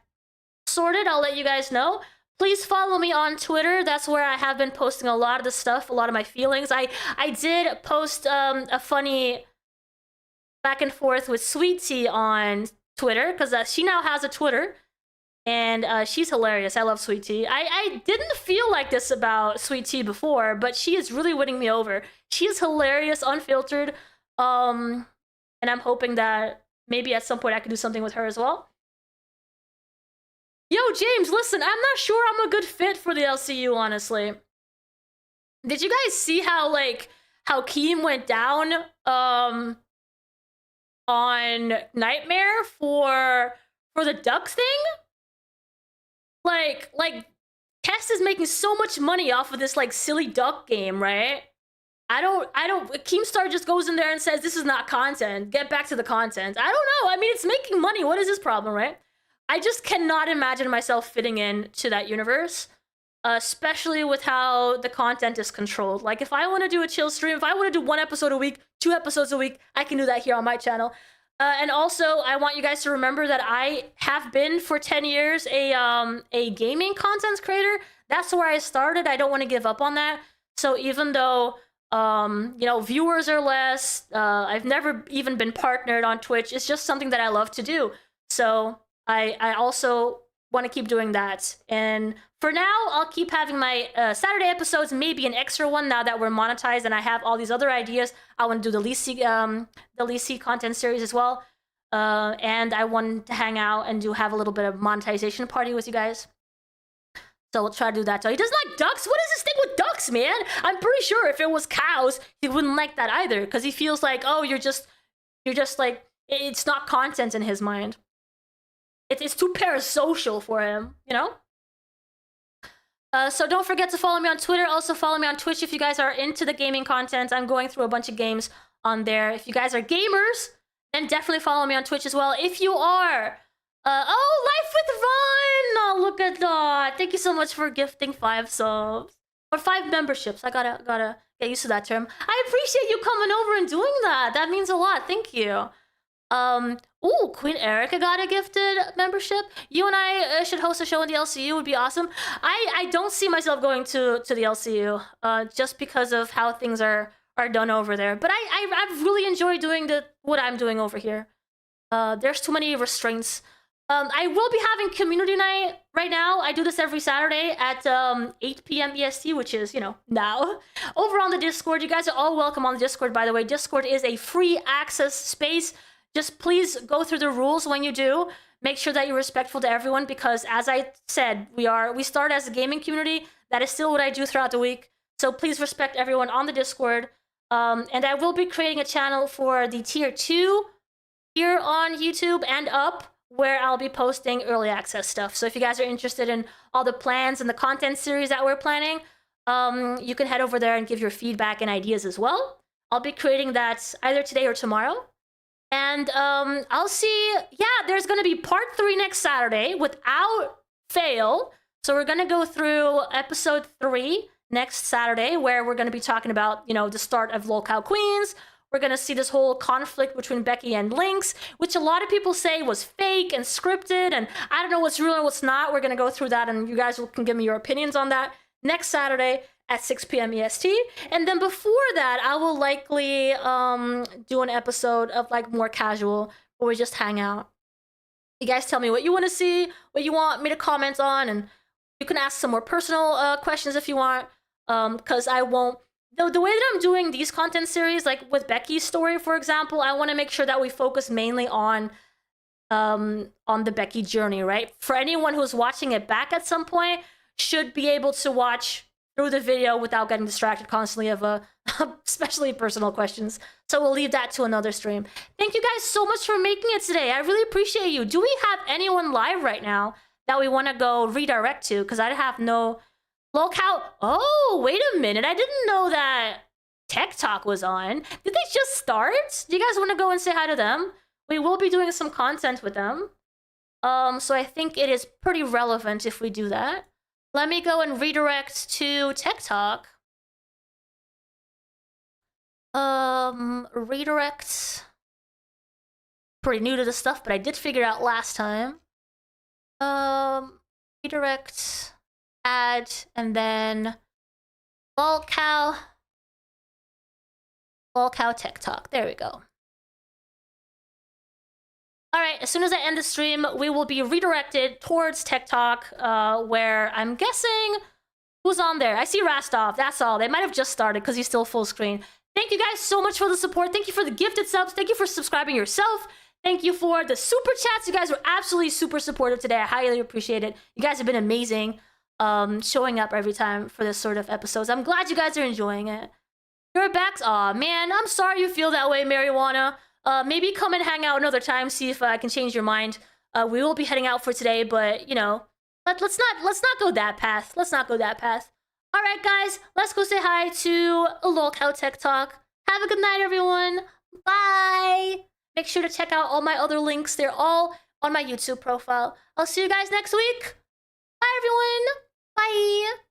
Speaker 2: sorted. I'll let you guys know. Please follow me on Twitter. That's where I have been posting a lot of the stuff, a lot of my feelings. I did post a funny back and forth with Sweet Tea on Twitter because she now has a Twitter. And she's hilarious. I love Sweet Tea. I didn't feel like this about Sweet Tea before, but she is really winning me over. She is hilarious, unfiltered. And I'm hoping that maybe at some point I could do something with her as well. Yo, James, listen, I'm not sure I'm a good fit for the LCU, honestly. Did you guys see how Keem went down on Nightmare for the ducks thing? Like Kest is making so much money off of this like silly duck game, right? I don't Keemstar just goes in there and says this is not content. Get back to the content. I don't know. I mean, it's making money. What is his problem, right? I just cannot imagine myself fitting in to that universe, especially with how the content is controlled. Like if I want to do a chill stream, if I want to do 1 episode a week, 2 episodes a week, I can do that here on my channel. And also, I want you guys to remember that I have been for 10 years a gaming content creator. That's where I started. I don't want to give up on that. So even though you know, viewers are less, I've never even been partnered on Twitch. It's just something that I love to do. So I also want to keep doing that. And for now, I'll keep having my Saturday episodes, maybe an extra one now that we're monetized and I have all these other ideas. I want to do the Lisi content series as well. And I want to hang out and have a little bit of monetization party with you guys. So we'll try to do that. So he doesn't like ducks? What is this thing with ducks, man? I'm pretty sure if it was cows, he wouldn't like that either. Because he feels like, oh, you're just like, it's not content in his mind. It's too parasocial for him, you know? So don't forget to follow me on Twitter. Also follow me on Twitch if you guys are into the gaming content. I'm going through a bunch of games on there. If you guys are gamers, then definitely follow me on Twitch as well. If you are... oh, Life with Ron! Oh, look at that. Thank you so much for gifting 5 subs. Or 5 memberships. I gotta get used to that term. I appreciate you coming over and doing that. That means a lot. Thank you. Ooh, Queen Erica got a gifted membership. You and I should host a show in the LCU. Would be awesome. I don't see myself going to the LCU just because of how things are done over there. But I really enjoy doing what I'm doing over here. There's too many restraints. I will be having community night right now. I do this every Saturday at 8 p.m. EST, which is, you know, now. Over on the Discord. You guys are all welcome on the Discord, by the way. Discord is a free access space. Just please go through the rules when you do. Make sure that you're respectful to everyone because, as I said, we start as a gaming community. That is still what I do throughout the week. So please respect everyone on the Discord. And I will be creating a channel for the tier 2 here on YouTube and up, where I'll be posting early access stuff. So if you guys are interested in all the plans and the content series that we're planning, you can head over there and give your feedback and ideas as well. I'll be creating that either today or tomorrow. And I'll see, yeah, there's gonna be part 3 next Saturday without fail. So we're gonna go through episode 3 next Saturday, where we're gonna be talking about, you know, the start of Lolcow Queens. We're going to see this whole conflict between Becky and Lynx, which a lot of people say was fake and scripted, and I don't know what's real and what's not. We're going to go through that, and you guys can give me your opinions on that next Saturday at 6 p.m. EST. And then before that, I will likely do an episode of like more casual, where we just hang out. You guys tell me what you want to see, what you want me to comment on, and you can ask some more personal questions if you want, because I won't. The way that I'm doing these content series, like with Becky's story, for example, I want to make sure that we focus mainly on the Becky journey, right? For anyone who's watching it back at some point, should be able to watch through the video without getting distracted constantly of especially personal questions. So we'll leave that to another stream. Thank you guys so much for making it today. I really appreciate you. Do we have anyone live right now that we want to go redirect to? Because I have no... Lolcow. Oh, wait a minute. I didn't know that Tech Talk was on. Did they just start? Do you guys want to go and say hi to them? We will be doing some content with them. So I think it is pretty relevant if we do that. Let me go and redirect to Tech Talk. Redirect. Pretty new to the stuff, but I did figure out last time. Redirect. Add, and then Lolcow Tech Talk. There we go. All right, as soon as I end the stream, we will be redirected towards Tech Talk, where I'm guessing who's on there. I see Rastov, that's all. They might have just started because he's still full screen. Thank you guys so much for the support. Thank you for the gifted subs. Thank you for subscribing yourself. Thank you for the super chats. You guys were absolutely super supportive today. I highly appreciate it. You guys have been amazing. Showing up every time for this sort of episodes. I'm glad you guys are enjoying it. Your backs, aw man, I'm sorry you feel that way, Marijuana. Maybe come and hang out another time, see if I can change your mind. We will be heading out for today, but you know, let's not go that path. Let's not go that path. All right, guys, let's go say hi to Lolcow Tech Talk. Have a good night, everyone. Bye. Make sure to check out all my other links. They're all on my YouTube profile. I'll see you guys next week. Bye, everyone. Bye.